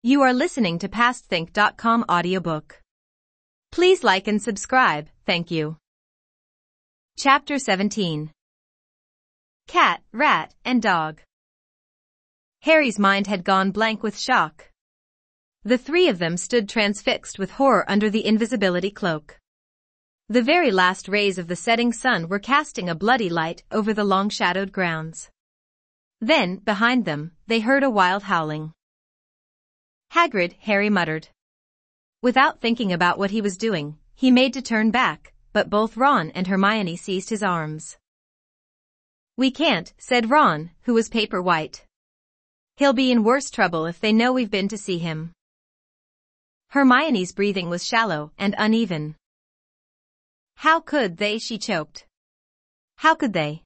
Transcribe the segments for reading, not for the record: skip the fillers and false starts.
You are listening to PastThink.com audiobook. Please like and subscribe, thank you. Chapter 17. Cat, Rat, and Dog. Harry's mind had gone blank with shock. The three of them stood transfixed with horror under the invisibility cloak. The very last rays of the setting sun were casting a bloody light over the long-shadowed grounds. Then, behind them, they heard a wild howling. Hagrid, Harry muttered. Without thinking about what he was doing, he made to turn back, but both Ron and Hermione seized his arms. "We can't," said Ron, who was paper white. "He'll be in worse trouble if they know we've been to see him." Hermione's breathing was shallow and uneven. "How could they?" she choked. "How could they?"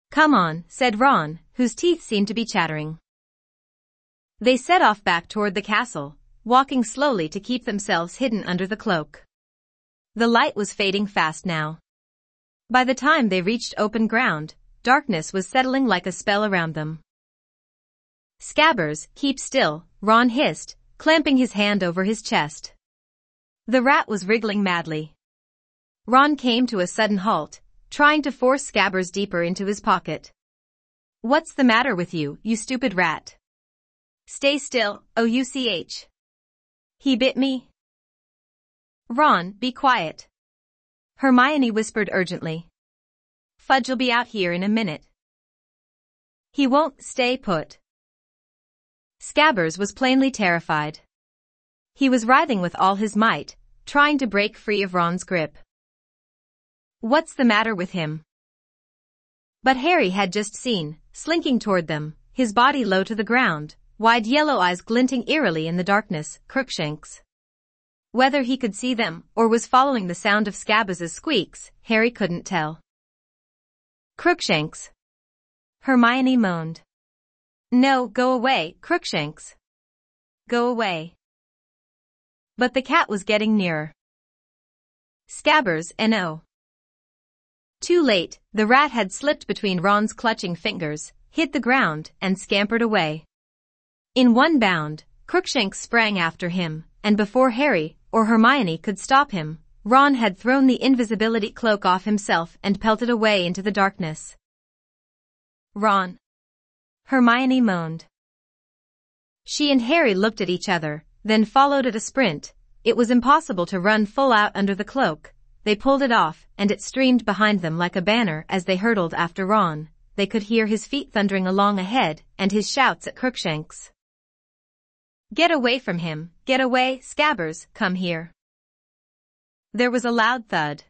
"Come on," said Ron, whose teeth seemed to be chattering. They set off back toward the castle, walking slowly to keep themselves hidden under the cloak. The light was fading fast now. By the time they reached open ground, darkness was settling like a spell around them. "Scabbers, keep still," Ron hissed, clamping his hand over his chest. The rat was wriggling madly. Ron came to a sudden halt, trying to force Scabbers deeper into his pocket. "What's the matter with you, you stupid rat? Stay still, ouch. He bit me." "Ron, be quiet," Hermione whispered urgently. "Fudge'll be out here in a minute." "He won't, stay put." Scabbers was plainly terrified. He was writhing with all his might, trying to break free of Ron's grip. "What's the matter with him?" But Harry had just seen, slinking toward them, his body low to the ground, wide yellow eyes glinting eerily in the darkness, Crookshanks. Whether he could see them, or was following the sound of Scabbers' squeaks, Harry couldn't tell. "Crookshanks," Hermione moaned. "No, go away, Crookshanks. Go away." But the cat was getting nearer. "Scabbers, no." Too late, the rat had slipped between Ron's clutching fingers, hit the ground, and scampered away. In one bound, Crookshanks sprang after him, and before Harry or Hermione could stop him, Ron had thrown the invisibility cloak off himself and pelted away into the darkness. "Ron," Hermione moaned. She and Harry looked at each other, then followed at a sprint. It was impossible to run full out under the cloak. They pulled it off, and it streamed behind them like a banner as they hurtled after Ron. They could hear his feet thundering along ahead, and his shouts at Crookshanks. "Get away from him, get away, Scabbers, come here." There was a loud thud.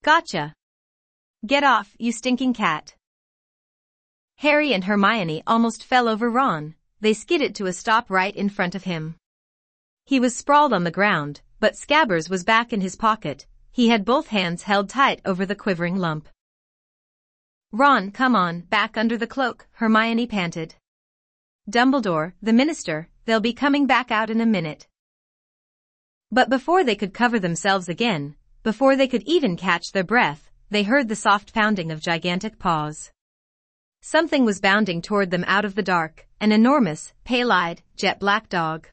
"Gotcha. Get off, you stinking cat." Harry and Hermione almost fell over Ron. They skidded to a stop right in front of him. He was sprawled on the ground, but Scabbers was back in his pocket. He had both hands held tight over the quivering lump. "Ron, come on, back under the cloak," Hermione panted. "Dumbledore, the minister, they'll be coming back out in a minute." But before they could cover themselves again, before they could even catch their breath, they heard the soft pounding of gigantic paws. Something was bounding toward them out of the dark, an enormous, pale-eyed, jet-black dog.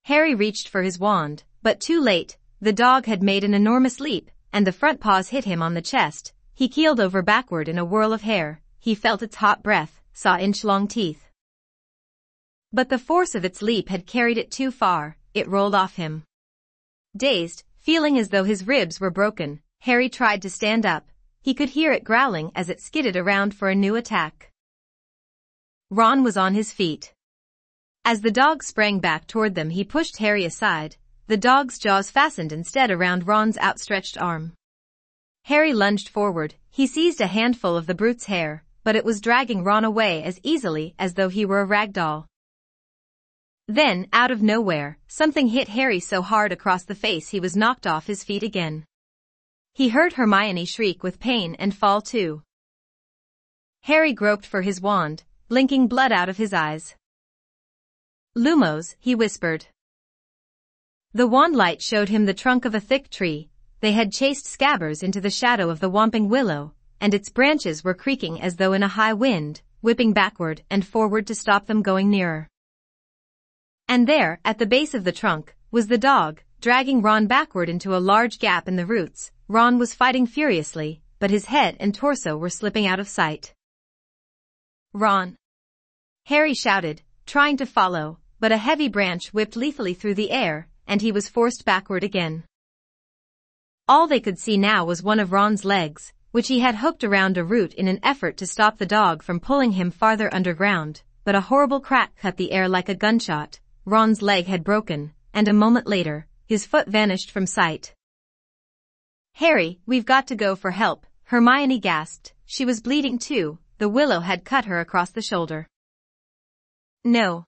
Harry reached for his wand, but too late. The dog had made an enormous leap, and the front paws hit him on the chest. He keeled over backward in a whirl of hair. He felt its hot breath, saw inch-long teeth. But the force of its leap had carried it too far. It rolled off him. Dazed, feeling as though his ribs were broken, Harry tried to stand up. He could hear it growling as it skidded around for a new attack. Ron was on his feet. As the dog sprang back toward them, he pushed Harry aside. The dog's jaws fastened instead around Ron's outstretched arm. Harry lunged forward. He seized a handful of the brute's hair, but it was dragging Ron away as easily as though he were a rag doll. Then, out of nowhere, something hit Harry so hard across the face he was knocked off his feet again. He heard Hermione shriek with pain and fall too. Harry groped for his wand, blinking blood out of his eyes. "Lumos," he whispered. The wand light showed him the trunk of a thick tree. They had chased Scabbers into the shadow of the Whomping Willow, and its branches were creaking as though in a high wind. whipping backward and forward to stop them going nearer. And there, at the base of the trunk, was the dog, dragging Ron backward into a large gap in the roots. Ron was fighting furiously, but his head and torso were slipping out of sight. "Ron!" Harry shouted, trying to follow, but a heavy branch whipped lethally through the air, and he was forced backward again. All they could see now was one of Ron's legs, which he had hooked around a root in an effort to stop the dog from pulling him farther underground, but a horrible crack cut the air like a gunshot. Ron's leg had broken, and a moment later, his foot vanished from sight. "Harry, we've got to go for help," Hermione gasped. She was bleeding too. The willow had cut her across the shoulder. "No.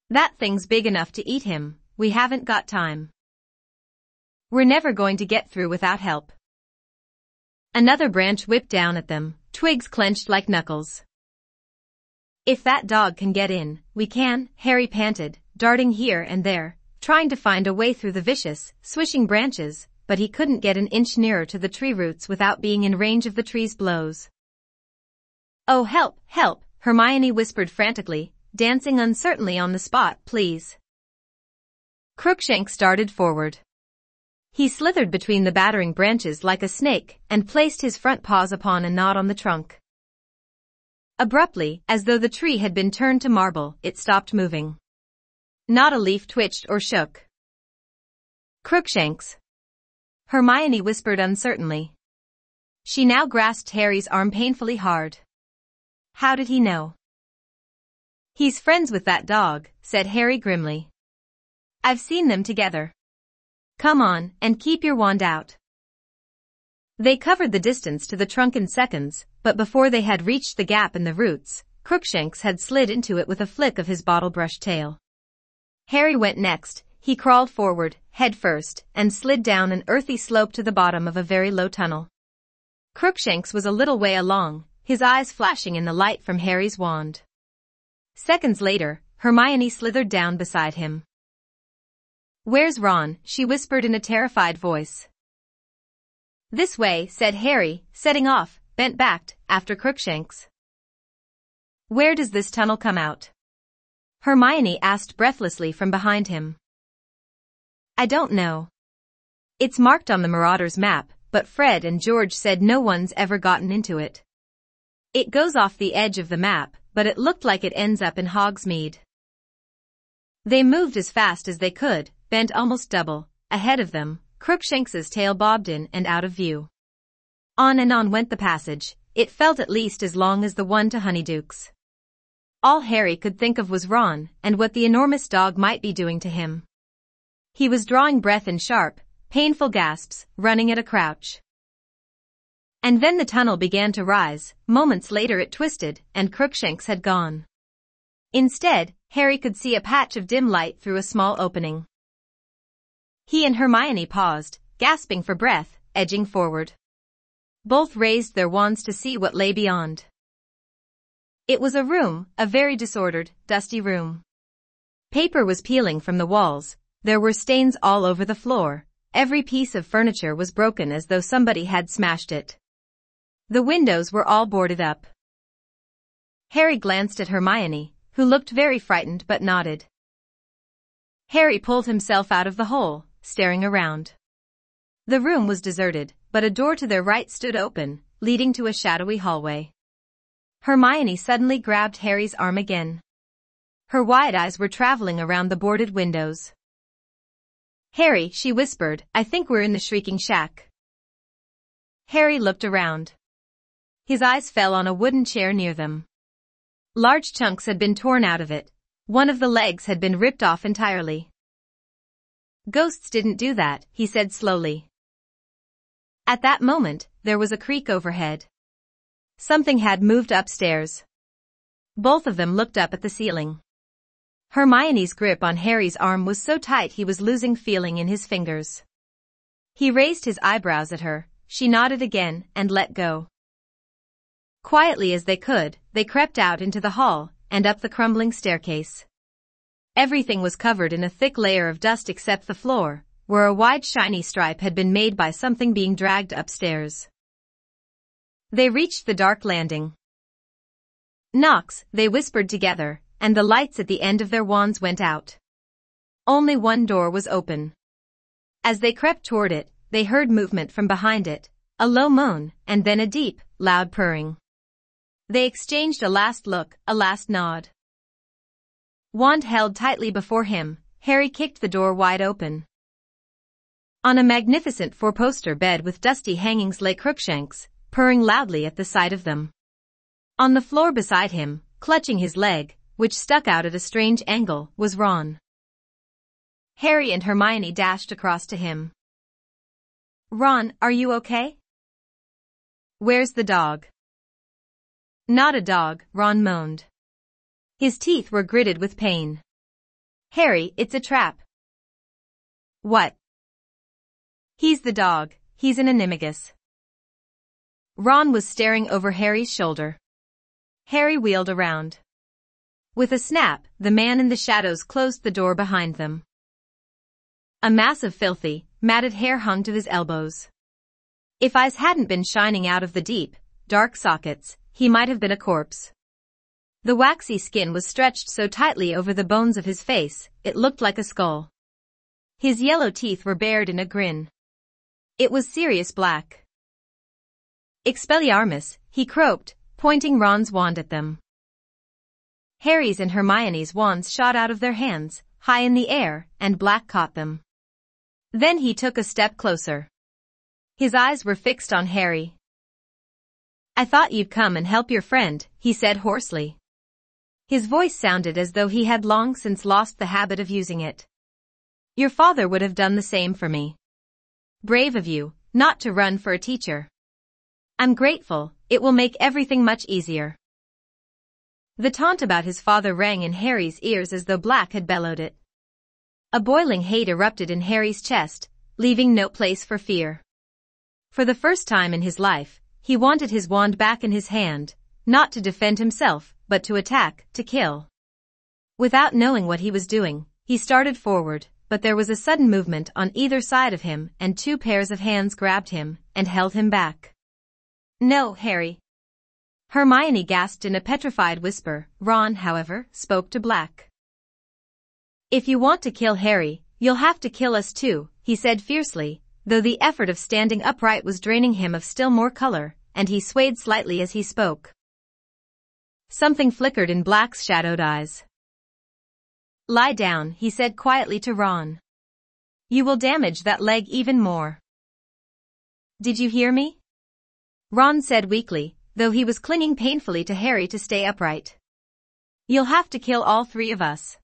That thing's big enough to eat him. We haven't got time. We're never going to get through without help." Another branch whipped down at them, twigs clenched like knuckles. "If that dog can get in, we can," Harry panted, darting here and there, trying to find a way through the vicious, swishing branches, but he couldn't get an inch nearer to the tree roots without being in range of the tree's blows. "Oh, help, help," Hermione whispered frantically, dancing uncertainly on the spot. "Please." Crookshanks started forward. He slithered between the battering branches like a snake and placed his front paws upon a knot on the trunk. Abruptly, as though the tree had been turned to marble, it stopped moving. Not a leaf twitched or shook. "Crookshanks," Hermione whispered uncertainly. She now grasped Harry's arm painfully hard. "How did he know?" "He's friends with that dog," said Harry grimly. "I've seen them together. Come on, and keep your wand out." They covered the distance to the trunk in seconds, but before they had reached the gap in the roots, Crookshanks had slid into it with a flick of his bottle-brush tail. Harry went next. He crawled forward, head first, and slid down an earthy slope to the bottom of a very low tunnel. Crookshanks was a little way along, his eyes flashing in the light from Harry's wand. Seconds later, Hermione slithered down beside him. "Where's Ron?" she whispered in a terrified voice. "This way," said Harry, setting off, bent-backed, after Crookshanks. "Where does this tunnel come out?" Hermione asked breathlessly from behind him. "I don't know. It's marked on the Marauder's map, but Fred and George said no one's ever gotten into it. It goes off the edge of the map, but it looked like it ends up in Hogsmeade." They moved as fast as they could, bent almost double. Ahead of them, Crookshanks's tail bobbed in and out of view. On and on went the passage. It felt at least as long as the one to Honeyduke's. All Harry could think of was Ron, and what the enormous dog might be doing to him. He was drawing breath in sharp, painful gasps, running at a crouch. And then the tunnel began to rise. Moments later it twisted, and Crookshanks had gone. Instead, Harry could see a patch of dim light through a small opening. He and Hermione paused, gasping for breath, edging forward. Both raised their wands to see what lay beyond. It was a room, a very disordered, dusty room. Paper was peeling from the walls. There were stains all over the floor. Every piece of furniture was broken as though somebody had smashed it. The windows were all boarded up. Harry glanced at Hermione, who looked very frightened but nodded. Harry pulled himself out of the hole, staring around. The room was deserted, but a door to their right stood open, leading to a shadowy hallway. Hermione suddenly grabbed Harry's arm again. Her wide eyes were traveling around the boarded windows. "Harry," she whispered, "I think we're in the Shrieking Shack." Harry looked around. His eyes fell on a wooden chair near them. Large chunks had been torn out of it. One of the legs had been ripped off entirely. "Ghosts didn't do that," he said slowly. At that moment, there was a creak overhead. Something had moved upstairs. Both of them looked up at the ceiling. Hermione's grip on Harry's arm was so tight he was losing feeling in his fingers. He raised his eyebrows at her. She nodded again and let go. Quietly as they could, they crept out into the hall and up the crumbling staircase. Everything was covered in a thick layer of dust except the floor, where a wide shiny stripe had been made by something being dragged upstairs. They reached the dark landing. Knox, they whispered together, and the lights at the end of their wands went out. Only one door was open. As they crept toward it, they heard movement from behind it, a low moan, and then a deep, loud purring. They exchanged a last look, a last nod. Wand held tightly before him, Harry kicked the door wide open. On a magnificent four-poster bed with dusty hangings lay Crookshanks, purring loudly at the sight of them. On the floor beside him, clutching his leg, which stuck out at a strange angle, was Ron. Harry and Hermione dashed across to him. "Ron, are you okay?" "Where's the dog?" "Not a dog," Ron moaned. His teeth were gritted with pain. "Harry, it's a trap." "What?" "He's the dog, he's an animagus." Ron was staring over Harry's shoulder. Harry wheeled around. With a snap, the man in the shadows closed the door behind them. A mass of filthy, matted hair hung to his elbows. If eyes hadn't been shining out of the deep, dark sockets, he might have been a corpse. The waxy skin was stretched so tightly over the bones of his face, it looked like a skull. His yellow teeth were bared in a grin. It was Sirius Black. "Expelliarmus," he croaked, pointing Ron's wand at them. Harry's and Hermione's wands shot out of their hands, high in the air, and Black caught them. Then he took a step closer. His eyes were fixed on Harry. "I thought you'd come and help your friend," he said hoarsely. His voice sounded as though he had long since lost the habit of using it. "Your father would have done the same for me. Brave of you, not to run for a teacher. I'm grateful, it will make everything much easier." The taunt about his father rang in Harry's ears as though Black had bellowed it. A boiling hate erupted in Harry's chest, leaving no place for fear. For the first time in his life, he wanted his wand back in his hand, not to defend himself, but to attack, to kill. Without knowing what he was doing, he started forward, but there was a sudden movement on either side of him and two pairs of hands grabbed him and held him back. "No, Harry." Hermione gasped in a petrified whisper. Ron, however, spoke to Black. "If you want to kill Harry, you'll have to kill us too," he said fiercely, though the effort of standing upright was draining him of still more color, and he swayed slightly as he spoke. Something flickered in Black's shadowed eyes. "Lie down," he said quietly to Ron. "You will damage that leg even more." "Did you hear me?" Ron said weakly, though he was clinging painfully to Harry to stay upright. "You'll have to kill all three of us."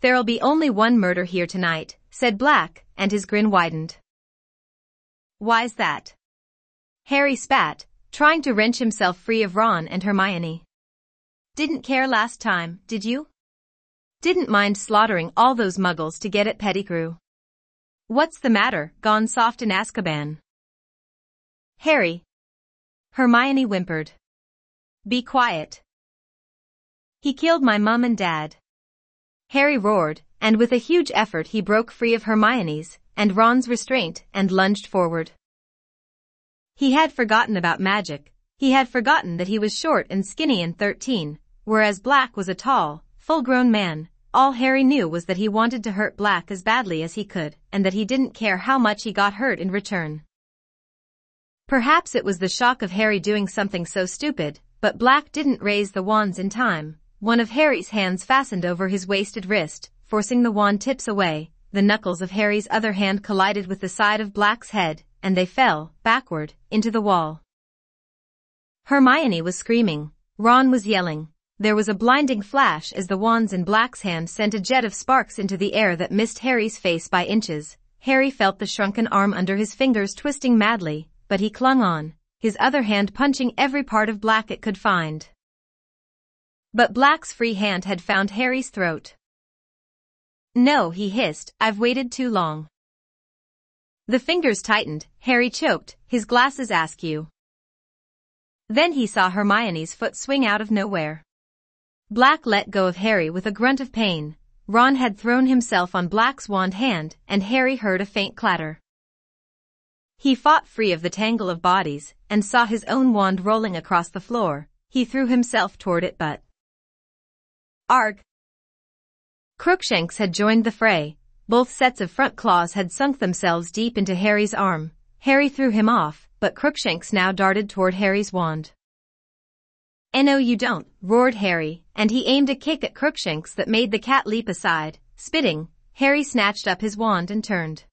"There'll be only one murder here tonight," said Black, and his grin widened. "Why's that?" Harry spat, trying to wrench himself free of Ron and Hermione. "Didn't care last time, did you? Didn't mind slaughtering all those muggles to get at Pettigrew. What's the matter, gone soft in Azkaban?" "Harry." Hermione whimpered. "Be quiet." "He killed my mum and dad." Harry roared, and with a huge effort he broke free of Hermione's and Ron's restraint and lunged forward. He had forgotten about magic. He had forgotten that he was short and skinny and 13, whereas Black was a tall, full-grown man. All Harry knew was that he wanted to hurt Black as badly as he could, and that he didn't care how much he got hurt in return. Perhaps it was the shock of Harry doing something so stupid, but Black didn't raise the wands in time. One of Harry's hands fastened over his wasted wrist, forcing the wand tips away. The knuckles of Harry's other hand collided with the side of Black's head, and they fell, backward, into the wall. Hermione was screaming. Ron was yelling. There was a blinding flash as the wands in Black's hand sent a jet of sparks into the air that missed Harry's face by inches. Harry felt the shrunken arm under his fingers twisting madly, but he clung on, his other hand punching every part of Black it could find. But Black's free hand had found Harry's throat. "No," he hissed, "I've waited too long." The fingers tightened, Harry choked, his glasses askew. Then he saw Hermione's foot swing out of nowhere. Black let go of Harry with a grunt of pain. Ron had thrown himself on Black's wand hand, and Harry heard a faint clatter. He fought free of the tangle of bodies, and saw his own wand rolling across the floor. he threw himself toward it but... Arg! Crookshanks had joined the fray. Both sets of front claws had sunk themselves deep into Harry's arm. Harry threw him off, but Crookshanks now darted toward Harry's wand. "No you don't," roared Harry, and he aimed a kick at Crookshanks that made the cat leap aside. Spitting, Harry snatched up his wand and turned.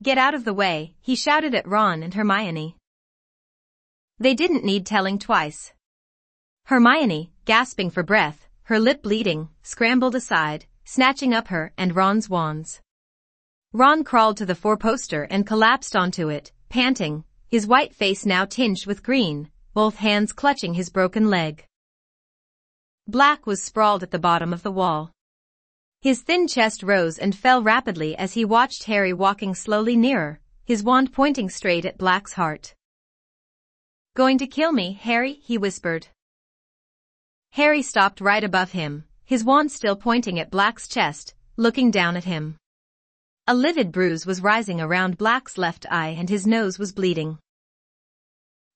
"Get out of the way," he shouted at Ron and Hermione. They didn't need telling twice. Hermione, gasping for breath, her lip bleeding, scrambled aside, snatching up her and Ron's wands. Ron crawled to the four-poster and collapsed onto it, panting, his white face now tinged with green, both hands clutching his broken leg. Black was sprawled at the bottom of the wall. His thin chest rose and fell rapidly as he watched Harry walking slowly nearer, his wand pointing straight at Black's heart. "Going to kill me, Harry?" he whispered. Harry stopped right above him, his wand still pointing at Black's chest, looking down at him. A livid bruise was rising around Black's left eye and his nose was bleeding.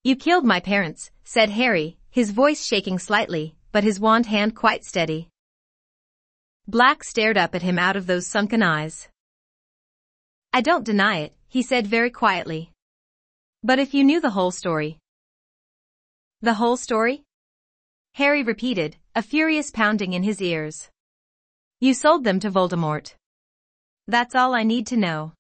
"You killed my parents," said Harry, his voice shaking slightly, but his wand hand quite steady. Black stared up at him out of those sunken eyes. "I don't deny it," he said very quietly. "But if you knew the whole story..." "The whole story?" Harry repeated, a furious pounding in his ears. "You sold them to Voldemort. That's all I need to know."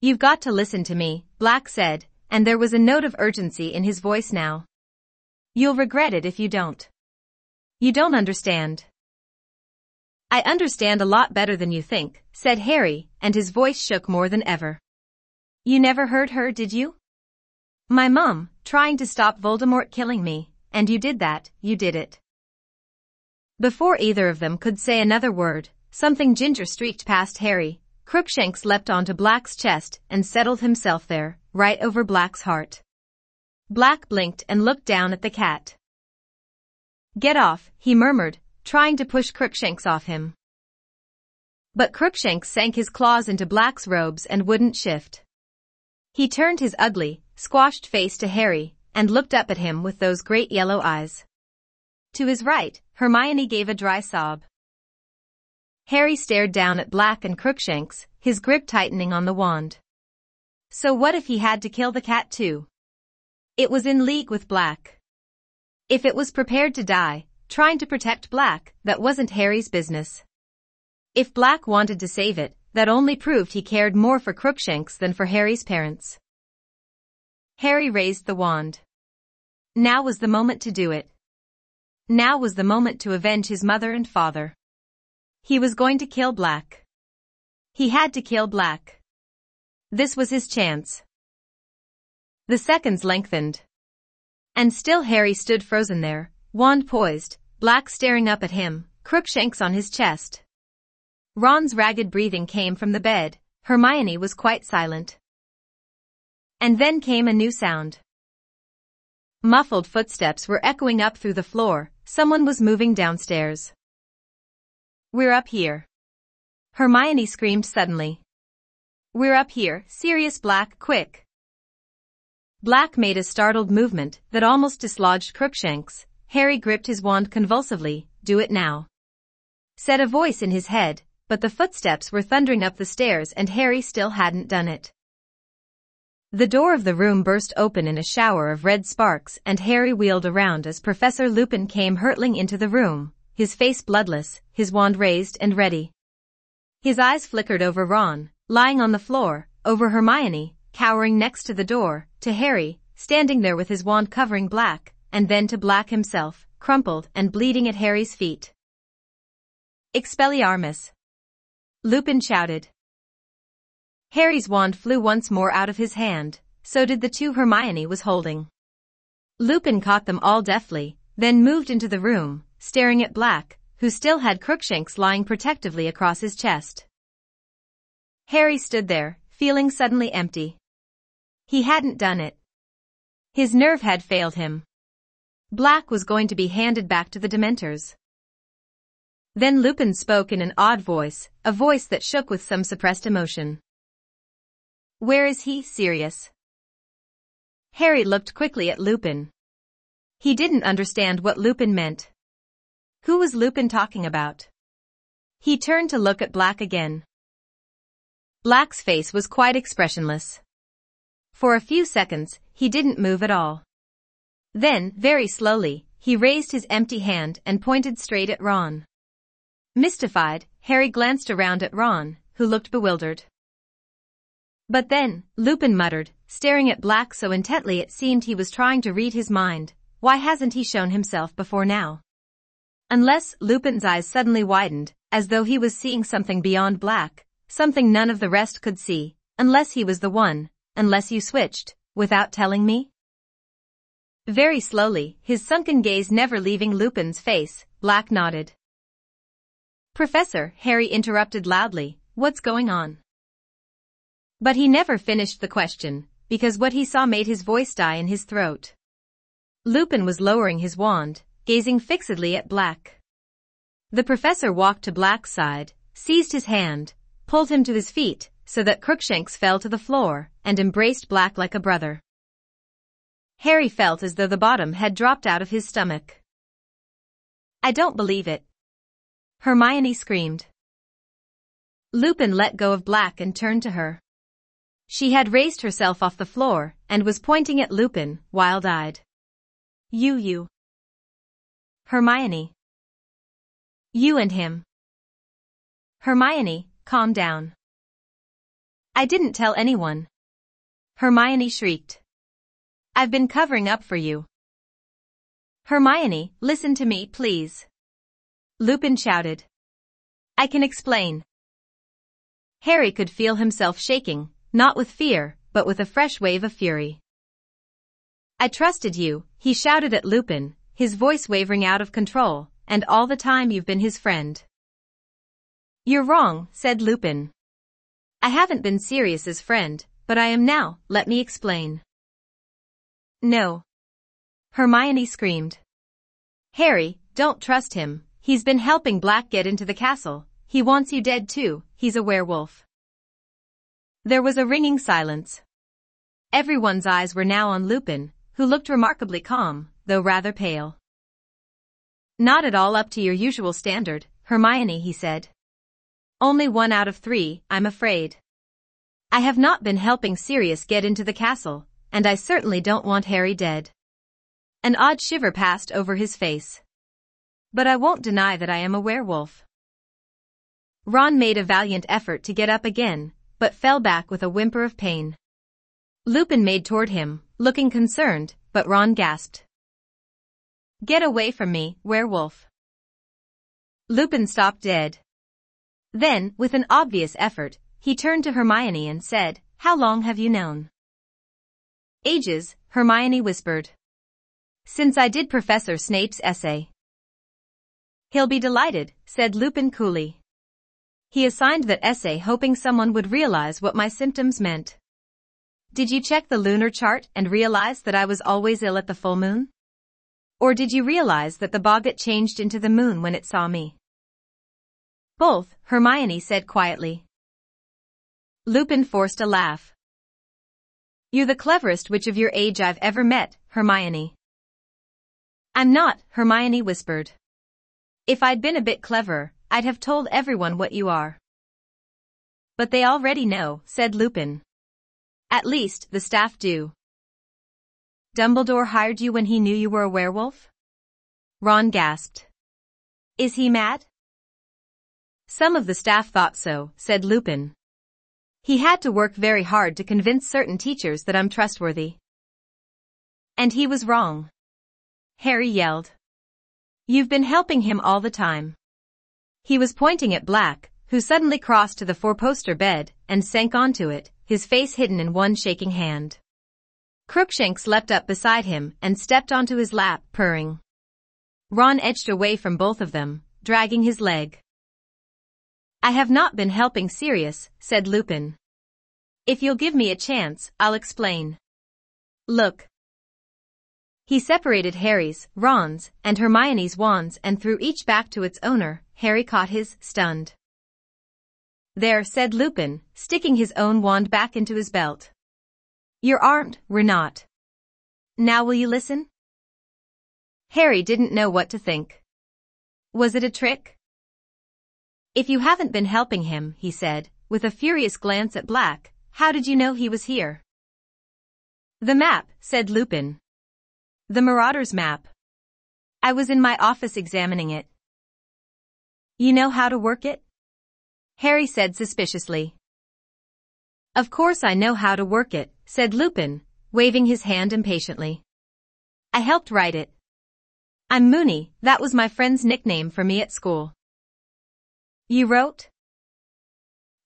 "You've got to listen to me," Black said, and there was a note of urgency in his voice now. "You'll regret it if you don't. You don't understand." "I understand a lot better than you think," said Harry, and his voice shook more than ever. "You never heard her, did you? My mom, trying to stop Voldemort killing me, and you did that, you did it." Before either of them could say another word, something ginger streaked past Harry. Crookshanks leapt onto Black's chest and settled himself there, right over Black's heart. Black blinked and looked down at the cat. "Get off," he murmured, trying to push Crookshanks off him. But Crookshanks sank his claws into Black's robes and wouldn't shift. He turned his ugly, squashed face to Harry, and looked up at him with those great yellow eyes. To his right, Hermione gave a dry sob. Harry stared down at Black and Crookshanks, his grip tightening on the wand. So what if he had to kill the cat too? It was in league with Black. If it was prepared to die, trying to protect Black, that wasn't Harry's business. If Black wanted to save it, that only proved he cared more for Crookshanks than for Harry's parents. Harry raised the wand. Now was the moment to do it. Now was the moment to avenge his mother and father. He was going to kill Black. He had to kill Black. This was his chance. The seconds lengthened. And still Harry stood frozen there, wand poised, Black staring up at him, Crookshanks on his chest. Ron's ragged breathing came from the bed. Hermione was quite silent. And then came a new sound. Muffled footsteps were echoing up through the floor. Someone was moving downstairs. "We're up here." Hermione screamed suddenly. "We're up here, Sirius Black, quick." Black made a startled movement that almost dislodged Crookshanks. Harry gripped his wand convulsively. "Do it now," said a voice in his head, but the footsteps were thundering up the stairs and Harry still hadn't done it. The door of the room burst open in a shower of red sparks and Harry wheeled around as Professor Lupin came hurtling into the room, his face bloodless, his wand raised and ready. His eyes flickered over Ron, lying on the floor, over Hermione, cowering next to the door, to Harry, standing there with his wand covering Black, and then to Black himself, crumpled and bleeding at Harry's feet. "Expelliarmus!" Lupin shouted. Harry's wand flew once more out of his hand, so did the two Hermione was holding. Lupin caught them all deftly, then moved into the room, staring at Black, who still had Crookshanks lying protectively across his chest. Harry stood there, feeling suddenly empty. He hadn't done it. His nerve had failed him. Black was going to be handed back to the Dementors. Then Lupin spoke in an odd voice, a voice that shook with some suppressed emotion. "Where is he, Sirius?" Harry looked quickly at Lupin. He didn't understand what Lupin meant. Who was Lupin talking about? He turned to look at Black again. Black's face was quite expressionless. For a few seconds, he didn't move at all. Then, very slowly, he raised his empty hand and pointed straight at Ron. Mystified, Harry glanced around at Ron, who looked bewildered. But then, Lupin muttered, staring at Black so intently it seemed he was trying to read his mind, why hasn't he shown himself before now? Unless Lupin's eyes suddenly widened, as though he was seeing something beyond Black, something none of the rest could see, unless he was the one, unless you switched, without telling me? Very slowly, his sunken gaze never leaving Lupin's face, Black nodded. Professor, Harry interrupted loudly, what's going on? But he never finished the question, because what he saw made his voice die in his throat. Lupin was lowering his wand, gazing fixedly at Black. The professor walked to Black's side, seized his hand, pulled him to his feet, so that Crookshanks fell to the floor, and embraced Black like a brother. Harry felt as though the bottom had dropped out of his stomach. I don't believe it. Hermione screamed. Lupin let go of Black and turned to her. She had raised herself off the floor, and was pointing at Lupin, wild-eyed. You. Hermione. You and him. Hermione, calm down. I didn't tell anyone. Hermione shrieked. I've been covering up for you. Hermione, listen to me, please. Lupin shouted. I can explain. Harry could feel himself shaking, not with fear, but with a fresh wave of fury. I trusted you, he shouted at Lupin, his voice wavering out of control, and all the time you've been his friend. You're wrong, said Lupin. I haven't been Sirius's friend, but I am now, let me explain. No. Hermione screamed. Harry, don't trust him, he's been helping Black get into the castle, he wants you dead too, he's a werewolf. There was a ringing silence. Everyone's eyes were now on Lupin, who looked remarkably calm, though rather pale. Not at all up to your usual standard, Hermione, he said. Only 1 out of 3, I'm afraid. I have not been helping Sirius get into the castle, and I certainly don't want Harry dead. An odd shiver passed over his face. But I won't deny that I am a werewolf. Ron made a valiant effort to get up again, but fell back with a whimper of pain. Lupin made toward him, looking concerned, but Ron gasped. Get away from me, werewolf. Lupin stopped dead. Then, with an obvious effort, he turned to Hermione and said, How long have you known? Ages, Hermione whispered. Since I did Professor Snape's essay. He'll be delighted, said Lupin coolly. He assigned that essay hoping someone would realize what my symptoms meant. Did you check the lunar chart and realize that I was always ill at the full moon? Or did you realize that the boggart changed into the moon when it saw me? Both, Hermione said quietly. Lupin forced a laugh. You're the cleverest witch of your age I've ever met, Hermione. I'm not, Hermione whispered. If I'd been a bit cleverer, I'd have told everyone what you are. But they already know, said Lupin. At least, the staff do. Dumbledore hired you when he knew you were a werewolf? Ron gasped. Is he mad? Some of the staff thought so, said Lupin. He had to work very hard to convince certain teachers that I'm trustworthy. And he was wrong. Harry yelled. You've been helping him all the time. He was pointing at Black, who suddenly crossed to the 4-poster bed and sank onto it, his face hidden in one shaking hand. Crookshanks leapt up beside him and stepped onto his lap, purring. Ron edged away from both of them, dragging his leg. I have not been helping Sirius, said Lupin. If you'll give me a chance, I'll explain. Look. He separated Harry's, Ron's, and Hermione's wands and threw each back to its owner. Harry caught his, stunned. There, said Lupin, sticking his own wand back into his belt. You're armed, we're not. Now will you listen? Harry didn't know what to think. Was it a trick? If you haven't been helping him, he said, with a furious glance at Black, how did you know he was here? The map, said Lupin. The Marauder's map. I was in my office examining it. You know how to work it? Harry said suspiciously. Of course I know how to work it, said Lupin, waving his hand impatiently. I helped write it. I'm Moony, that was my friend's nickname for me at school. You wrote?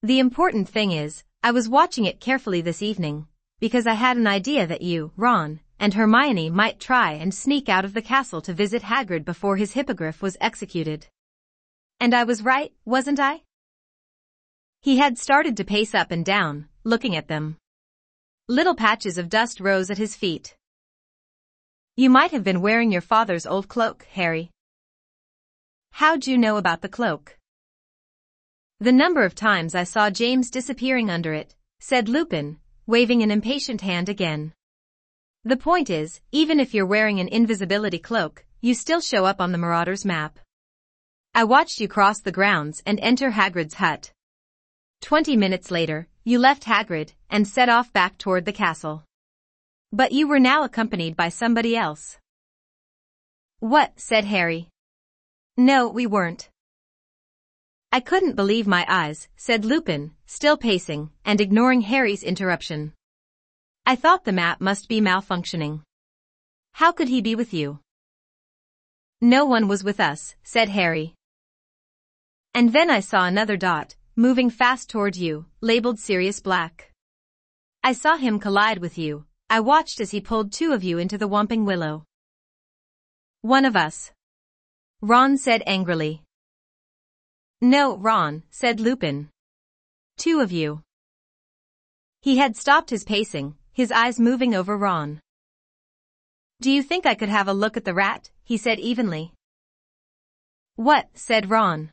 The important thing is, I was watching it carefully this evening, because I had an idea that you, Ron, and Hermione might try and sneak out of the castle to visit Hagrid before his hippogriff was executed. And I was right, wasn't I? He had started to pace up and down, looking at them. Little patches of dust rose at his feet. You might have been wearing your father's old cloak, Harry. How'd you know about the cloak? The number of times I saw James disappearing under it, said Lupin, waving an impatient hand again. The point is, even if you're wearing an invisibility cloak, you still show up on the Marauder's map. I watched you cross the grounds and enter Hagrid's hut. 20 minutes later, you left Hagrid and set off back toward the castle. But you were now accompanied by somebody else. What? Said Harry. No, we weren't. I couldn't believe my eyes, said Lupin, still pacing and ignoring Harry's interruption. I thought the map must be malfunctioning. How could he be with you? No one was with us, said Harry. And then I saw another dot, moving fast toward you, labeled Sirius Black. I saw him collide with you. I watched as he pulled two of you into the Whomping Willow. One of us. Ron said angrily. No, Ron, said Lupin. Two of you. He had stopped his pacing, his eyes moving over Ron. Do you think I could have a look at the rat? He said evenly. What? Said Ron.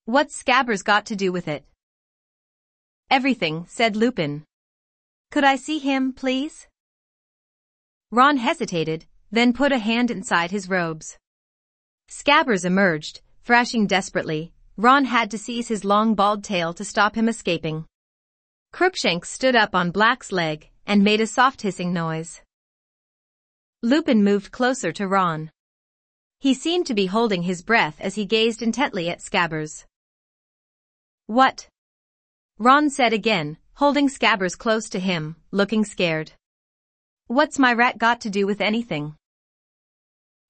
What's Scabbers got to do with it? Everything, said Lupin. Could I see him, please? Ron hesitated, then put a hand inside his robes. Scabbers emerged, thrashing desperately. Ron had to seize his long bald tail to stop him escaping. Crookshanks stood up on Black's leg and made a soft hissing noise. Lupin moved closer to Ron. He seemed to be holding his breath as he gazed intently at Scabbers. What? Ron said again, holding Scabbers close to him, looking scared. What's my rat got to do with anything?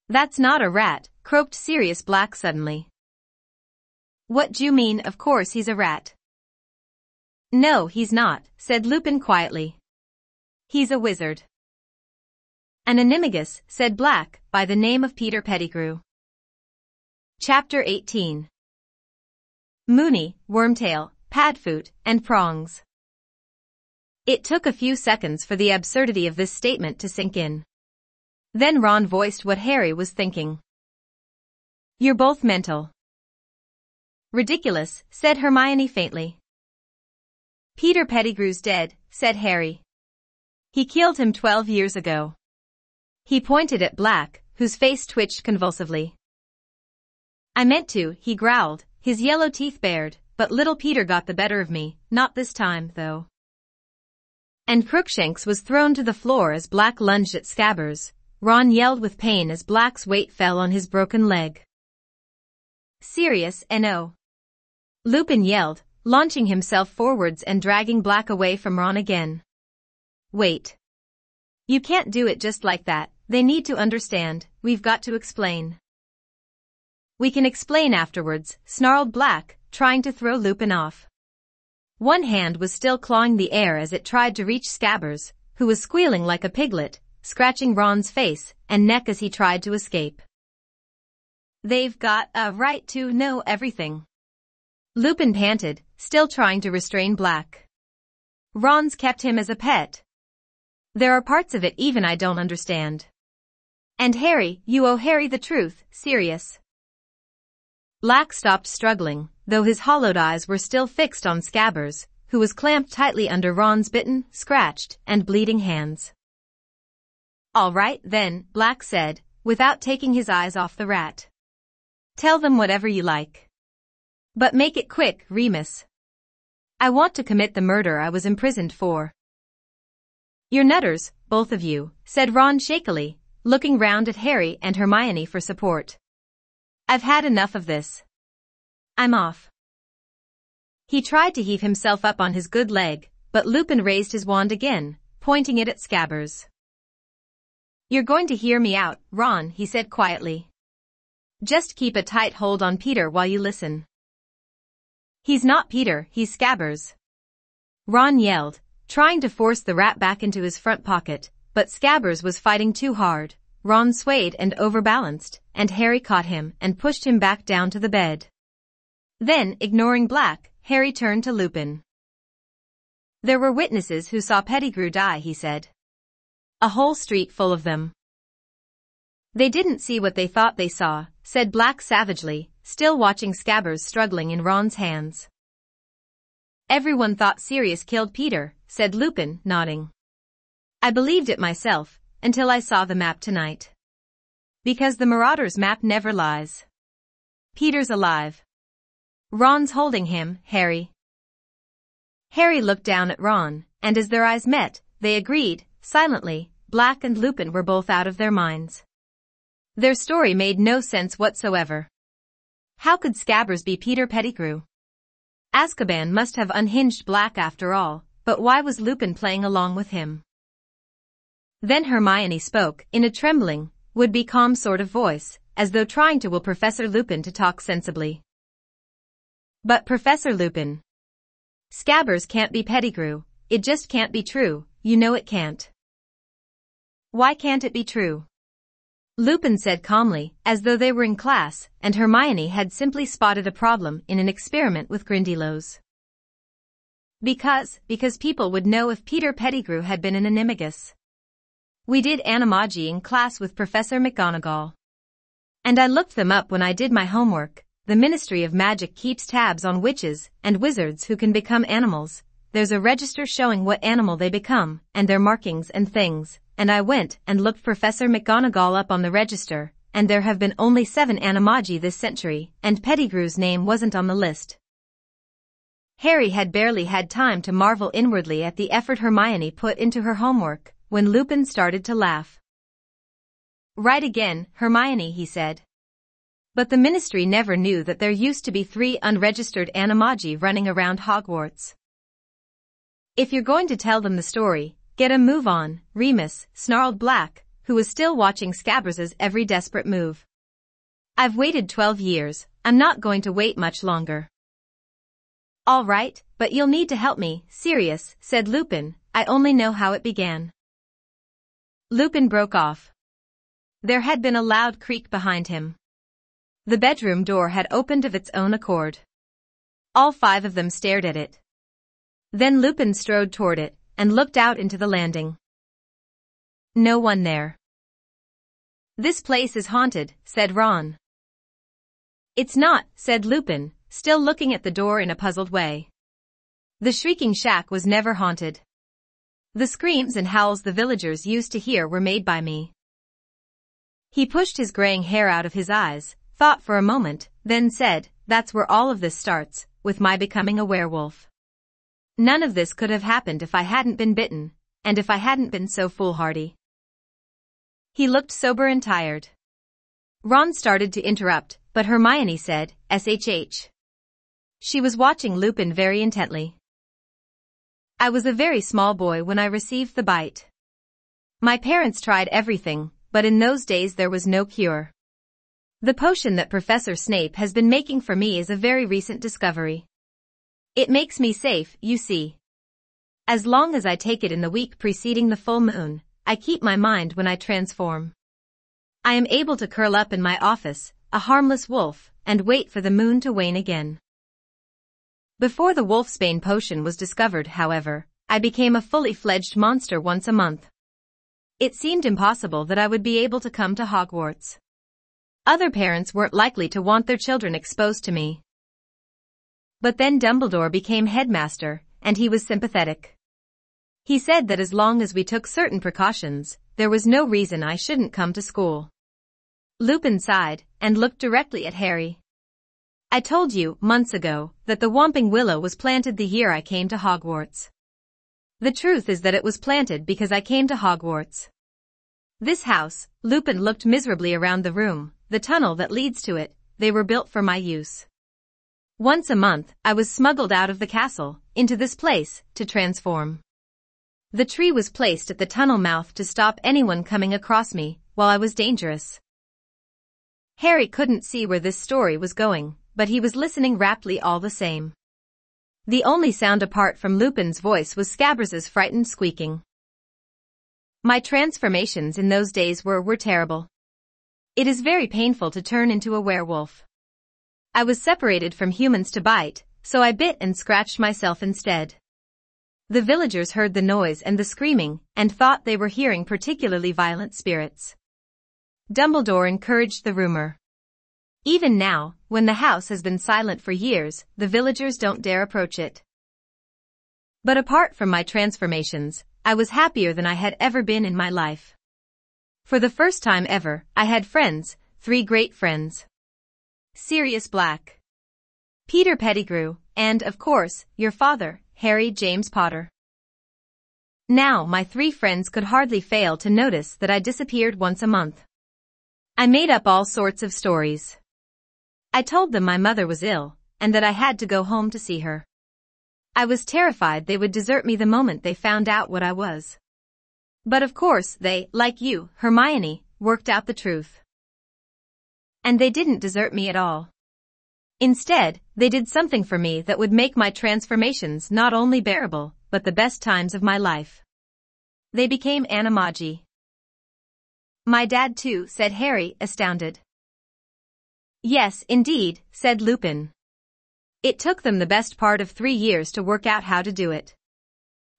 That's not a rat, croaked Sirius Black suddenly. What do you mean? Of course he's a rat. No, he's not, said Lupin quietly. He's a wizard. An animagus, said Black, by the name of Peter Pettigrew. Chapter 18. Moony, Wormtail, Padfoot, and Prongs. It took a few seconds for the absurdity of this statement to sink in. Then Ron voiced what Harry was thinking. You're both mental. Ridiculous, said Hermione faintly. Peter Pettigrew's dead, said Harry. He killed him 12 years ago. He pointed at Black, whose face twitched convulsively. I meant to, he growled, his yellow teeth bared, but little Peter got the better of me, not this time, though. And Crookshanks was thrown to the floor as Black lunged at Scabbers. Ron yelled with pain as Black's weight fell on his broken leg. Sirius, no. Lupin yelled, launching himself forwards and dragging Black away from Ron again. Wait. You can't do it just like that, they need to understand, we've got to explain. We can explain afterwards, snarled Black, trying to throw Lupin off. One hand was still clawing the air as it tried to reach Scabbers, who was squealing like a piglet, scratching Ron's face and neck as he tried to escape. They've got a right to know everything. Lupin panted, still trying to restrain Black. Ron's kept him as a pet. There are parts of it even I don't understand. And Harry, you owe Harry the truth, Sirius. Black stopped struggling, though his hollowed eyes were still fixed on Scabbers, who was clamped tightly under Ron's bitten, scratched, and bleeding hands. All right, then, Black said, without taking his eyes off the rat. "Tell them whatever you like. But make it quick, Remus. I want to commit the murder I was imprisoned for." "You're nutters, both of you," said Ron shakily, looking round at Harry and Hermione for support. "I've had enough of this. I'm off." He tried to heave himself up on his good leg, but Lupin raised his wand again, pointing it at Scabbers. "You're going to hear me out, Ron," he said quietly. "Just keep a tight hold on Peter while you listen." "He's not Peter, he's Scabbers," Ron yelled, trying to force the rat back into his front pocket, but Scabbers was fighting too hard. Ron swayed and overbalanced, and Harry caught him and pushed him back down to the bed. Then, ignoring Black, Harry turned to Lupin. "There were witnesses who saw Pettigrew die," he said. "A whole street full of them." "They didn't see what they thought they saw," said Black savagely, still watching Scabbers struggling in Ron's hands. "Everyone thought Sirius killed Peter," said Lupin, nodding. "I believed it myself, until I saw the map tonight. Because the Marauder's map never lies. Peter's alive. Ron's holding him, Harry." Harry looked down at Ron, and as their eyes met, they agreed, silently, Black and Lupin were both out of their minds. Their story made no sense whatsoever. How could Scabbers be Peter Pettigrew? Azkaban must have unhinged Black after all, but why was Lupin playing along with him? Then Hermione spoke, in a trembling, would-be calm sort of voice, as though trying to will Professor Lupin to talk sensibly. "But Professor Lupin, Scabbers can't be Pettigrew, it just can't be true, you know it can't." "Why can't it be true?" Lupin said calmly, as though they were in class, and Hermione had simply spotted a problem in an experiment with Grindylows. Because people would know if Peter Pettigrew had been an animagus. We did animagy in class with Professor McGonagall. And I looked them up when I did my homework. The Ministry of Magic keeps tabs on witches and wizards who can become animals. There's a register showing what animal they become, and their markings and things, and I went and looked Professor McGonagall up on the register, and there have been only 7 animagi this century, and Pettigrew's name wasn't on the list. Harry had barely had time to marvel inwardly at the effort Hermione put into her homework, when Lupin started to laugh. "Right again, Hermione," he said. "But the Ministry never knew that there used to be 3 unregistered animagi running around Hogwarts." "If you're going to tell them the story, get a move on, Remus," snarled Black, who was still watching Scabbers's every desperate move. "I've waited 12 years, I'm not going to wait much longer." "All right, but you'll need to help me, Sirius," said Lupin, "I only know how it began." Lupin broke off. There had been a loud creak behind him. The bedroom door had opened of its own accord. All 5 of them stared at it. Then Lupin strode toward it, and looked out into the landing. No one there. "This place is haunted," said Ron. "It's not," said Lupin, still looking at the door in a puzzled way. "The Shrieking Shack was never haunted. The screams and howls the villagers used to hear were made by me." He pushed his graying hair out of his eyes, thought for a moment, then said, "That's where all of this starts, with my becoming a werewolf. None of this could have happened if I hadn't been bitten, and if I hadn't been so foolhardy." He looked sober and tired. Ron started to interrupt, but Hermione said, "SHH." She was watching Lupin very intently. "I was a very small boy when I received the bite. My parents tried everything, but in those days there was no cure. The potion that Professor Snape has been making for me is a very recent discovery. It makes me safe, you see. As long as I take it in the week preceding the full moon, I keep my mind when I transform. I am able to curl up in my office, a harmless wolf, and wait for the moon to wane again. Before the wolfsbane potion was discovered, however, I became a fully fledged monster once a month. It seemed impossible that I would be able to come to Hogwarts. Other parents weren't likely to want their children exposed to me. But then Dumbledore became headmaster, and he was sympathetic. He said that as long as we took certain precautions, there was no reason I shouldn't come to school. Lupin sighed, and looked directly at Harry. I told you, months ago, that the Whomping Willow was planted the year I came to Hogwarts. The truth is that it was planted because I came to Hogwarts. This house, Lupin looked miserably around the room, the tunnel that leads to it, they were built for my use. Once a month, I was smuggled out of the castle, into this place, to transform. The tree was placed at the tunnel mouth to stop anyone coming across me, while I was dangerous. Harry couldn't see where this story was going, but he was listening raptly all the same. The only sound apart from Lupin's voice was Scabbers' frightened squeaking. My transformations in those days were terrible. It is very painful to turn into a werewolf. I was separated from humans to bite, so I bit and scratched myself instead. The villagers heard the noise and the screaming, and thought they were hearing particularly violent spirits. Dumbledore encouraged the rumor. Even now, when the house has been silent for years, the villagers don't dare approach it. But apart from my transformations, I was happier than I had ever been in my life. For the first time ever, I had friends, 3 great friends. Sirius Black, Peter Pettigrew, and, of course, your father, Harry James Potter. Now my 3 friends could hardly fail to notice that I disappeared once a month. I made up all sorts of stories. I told them my mother was ill, and that I had to go home to see her. I was terrified they would desert me the moment they found out what I was. But of course they, like you, Hermione, worked out the truth. And they didn't desert me at all. Instead, they did something for me that would make my transformations not only bearable, but the best times of my life. They became animagi. My dad too, said Harry, astounded. Yes, indeed, said Lupin. It took them the best part of 3 years to work out how to do it.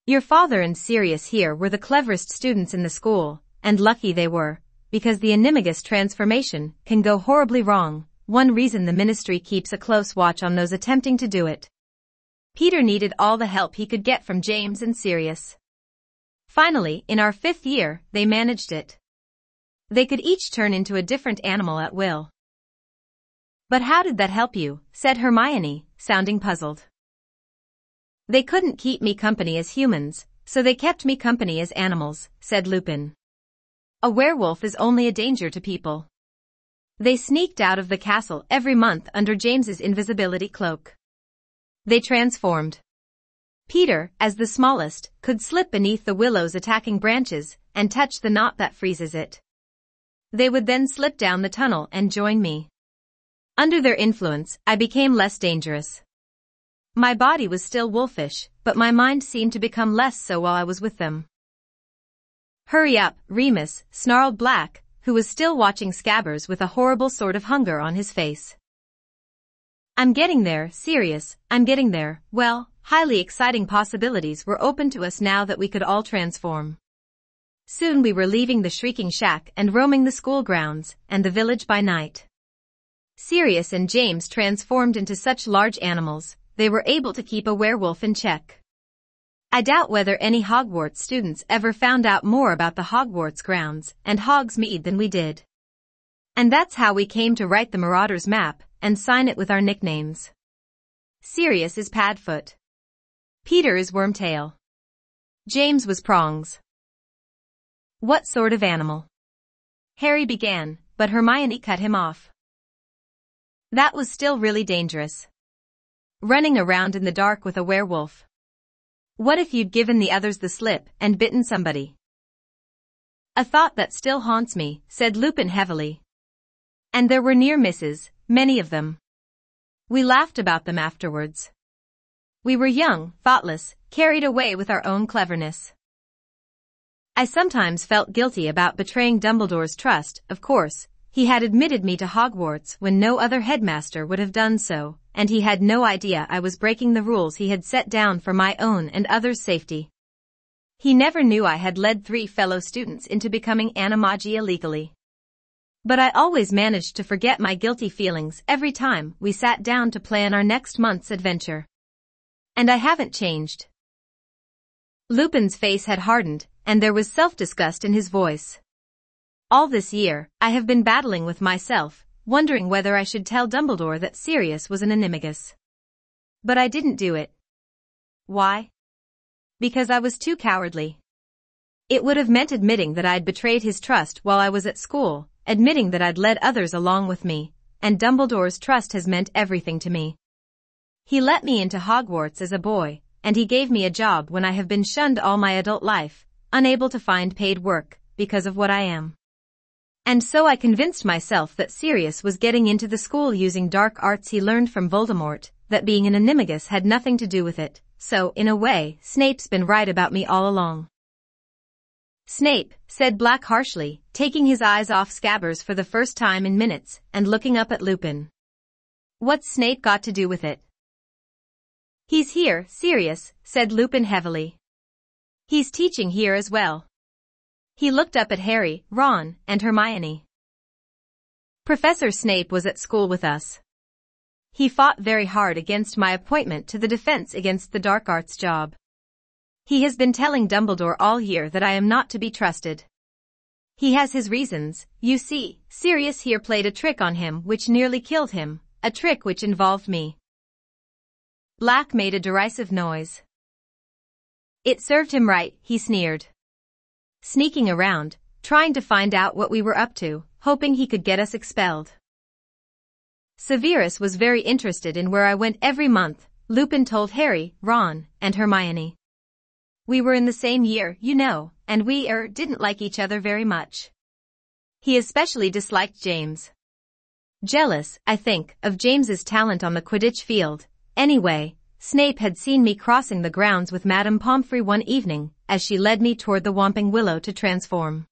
Your father and Sirius here were the cleverest students in the school, and lucky they were, because the animagus transformation can go horribly wrong, one reason the ministry keeps a close watch on those attempting to do it. Peter needed all the help he could get from James and Sirius. Finally, in our 5th year, they managed it. They could each turn into a different animal at will. But how did that help you? Said Hermione, sounding puzzled. They couldn't keep me company as humans, so they kept me company as animals, said Lupin. A werewolf is only a danger to people. They sneaked out of the castle every month under James's invisibility cloak. They transformed. Peter, as the smallest, could slip beneath the willow's attacking branches and touch the knot that freezes it. They would then slip down the tunnel and join me. Under their influence, I became less dangerous. My body was still wolfish, but my mind seemed to become less so while I was with them. Hurry up, Remus, snarled Black, who was still watching Scabbers with a horrible sort of hunger on his face. I'm getting there, Sirius, I'm getting there. Well, highly exciting possibilities were open to us now that we could all transform. Soon we were leaving the Shrieking Shack and roaming the school grounds and the village by night. Sirius and James transformed into such large animals, they were able to keep a werewolf in check. I doubt whether any Hogwarts students ever found out more about the Hogwarts grounds and Hogsmeade than we did. And that's how we came to write the Marauders map and sign it with our nicknames. Sirius is Padfoot. Peter is Wormtail. James was Prongs. What sort of animal? Harry began, but Hermione cut him off. That was still really dangerous. Running around in the dark with a werewolf. What if you'd given the others the slip and bitten somebody? A thought that still haunts me, said Lupin heavily. And there were near misses, many of them. We laughed about them afterwards. We were young, thoughtless, carried away with our own cleverness. I sometimes felt guilty about betraying Dumbledore's trust, of course. He had admitted me to Hogwarts when no other headmaster would have done so, and he had no idea I was breaking the rules he had set down for my own and others' safety. He never knew I had led 3 fellow students into becoming animagi illegally. But I always managed to forget my guilty feelings every time we sat down to plan our next month's adventure. And I haven't changed. Lupin's face had hardened, and there was self-disgust in his voice. All this year, I have been battling with myself, wondering whether I should tell Dumbledore that Sirius was an animagus. But I didn't do it. Why? Because I was too cowardly. It would have meant admitting that I'd betrayed his trust while I was at school, admitting that I'd led others along with me, and Dumbledore's trust has meant everything to me. He let me into Hogwarts as a boy, and he gave me a job when I have been shunned all my adult life, unable to find paid work, because of what I am. And so I convinced myself that Sirius was getting into the school using dark arts he learned from Voldemort, that being an animagus had nothing to do with it, so, in a way, Snape's been right about me all along. Snape, said Black harshly, taking his eyes off Scabbers for the first time in minutes, and looking up at Lupin. What's Snape got to do with it? He's here, Sirius, said Lupin heavily. He's teaching here as well. He looked up at Harry, Ron, and Hermione. Professor Snape was at school with us. He fought very hard against my appointment to the Defense Against the Dark Arts job. He has been telling Dumbledore all year that I am not to be trusted. He has his reasons. You see, Sirius here played a trick on him which nearly killed him, a trick which involved me. Black made a derisive noise. It served him right, he sneered. Sneaking around, trying to find out what we were up to, hoping he could get us expelled. Severus was very interested in where I went every month, Lupin told Harry, Ron, and Hermione. We were in the same year, you know, and we didn't like each other very much. He especially disliked James. Jealous, I think, of James's talent on the Quidditch field. Anyway, Snape had seen me crossing the grounds with Madame Pomfrey one evening, as she led me toward the Whomping Willow to transform.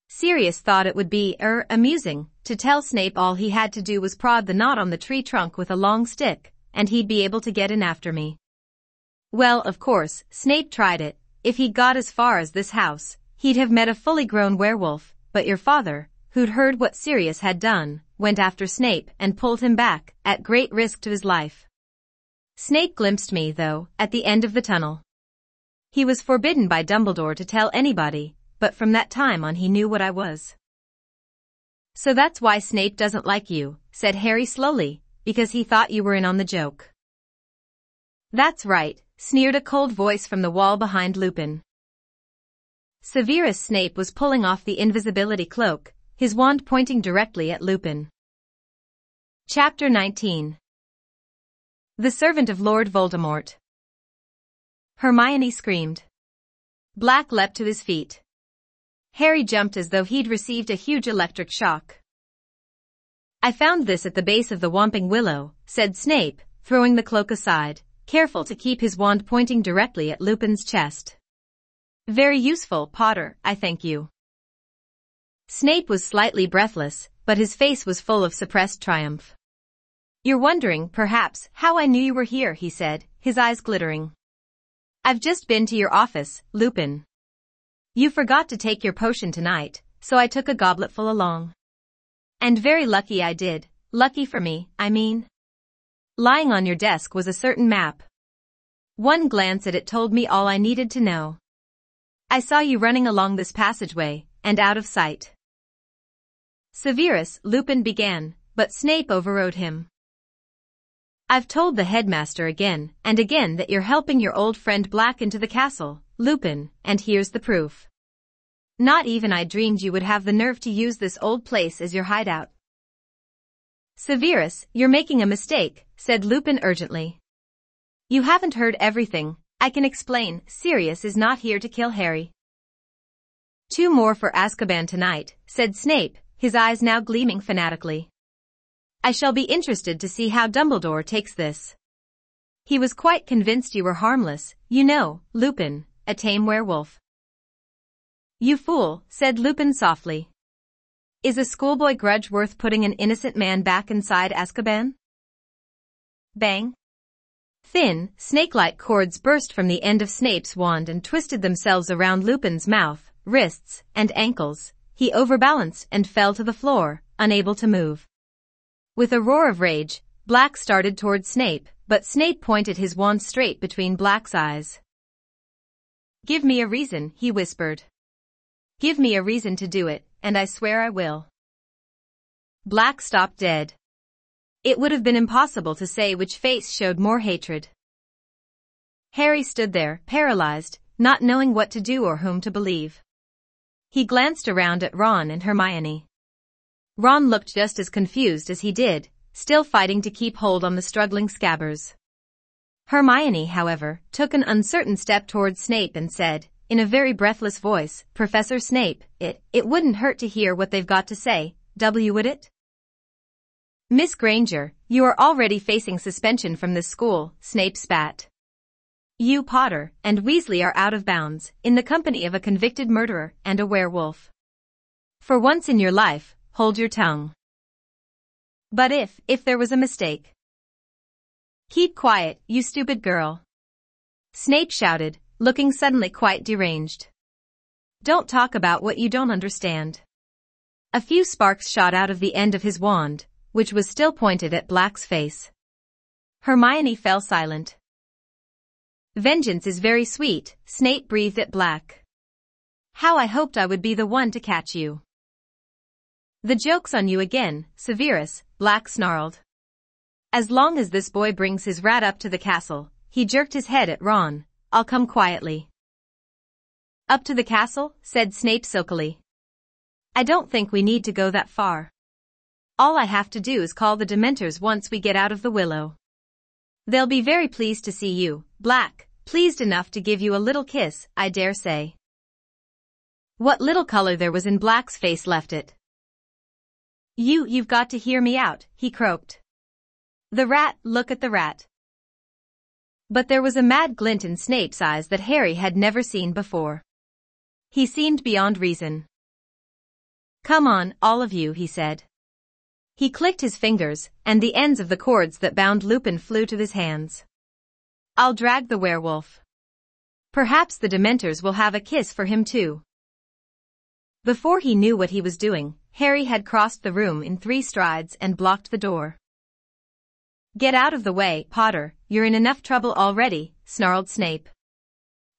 Sirius thought it would be, amusing, to tell Snape all he had to do was prod the knot on the tree trunk with a long stick, and he'd be able to get in after me. Well, of course, Snape tried it. If he'd got as far as this house, he'd have met a fully grown werewolf, but your father, who'd heard what Sirius had done, went after Snape and pulled him back, at great risk to his life. Snape glimpsed me, though, at the end of the tunnel. He was forbidden by Dumbledore to tell anybody, but from that time on he knew what I was. So that's why Snape doesn't like you, said Harry slowly, because he thought you were in on the joke. That's right, sneered a cold voice from the wall behind Lupin. Severus Snape was pulling off the invisibility cloak, his wand pointing directly at Lupin. Chapter 19. The Servant of Lord Voldemort. Hermione screamed. Black leapt to his feet. Harry jumped as though he'd received a huge electric shock. I found this at the base of the Whomping Willow, said Snape, throwing the cloak aside, careful to keep his wand pointing directly at Lupin's chest. Very useful, Potter, I thank you. Snape was slightly breathless, but his face was full of suppressed triumph. You're wondering, perhaps, how I knew you were here, he said, his eyes glittering. I've just been to your office, Lupin. You forgot to take your potion tonight, so I took a gobletful along. And very lucky I did, lucky for me, I mean. Lying on your desk was a certain map. One glance at it told me all I needed to know. I saw you running along this passageway, and out of sight. Severus, Lupin began, but Snape overrode him. I've told the headmaster again and again that you're helping your old friend Black into the castle, Lupin, and here's the proof. Not even I dreamed you would have the nerve to use this old place as your hideout. Severus, you're making a mistake, said Lupin urgently. You haven't heard everything. I can explain. Sirius is not here to kill Harry. 2 more for Azkaban tonight, said Snape, his eyes now gleaming fanatically. I shall be interested to see how Dumbledore takes this. He was quite convinced you were harmless, you know, Lupin, a tame werewolf. You fool, said Lupin softly. Is a schoolboy grudge worth putting an innocent man back inside Azkaban? Bang. Thin, snake-like cords burst from the end of Snape's wand and twisted themselves around Lupin's mouth, wrists, and ankles. He overbalanced and fell to the floor, unable to move. With a roar of rage, Black started toward Snape, but Snape pointed his wand straight between Black's eyes. Give me a reason, he whispered. Give me a reason to do it, and I swear I will. Black stopped dead. It would have been impossible to say which face showed more hatred. Harry stood there, paralyzed, not knowing what to do or whom to believe. He glanced around at Ron and Hermione. Ron looked just as confused as he did, still fighting to keep hold on the struggling Scabbers. Hermione, however, took an uncertain step towards Snape and said, in a very breathless voice, "Professor Snape, it wouldn't hurt to hear what they've got to say, would it?" "Miss Granger, you are already facing suspension from this school," Snape spat. "You, Potter, and Weasley are out of bounds, in the company of a convicted murderer and a werewolf. For once in your life, hold your tongue. But if there was a mistake..." "Keep quiet, you stupid girl," Snape shouted, looking suddenly quite deranged. "Don't talk about what you don't understand." A few sparks shot out of the end of his wand, which was still pointed at Black's face. Hermione fell silent. "Vengeance is very sweet," Snape breathed at Black. "How I hoped I would be the one to catch you." "The joke's on you again, Severus," Black snarled. "As long as this boy brings his rat up to the castle," he jerked his head at Ron, "I'll come quietly." "Up to the castle?" said Snape silkily. "I don't think we need to go that far. All I have to do is call the Dementors once we get out of the willow. They'll be very pleased to see you, Black, pleased enough to give you a little kiss, I dare say." What little color there was in Black's face left it. You've got to hear me out," he croaked. "The rat, look at the rat." But there was a mad glint in Snape's eyes that Harry had never seen before. He seemed beyond reason. "Come on, all of you," he said. He clicked his fingers, and the ends of the cords that bound Lupin flew to his hands. "I'll drag the werewolf. Perhaps the Dementors will have a kiss for him too." Before he knew what he was doing, Harry had crossed the room in 3 strides and blocked the door. "Get out of the way, Potter, you're in enough trouble already," snarled Snape.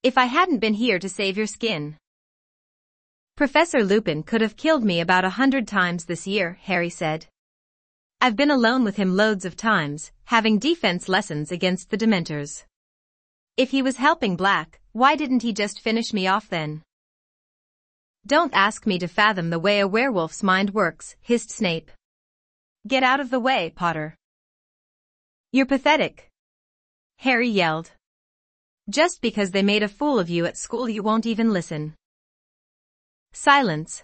"If I hadn't been here to save your skin." "Professor Lupin could have killed me about 100 times this year," Harry said. "I've been alone with him loads of times, having defense lessons against the Dementors. If he was helping Black, why didn't he just finish me off then?" "Don't ask me to fathom the way a werewolf's mind works," hissed Snape. "Get out of the way, Potter." "You're pathetic," Harry yelled. "Just because they made a fool of you at school you won't even listen." "Silence.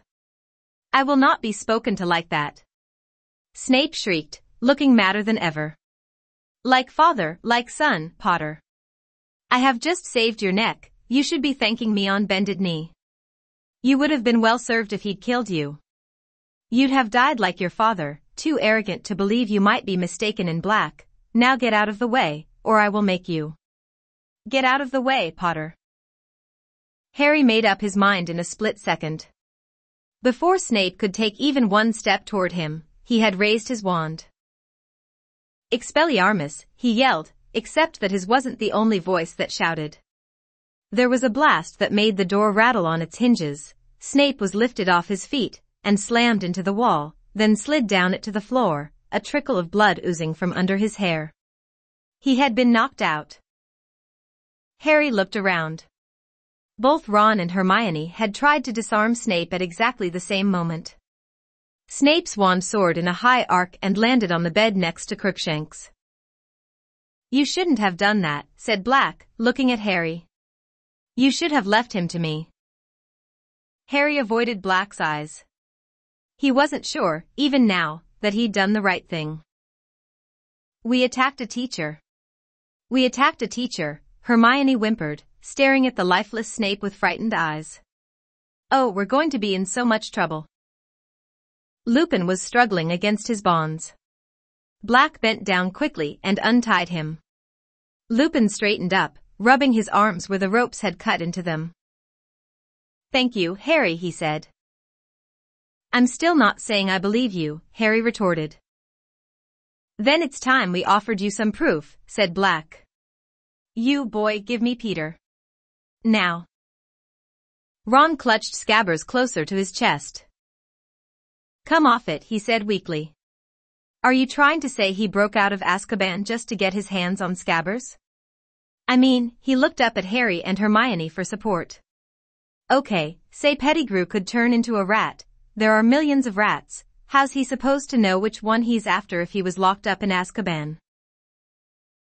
I will not be spoken to like that," Snape shrieked, looking madder than ever. "Like father, like son, Potter. I have just saved your neck, you should be thanking me on bended knee. You would have been well served if he'd killed you. You'd have died like your father, too arrogant to believe you might be mistaken in Black. Now get out of the way, or I will make you." "Get out of the way, Potter." Harry made up his mind in a split second. Before Snape could take even one step toward him, he had raised his wand. "Expelliarmus," he yelled, except that his wasn't the only voice that shouted. There was a blast that made the door rattle on its hinges. Snape was lifted off his feet and slammed into the wall, then slid down it to the floor, a trickle of blood oozing from under his hair. He had been knocked out. Harry looked around. Both Ron and Hermione had tried to disarm Snape at exactly the same moment. Snape's wand soared in a high arc and landed on the bed next to Crookshanks. "You shouldn't have done that," said Black, looking at Harry. "You should have left him to me." Harry avoided Black's eyes. He wasn't sure, even now, that he'd done the right thing. "We attacked a teacher." "We attacked a teacher," Hermione whimpered, staring at the lifeless Snape with frightened eyes. "Oh, we're going to be in so much trouble." Lupin was struggling against his bonds. Black bent down quickly and untied him. Lupin straightened up, rubbing his arms where the ropes had cut into them. "Thank you, Harry," he said. "I'm still not saying I believe you," Harry retorted. "Then it's time we offered you some proof," said Black. "You, boy, give me Peter. Now." Ron clutched Scabbers closer to his chest. Come off it, he said weakly. Are you trying to say he broke out of Azkaban just to get his hands on Scabbers? I mean, he looked up at Harry and Hermione for support. Okay, say Pettigrew could turn into a rat. There are millions of rats. How's he supposed to know which one he's after if he was locked up in Azkaban?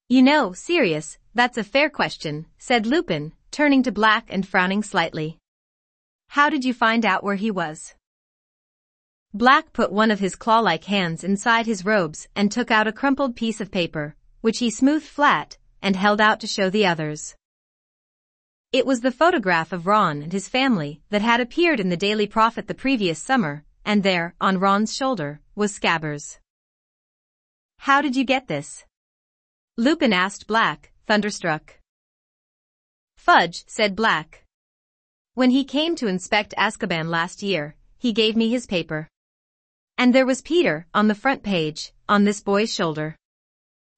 You know, Sirius, that's a fair question, said Lupin, turning to Black and frowning slightly. How did you find out where he was? Black put one of his claw-like hands inside his robes and took out a crumpled piece of paper, which he smoothed flat and held out to show the others. It was the photograph of Ron and his family that had appeared in the Daily Prophet the previous summer, and there, on Ron's shoulder, was Scabbers. How did you get this? Lupin asked Black, thunderstruck. Fudge, said Black. When he came to inspect Azkaban last year, he gave me his paper. And there was Peter, on the front page, on this boy's shoulder.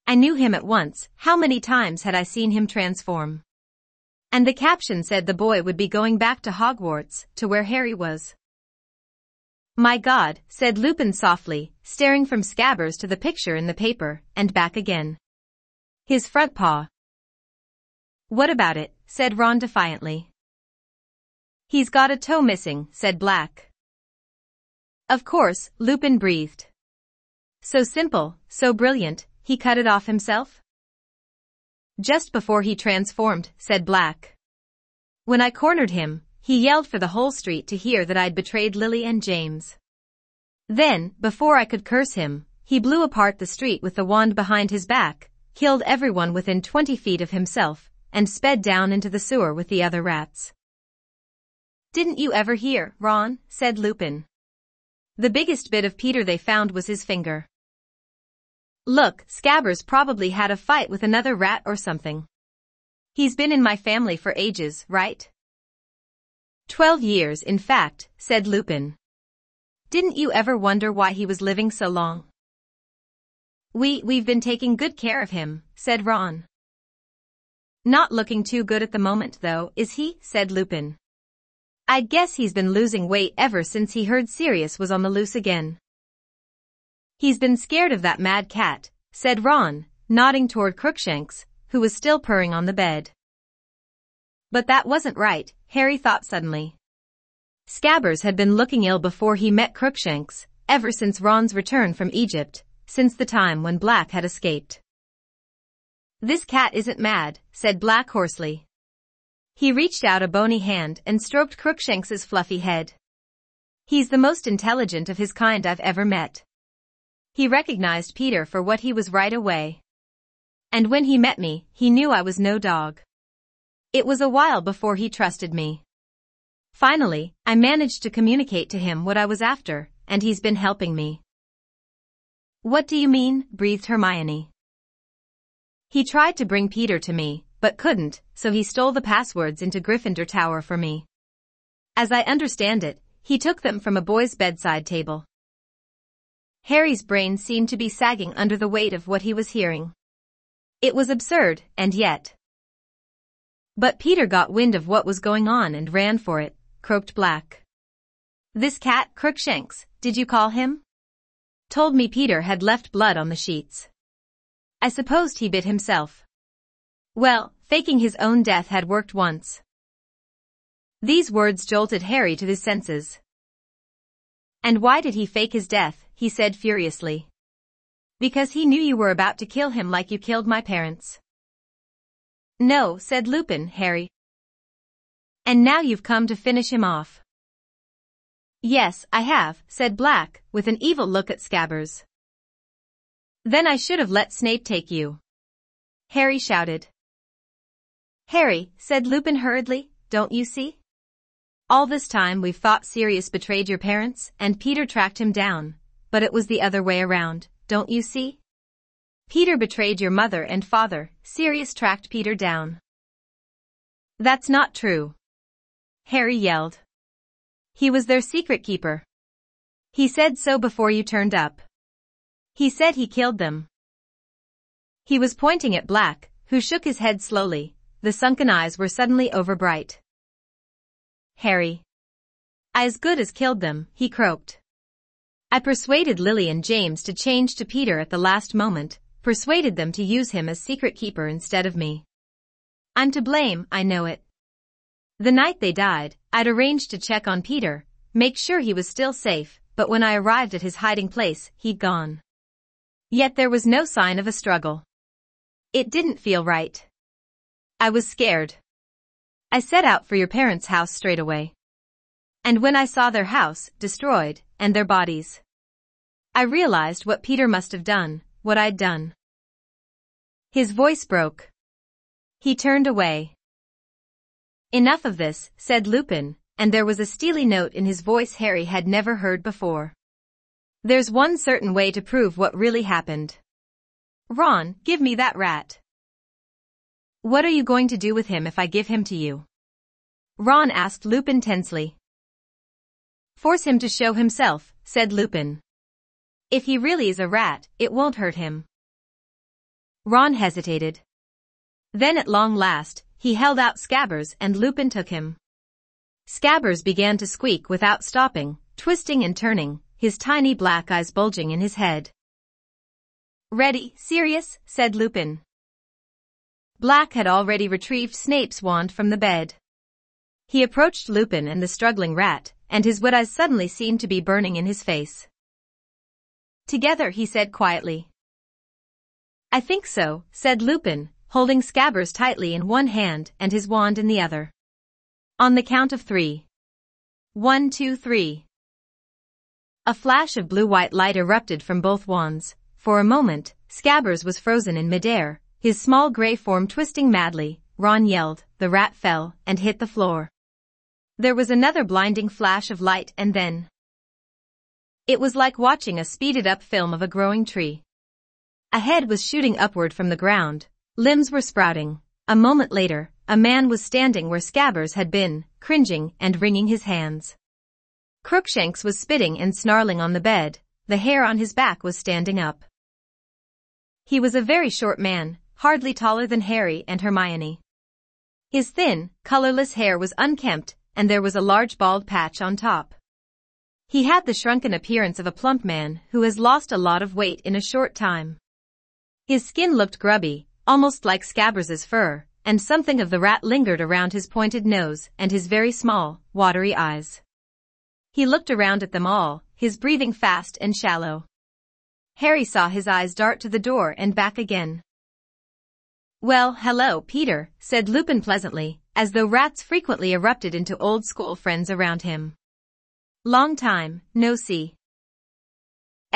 I knew him at once. How many times had I seen him transform? And the caption said the boy would be going back to Hogwarts, to where Harry was. My God, said Lupin softly, staring from Scabbers to the picture in the paper, and back again. His front paw. What about it? Said Ron defiantly. He's got a toe missing, said Black. Of course, Lupin breathed. So simple, so brilliant, he cut it off himself? Just before he transformed, said Black. When I cornered him, he yelled for the whole street to hear that I'd betrayed Lily and James. Then, before I could curse him, he blew apart the street with the wand behind his back, killed everyone within 20 feet of himself, and sped down into the sewer with the other rats. Didn't you ever hear, Ron? Said Lupin. The biggest bit of Peter they found was his finger. Look, Scabbers probably had a fight with another rat or something. He's been in my family for ages, right? 12 years, in fact, said Lupin. Didn't you ever wonder why he was living so long? We've been taking good care of him, said Ron. Not looking too good at the moment though, is he? Said Lupin. I guess he's been losing weight ever since he heard Sirius was on the loose again. He's been scared of that mad cat, said Ron, nodding toward Crookshanks, who was still purring on the bed. But that wasn't right, Harry thought suddenly. Scabbers had been looking ill before he met Crookshanks, ever since Ron's return from Egypt, since the time when Black had escaped. This cat isn't mad, said Black hoarsely. He reached out a bony hand and stroked Crookshanks's fluffy head. He's the most intelligent of his kind I've ever met. He recognized Peter for what he was right away. And when he met me, he knew I was no dog. It was a while before he trusted me. Finally, I managed to communicate to him what I was after, and he's been helping me. What do you mean? Breathed Hermione. He tried to bring Peter to me, but couldn't, so he stole the passwords into Gryffindor Tower for me. As I understand it, he took them from a boy's bedside table. Harry's brain seemed to be sagging under the weight of what he was hearing. It was absurd, and yet. But Peter got wind of what was going on and ran for it, croaked Black. This cat, Crookshanks, did you call him? Told me Peter had left blood on the sheets. I supposed he bit himself. Well, faking his own death had worked once. These words jolted Harry to his senses. And why did he fake his death? He said furiously. Because he knew you were about to kill him like you killed my parents. No, said Lupin, Harry. And now you've come to finish him off. Yes, I have, said Black, with an evil look at Scabbers. Then I should have let Snape take you. Harry shouted. Harry, said Lupin hurriedly, don't you see? All this time we've thought Sirius betrayed your parents, and Peter tracked him down, but it was the other way around, don't you see? Peter betrayed your mother and father, Sirius tracked Peter down. That's not true. Harry yelled. He was their secret keeper. He said so before you turned up. He said he killed them. He was pointing at Black, who shook his head slowly. The sunken eyes were suddenly overbright. Harry. I as good as killed them, he croaked. I persuaded Lily and James to change to Peter at the last moment, persuaded them to use him as secret keeper instead of me. I'm to blame, I know it. The night they died, I'd arranged to check on Peter, make sure he was still safe, but when I arrived at his hiding place, he'd gone. Yet there was no sign of a struggle. It didn't feel right. I was scared. I set out for your parents' house straight away. And when I saw their house, destroyed, and their bodies, I realized what Peter must have done, what I'd done. His voice broke. He turned away. Enough of this, said Lupin, and there was a steely note in his voice Harry had never heard before. There's one certain way to prove what really happened. Ron, give me that rat. What are you going to do with him if I give him to you? Ron asked Lupin tensely. Force him to show himself, said Lupin. If he really is a rat, it won't hurt him. Ron hesitated. Then at long last, he held out Scabbers and Lupin took him. Scabbers began to squeak without stopping, twisting and turning, his tiny black eyes bulging in his head. Ready, serious, said Lupin. Black had already retrieved Snape's wand from the bed. He approached Lupin and the struggling rat, and his wet eyes suddenly seemed to be burning in his face. Together, he said quietly. I think so, said Lupin, holding Scabbers tightly in one hand and his wand in the other. On the count of 3. 1, 2, 3. A flash of blue-white light erupted from both wands. For a moment, Scabbers was frozen in midair, his small gray form twisting madly. Ron yelled, the rat fell, and hit the floor. There was another blinding flash of light and then. It was like watching a speeded-up film of a growing tree. A head was shooting upward from the ground, limbs were sprouting. A moment later, a man was standing where Scabbers had been, cringing and wringing his hands. Crookshanks was spitting and snarling on the bed, the hair on his back was standing up. He was a very short man, hardly taller than Harry and Hermione. His thin, colorless hair was unkempt, and there was a large bald patch on top. He had the shrunken appearance of a plump man who has lost a lot of weight in a short time. His skin looked grubby, almost like Scabbers' fur, and something of the rat lingered around his pointed nose and his very small, watery eyes. He looked around at them all, his breathing fast and shallow. Harry saw his eyes dart to the door and back again. Well, hello, Peter, said Lupin pleasantly, as though rats frequently erupted into old school friends around him. Long time, no see.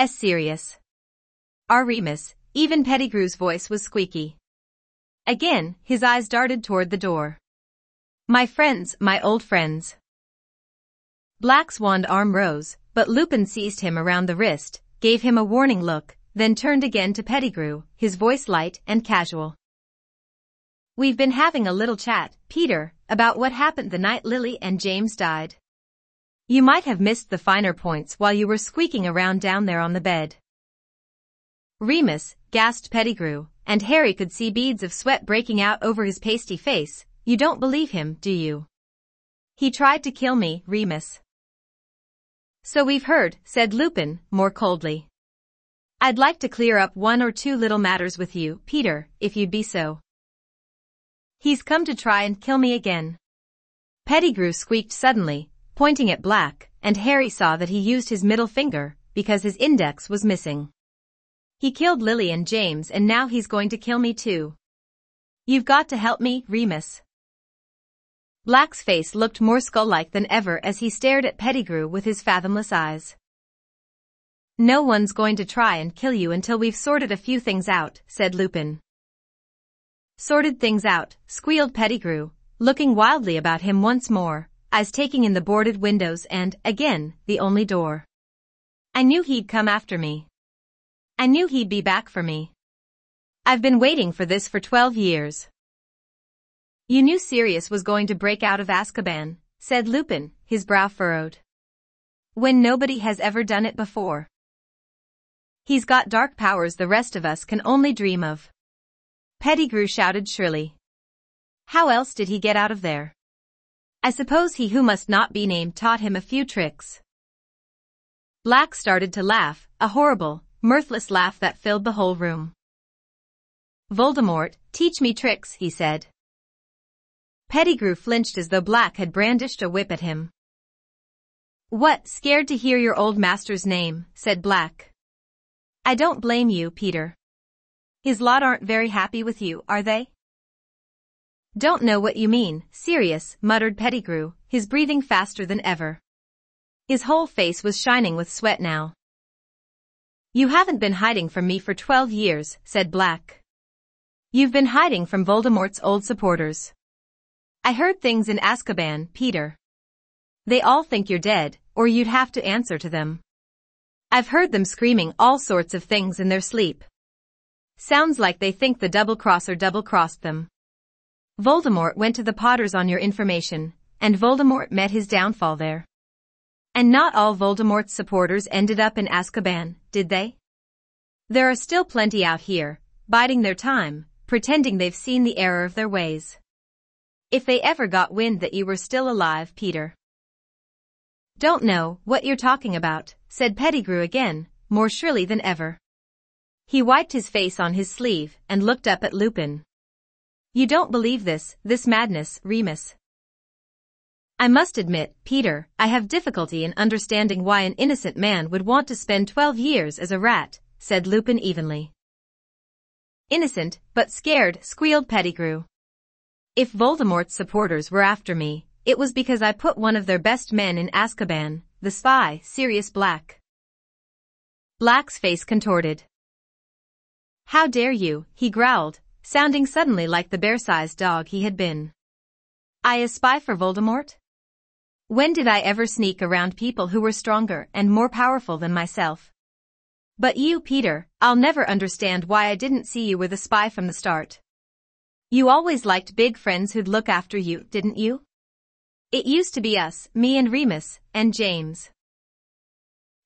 Serious. Our Remus, even Pettigrew's voice was squeaky. Again, his eyes darted toward the door. My friends, my old friends. Black's wand arm rose, but Lupin seized him around the wrist, gave him a warning look, then turned again to Pettigrew, his voice light and casual. We've been having a little chat, Peter, about what happened the night Lily and James died. You might have missed the finer points while you were squeaking around down there on the bed. Remus, gasped Pettigrew, and Harry could see beads of sweat breaking out over his pasty face. You don't believe him, do you? He tried to kill me, Remus. So we've heard, said Lupin, more coldly. I'd like to clear up one or two little matters with you, Peter, if you'd be so. He's come to try and kill me again. Pettigrew squeaked suddenly, pointing at Black, and Harry saw that he used his middle finger, because his index was missing. He killed Lily and James and now he's going to kill me too. You've got to help me, Remus. Black's face looked more skull-like than ever as he stared at Pettigrew with his fathomless eyes. No one's going to try and kill you until we've sorted a few things out, said Lupin. Sorted things out, squealed Pettigrew, looking wildly about him once more, eyes taking in the boarded windows and, again, the only door. I knew he'd come after me. I knew he'd be back for me. I've been waiting for this for 12 years. You knew Sirius was going to break out of Azkaban, said Lupin, his brow furrowed. When nobody has ever done it before. He's got dark powers the rest of us can only dream of. Pettigrew shouted shrilly. How else did he get out of there? I suppose he who must not be named taught him a few tricks. Black started to laugh, a horrible, mirthless laugh that filled the whole room. "Voldemort, teach me tricks," he said. Pettigrew flinched as though Black had brandished a whip at him. "What, scared to hear your old master's name?" said Black. "I don't blame you, Peter. His lot aren't very happy with you, are they?" "Don't know what you mean, Sirius," muttered Pettigrew, his breathing faster than ever. His whole face was shining with sweat now. "You haven't been hiding from me for 12 years, said Black. "You've been hiding from Voldemort's old supporters. I heard things in Azkaban, Peter. They all think you're dead, or you'd have to answer to them. I've heard them screaming all sorts of things in their sleep. Sounds like they think the double-crosser double-crossed them. Voldemort went to the Potters on your information, and Voldemort met his downfall there. And not all Voldemort's supporters ended up in Azkaban, did they? There are still plenty out here, biding their time, pretending they've seen the error of their ways. If they ever got wind that you were still alive, Peter." "Don't know what you're talking about," said Pettigrew again, more shrilly than ever. He wiped his face on his sleeve and looked up at Lupin. "You don't believe this madness, Remus." "I must admit, Peter, I have difficulty in understanding why an innocent man would want to spend 12 years as a rat," said Lupin evenly. "Innocent, but scared," squealed Pettigrew. "If Voldemort's supporters were after me, it was because I put one of their best men in Azkaban, the spy, Sirius Black." Black's face contorted. "How dare you," he growled, sounding suddenly like the bear-sized dog he had been. "I a spy for Voldemort? When did I ever sneak around people who were stronger and more powerful than myself? But you, Peter, I'll never understand why I didn't see you were the spy from the start. You always liked big friends who'd look after you, didn't you? It used to be us, me and Remus, and James."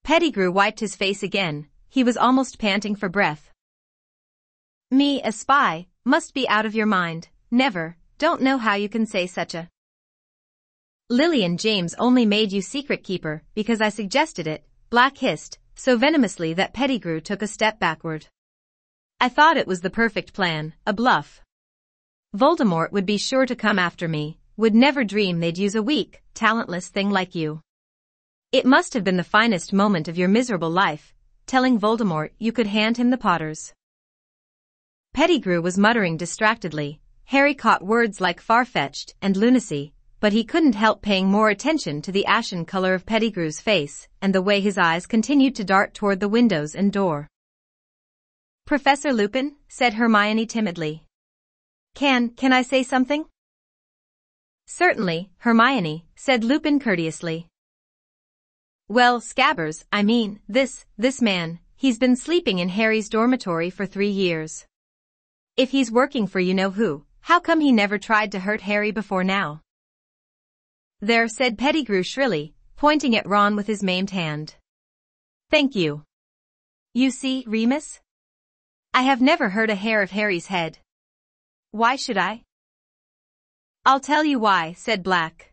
Pettigrew wiped his face again, he was almost panting for breath. "Me a spy, must be out of your mind, never, don't know how you can say such a..." "Lily and James only made you secret keeper because I suggested it," Black hissed, so venomously that Pettigrew took a step backward. "I thought it was the perfect plan, a bluff. Voldemort would be sure to come after me, would never dream they'd use a weak, talentless thing like you. It must have been the finest moment of your miserable life, telling Voldemort you could hand him the Potters." Pettigrew was muttering distractedly. Harry caught words like far-fetched and lunacy, but he couldn't help paying more attention to the ashen color of Pettigrew's face and the way his eyes continued to dart toward the windows and door. "Professor Lupin," said Hermione timidly. Can I say something?" "Certainly, Hermione," said Lupin courteously. "Well, Scabbers, I mean, this man, he's been sleeping in Harry's dormitory for 3 years. If he's working for you-know-who, how come he never tried to hurt Harry before now?" "There," said Pettigrew shrilly, pointing at Ron with his maimed hand. "Thank you. You see, Remus? I have never hurt a hair of Harry's head. Why should I?" "I'll tell you why," said Black.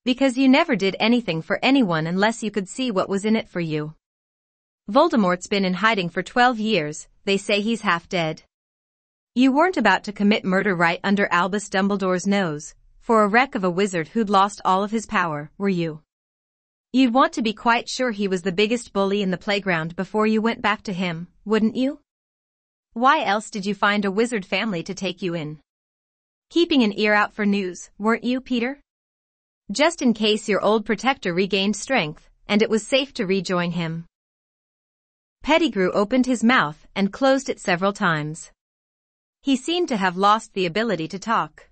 "Because you never did anything for anyone unless you could see what was in it for you. Voldemort's been in hiding for 12 years, they say he's half dead. You weren't about to commit murder right under Albus Dumbledore's nose, for a wreck of a wizard who'd lost all of his power, were you? You'd want to be quite sure he was the biggest bully in the playground before you went back to him, wouldn't you? Why else did you find a wizard family to take you in? Keeping an ear out for news, weren't you, Peter? Just in case your old protector regained strength, and it was safe to rejoin him." Pettigrew opened his mouth and closed it several times. He seemed to have lost the ability to talk.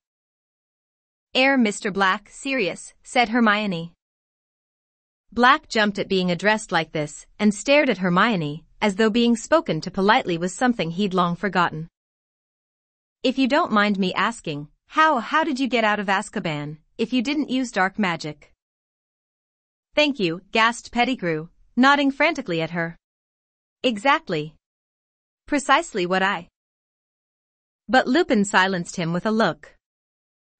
Mr. Black, serious," said Hermione. Black jumped at being addressed like this and stared at Hermione, as though being spoken to politely was something he'd long forgotten. "If you don't mind me asking, how did you get out of Azkaban, if you didn't use dark magic?" "Thank you," gasped Pettigrew, nodding frantically at her. "Exactly. Precisely what I..." But Lupin silenced him with a look.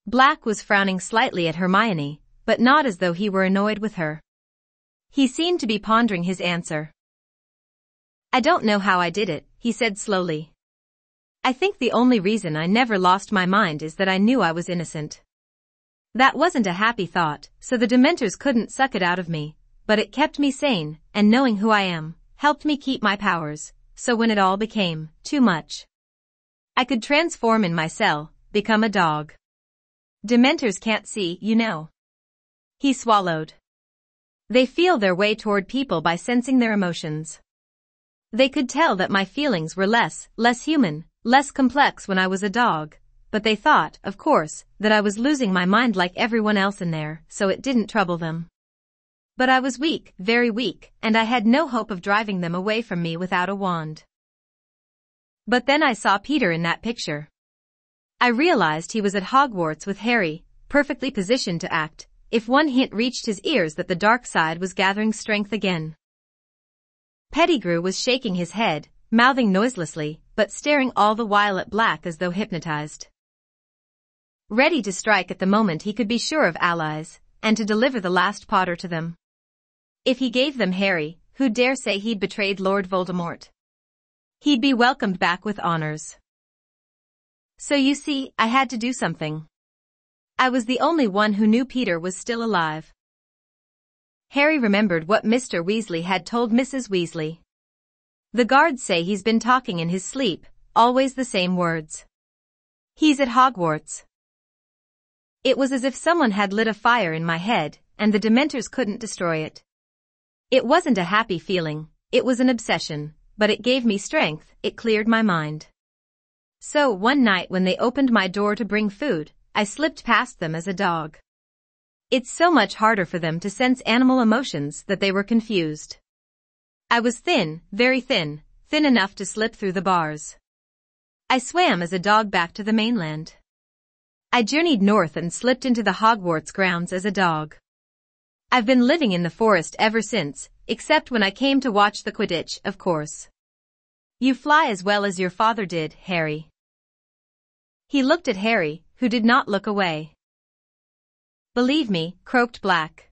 Black was frowning slightly at Hermione, but not as though he were annoyed with her. He seemed to be pondering his answer. I don't know how I did it, he said slowly. I think the only reason I never lost my mind is that I knew I was innocent. That wasn't a happy thought, so the Dementors couldn't suck it out of me, but it kept me sane, and knowing who I am, helped me keep my powers, so when it all became too much, I could transform in my cell, become a dog. Dementors can't see, you know. He swallowed. They feel their way toward people by sensing their emotions. They could tell that my feelings were less human, less complex when I was a dog, but they thought, of course, that I was losing my mind like everyone else in there, so it didn't trouble them. But I was weak, very weak, and I had no hope of driving them away from me without a wand. But then I saw Peter in that picture. I realized he was at Hogwarts with Harry, perfectly positioned to act, if one hint reached his ears that the dark side was gathering strength again. Pettigrew was shaking his head, mouthing noiselessly, but staring all the while at Black as though hypnotized. Ready to strike at the moment he could be sure of allies, and to deliver the last Potter to them. If he gave them Harry, who'd dare say he'd betrayed Lord Voldemort? He'd be welcomed back with honors. So you see, I had to do something. I was the only one who knew Peter was still alive. Harry remembered what Mr. Weasley had told Mrs. Weasley. The guards say he's been talking in his sleep, always the same words. He's at Hogwarts. It was as if someone had lit a fire in my head, and the Dementors couldn't destroy it. It wasn't a happy feeling, it was an obsession, but it gave me strength, it cleared my mind. So one night when they opened my door to bring food, I slipped past them as a dog. It's so much harder for them to sense animal emotions that they were confused. I was thin, very thin, thin enough to slip through the bars. I swam as a dog back to the mainland. I journeyed north and slipped into the Hogwarts grounds as a dog. I've been living in the forest ever since, except when I came to watch the Quidditch, of course. You fly as well as your father did, Harry. He looked at Harry, who did not look away. Believe me, croaked Black.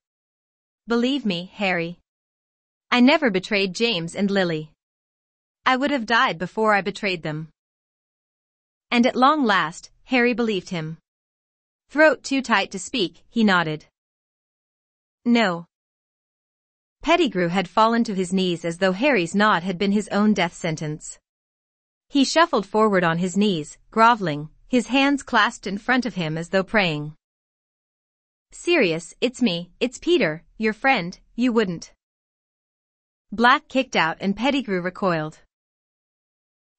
Believe me, Harry. I never betrayed James and Lily. I would have died before I betrayed them. And at long last, Harry believed him. Throat too tight to speak, he nodded. No. Pettigrew had fallen to his knees as though Harry's nod had been his own death sentence. He shuffled forward on his knees, groveling, his hands clasped in front of him as though praying. Sirius, it's me, it's Peter, your friend, you wouldn't. Black kicked out and Pettigrew recoiled.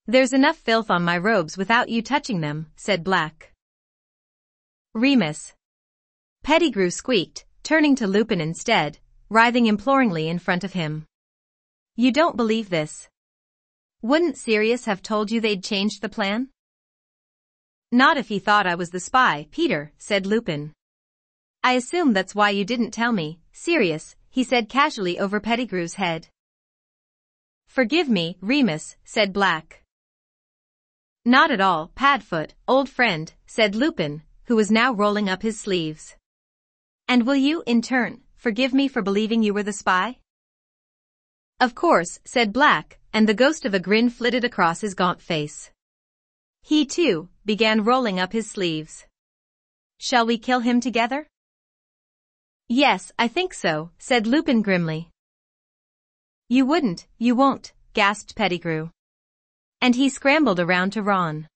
There's enough filth on my robes without you touching them, said Black. Remus. Pettigrew squeaked, turning to Lupin instead, writhing imploringly in front of him. You don't believe this. Wouldn't Sirius have told you they'd changed the plan? Not if he thought I was the spy, Peter, said Lupin. I assume that's why you didn't tell me, Sirius, he said casually over Pettigrew's head. Forgive me, Remus, said Black. Not at all, Padfoot, old friend, said Lupin, who was now rolling up his sleeves. And will you, in turn, forgive me for believing you were the spy? Of course, said Black, and the ghost of a grin flitted across his gaunt face. He, too, began rolling up his sleeves. Shall we kill him together? Yes, I think so, said Lupin grimly. You wouldn't, you won't, gasped Pettigrew. And he scrambled around to Ron.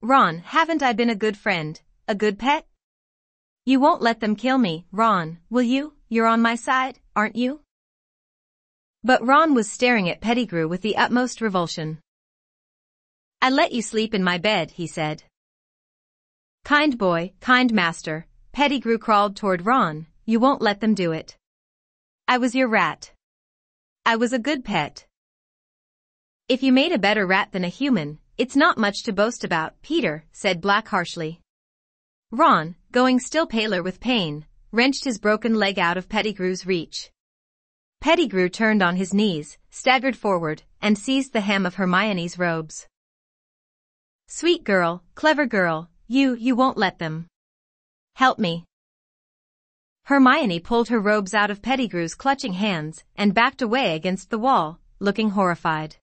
Ron, haven't I been a good friend, a good pet? You won't let them kill me, Ron, will you? You're on my side, aren't you? But Ron was staring at Pettigrew with the utmost revulsion. I let you sleep in my bed, he said. Kind boy, kind master, Pettigrew crawled toward Ron, you won't let them do it. I was your rat. I was a good pet. If you made a better rat than a human, it's not much to boast about, Peter, said Black harshly. Ron, going still paler with pain, wrenched his broken leg out of Pettigrew's reach. Pettigrew turned on his knees, staggered forward, and seized the hem of Hermione's robes. Sweet girl, clever girl, you won't let them. Help me. Hermione pulled her robes out of Pettigrew's clutching hands and backed away against the wall, looking horrified.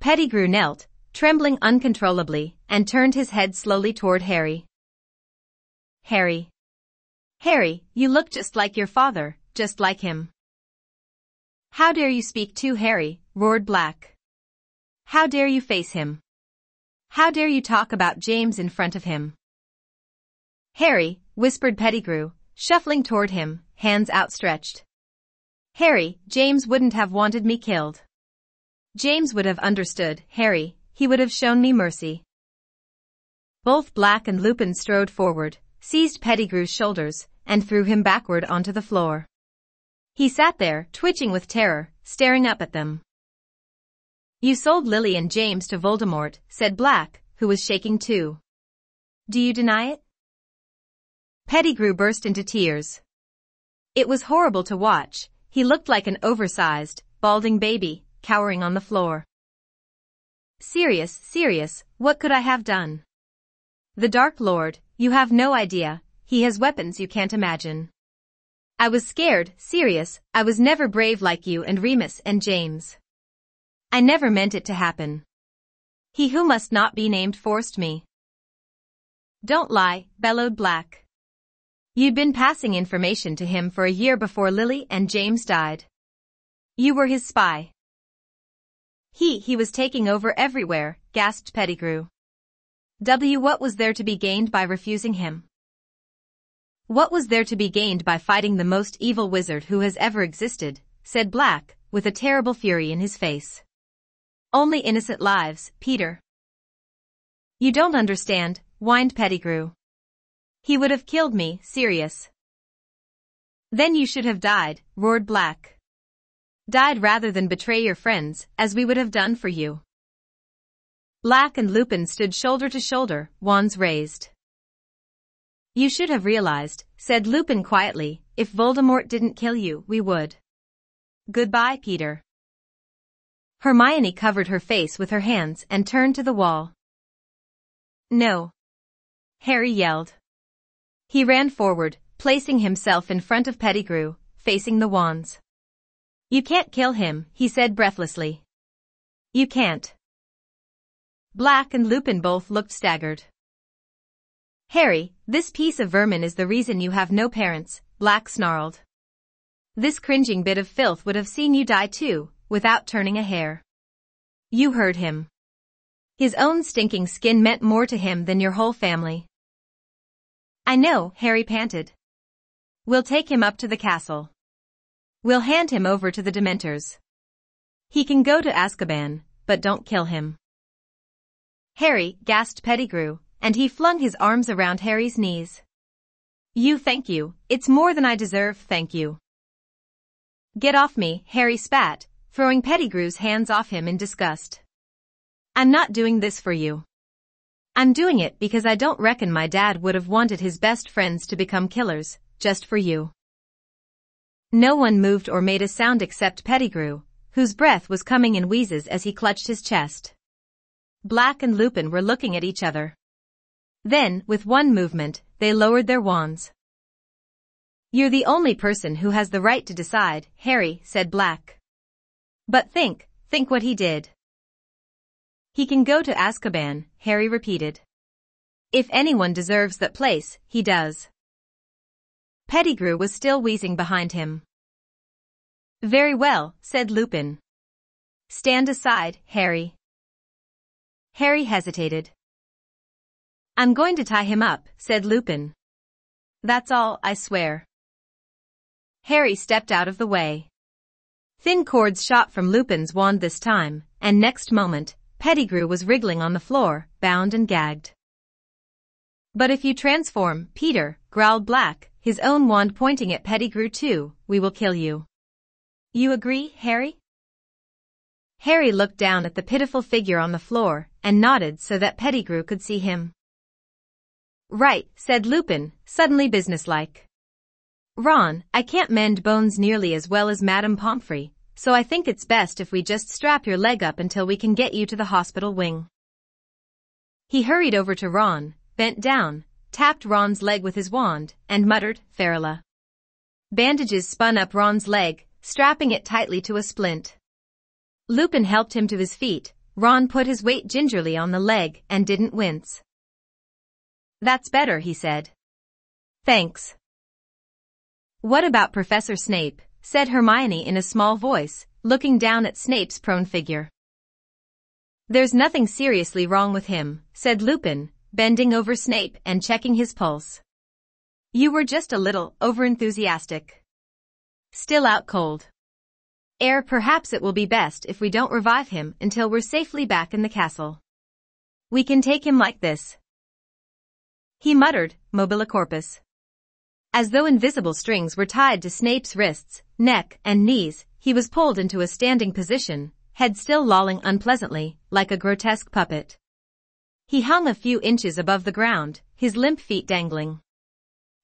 Pettigrew knelt, trembling uncontrollably, and turned his head slowly toward Harry. Harry. Harry, you look just like your father, just like him. How dare you speak to Harry, roared Black. How dare you face him? How dare you talk about James in front of him? Harry, whispered Pettigrew, shuffling toward him, hands outstretched. Harry, James wouldn't have wanted me killed. James would have understood, Harry, he would have shown me mercy. Both Black and Lupin strode forward, seized Pettigrew's shoulders, and threw him backward onto the floor. He sat there, twitching with terror, staring up at them. You sold Lily and James to Voldemort, said Black, who was shaking too. Do you deny it? Pettigrew burst into tears. It was horrible to watch. He looked like an oversized, balding baby, cowering on the floor. Sirius, what could I have done? The Dark Lord, you have no idea, he has weapons you can't imagine. I was scared, Sirius, I was never brave like you and Remus and James. I never meant it to happen. He who must not be named forced me. Don't lie, bellowed Black. You'd been passing information to him for a year before Lily and James died. You were his spy. He was taking over everywhere, gasped Pettigrew. What was there to be gained by refusing him? What was there to be gained by fighting the most evil wizard who has ever existed, said Black, with a terrible fury in his face. Only innocent lives, Peter. You don't understand, whined Pettigrew. He would have killed me, Sirius. Then you should have died, roared Black. Died rather than betray your friends, as we would have done for you. Black and Lupin stood shoulder to shoulder, wands raised. You should have realized, said Lupin quietly, if Voldemort didn't kill you, we would. Goodbye, Peter. Hermione covered her face with her hands and turned to the wall. No. Harry yelled. He ran forward, placing himself in front of Pettigrew, facing the wands. You can't kill him, he said breathlessly. You can't. Black and Lupin both looked staggered. Harry, this piece of vermin is the reason you have no parents, Black snarled. This cringing bit of filth would have seen you die too, without turning a hair. You heard him. His own stinking skin meant more to him than your whole family. I know, Harry panted. We'll take him up to the castle. We'll hand him over to the Dementors. He can go to Azkaban, but don't kill him. Harry, gasped Pettigrew, and he flung his arms around Harry's knees. Thank you, it's more than I deserve, thank you. Get off me, Harry spat, throwing Pettigrew's hands off him in disgust. I'm not doing this for you. I'm doing it because I don't reckon my dad would have wanted his best friends to become killers, just for you. No one moved or made a sound except Pettigrew, whose breath was coming in wheezes as he clutched his chest. Black and Lupin were looking at each other. Then, with one movement, they lowered their wands. You're the only person who has the right to decide, Harry, said Black. But think what he did. He can go to Azkaban, Harry repeated. If anyone deserves that place, he does. Pettigrew was still wheezing behind him. Very well, said Lupin. Stand aside, Harry. Harry hesitated. I'm going to tie him up, said Lupin. That's all, I swear. Harry stepped out of the way. Thin cords shot from Lupin's wand this time, and next moment, Pettigrew was wriggling on the floor, bound and gagged. But if you transform, Peter, growled Black, his own wand pointing at Pettigrew too, we will kill you. You agree, Harry? Harry looked down at the pitiful figure on the floor, and nodded so that Pettigrew could see him. Right, said Lupin, suddenly businesslike. Ron, I can't mend bones nearly as well as Madame Pomfrey, so I think it's best if we just strap your leg up until we can get you to the hospital wing. He hurried over to Ron, bent down, tapped Ron's leg with his wand, and muttered, "Ferula." Bandages spun up Ron's leg, strapping it tightly to a splint. Lupin helped him to his feet. Ron put his weight gingerly on the leg and didn't wince. "That's better," he said. "Thanks." "What about Professor Snape?" said Hermione in a small voice, looking down at Snape's prone figure. "There's nothing seriously wrong with him," said Lupin, bending over Snape and checking his pulse. "You were just a little overenthusiastic. Still out cold. Perhaps it will be best if we don't revive him until we're safely back in the castle. We can take him like this," he muttered, mobile corpus. As though invisible strings were tied to Snape's wrists, neck, and knees, he was pulled into a standing position, head still lolling unpleasantly, like a grotesque puppet. He hung a few inches above the ground, his limp feet dangling.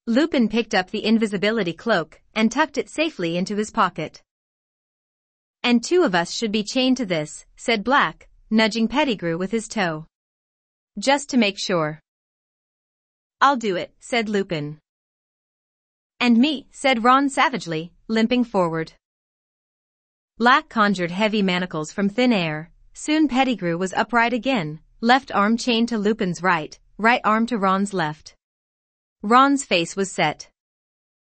Lupin picked up the invisibility cloak and tucked it safely into his pocket. "And 2 of us should be chained to this," said Black, nudging Pettigrew with his toe. "Just to make sure." "I'll do it," said Lupin. "And me," said Ron savagely, limping forward. Black conjured heavy manacles from thin air. Soon Pettigrew was upright again, left arm chained to Lupin's right arm to Ron's left. Ron's face was set.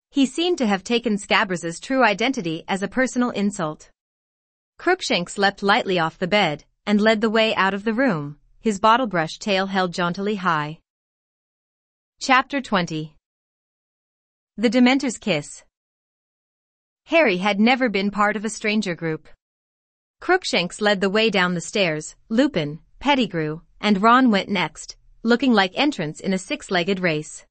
He seemed to have taken Scabrous' true identity as a personal insult. Crookshanks leapt lightly off the bed and led the way out of the room, his bottlebrush tail held jauntily high. Chapter 20. The Dementor's Kiss. Harry had never been part of a stranger group. Crookshanks led the way down the stairs. Lupin, Pettigrew, and Ron went next, looking like entrants in a 6-legged race.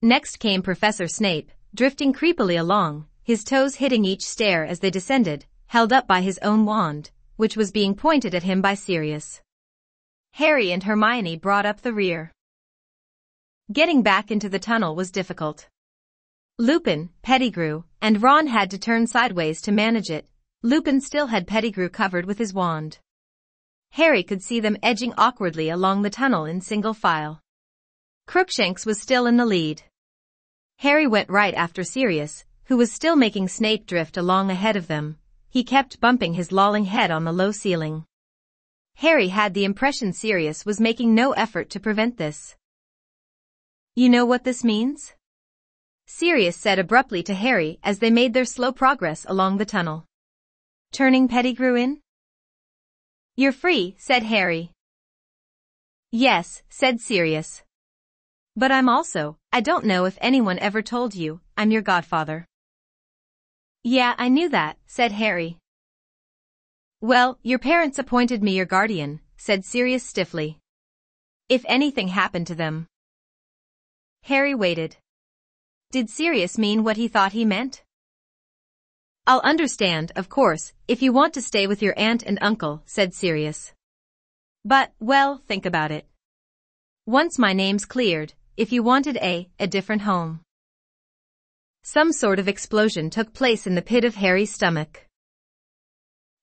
Next came Professor Snape, drifting creepily along, his toes hitting each stair as they descended, held up by his own wand, which was being pointed at him by Sirius. Harry and Hermione brought up the rear. Getting back into the tunnel was difficult. Lupin, Pettigrew, and Ron had to turn sideways to manage it. Lupin still had Pettigrew covered with his wand. Harry could see them edging awkwardly along the tunnel in single file. Crookshanks was still in the lead. Harry went right after Sirius, who was still making Snape drift along ahead of them. He kept bumping his lolling head on the low ceiling. Harry had the impression Sirius was making no effort to prevent this. "You know what this means?" Sirius said abruptly to Harry as they made their slow progress along the tunnel. "Turning Pettigrew in?" "You're free," said Harry. "Yes," said Sirius. "But I don't know if anyone ever told you, I'm your godfather." "Yeah, I knew that," said Harry. "Well, your parents appointed me your guardian," said Sirius stiffly. "If anything happened to them." Harry waited. Did Sirius mean what he thought he meant? "I'll understand, of course, if you want to stay with your aunt and uncle," said Sirius. "But, well, think about it. Once my name's cleared, if you wanted a different home." Some sort of explosion took place in the pit of Harry's stomach.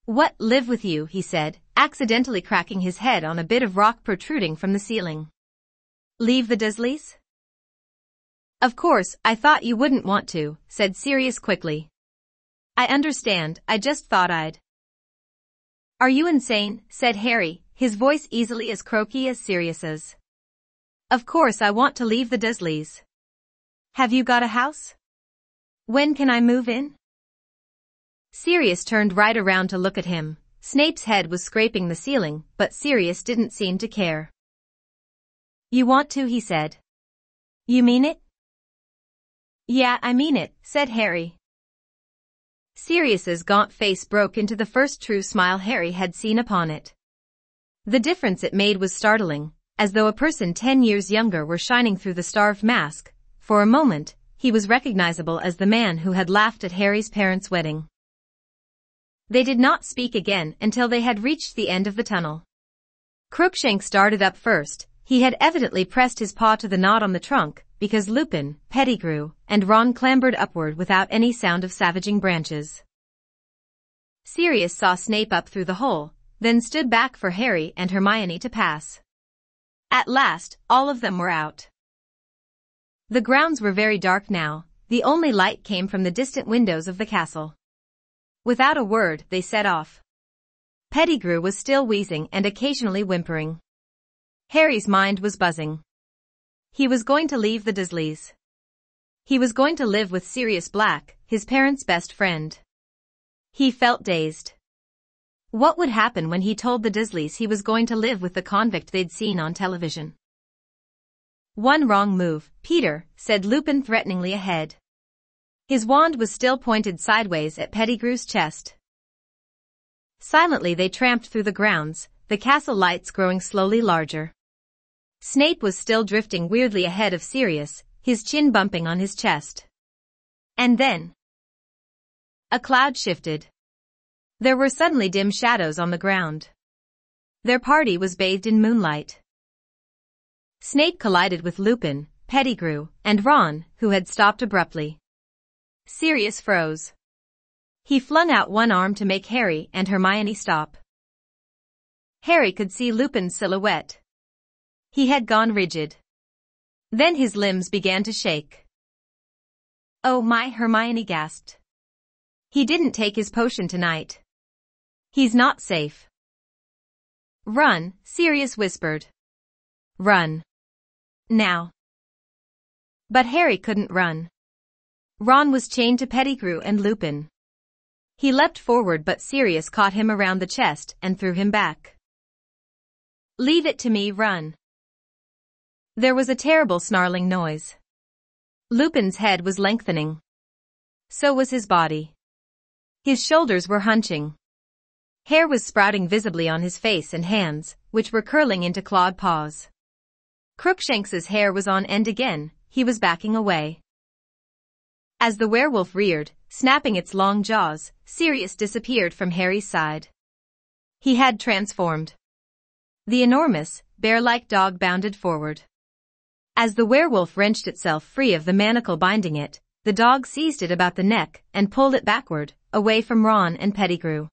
"What, live with you?" he said, accidentally cracking his head on a bit of rock protruding from the ceiling. "Leave the Dursleys?" "Of course, I thought you wouldn't want to," said Sirius quickly. "I understand, I just thought I'd." "Are you insane?" said Harry, his voice easily as croaky as Sirius's. "Of course I want to leave the Dursleys. Have you got a house? When can I move in?" Sirius turned right around to look at him. Snape's head was scraping the ceiling, but Sirius didn't seem to care. "You want to?" he said. "You mean it?" "Yeah, I mean it," said Harry. Sirius's gaunt face broke into the first true smile Harry had seen upon it. The difference it made was startling, as though a person 10 years younger were shining through the starved mask. For a moment, he was recognizable as the man who had laughed at Harry's parents' wedding. They did not speak again until they had reached the end of the tunnel. Crookshanks started up first. He had evidently pressed his paw to the knot on the trunk, because Lupin, Pettigrew, and Ron clambered upward without any sound of savaging branches. Sirius saw Snape up through the hole, then stood back for Harry and Hermione to pass. At last, all of them were out. The grounds were very dark now, the only light came from the distant windows of the castle. Without a word, they set off. Pettigrew was still wheezing and occasionally whimpering. Harry's mind was buzzing. He was going to leave the Dursleys. He was going to live with Sirius Black, his parents' best friend. He felt dazed. What would happen when he told the Dursleys he was going to live with the convict they'd seen on television? One wrong move, Peter, said Lupin threateningly ahead. His wand was still pointed sideways at Pettigrew's chest. Silently they tramped through the grounds, the castle lights growing slowly larger. Snape was still drifting weirdly ahead of Sirius, his chin bumping on his chest. And then a cloud shifted. There were suddenly dim shadows on the ground. Their party was bathed in moonlight. Snape collided with Lupin, Pettigrew, and Ron, who had stopped abruptly. Sirius froze. He flung out one arm to make Harry and Hermione stop. Harry could see Lupin's silhouette. He had gone rigid. Then his limbs began to shake. "Oh my," Hermione gasped. "He didn't take his potion tonight. He's not safe." "Run," Sirius whispered. "Run. Now." But Harry couldn't run. Ron was chained to Pettigrew and Lupin. He leapt forward but Sirius caught him around the chest and threw him back. "Leave it to me, run." There was a terrible snarling noise. Lupin's head was lengthening. So was his body. His shoulders were hunching. Hair was sprouting visibly on his face and hands, which were curling into clawed paws. Crookshanks's hair was on end again, he was backing away. As the werewolf reared, snapping its long jaws, Sirius disappeared from Harry's side. He had transformed. The enormous, bear-like dog bounded forward. As the werewolf wrenched itself free of the manacle binding it, the dog seized it about the neck and pulled it backward, away from Ron and Pettigrew.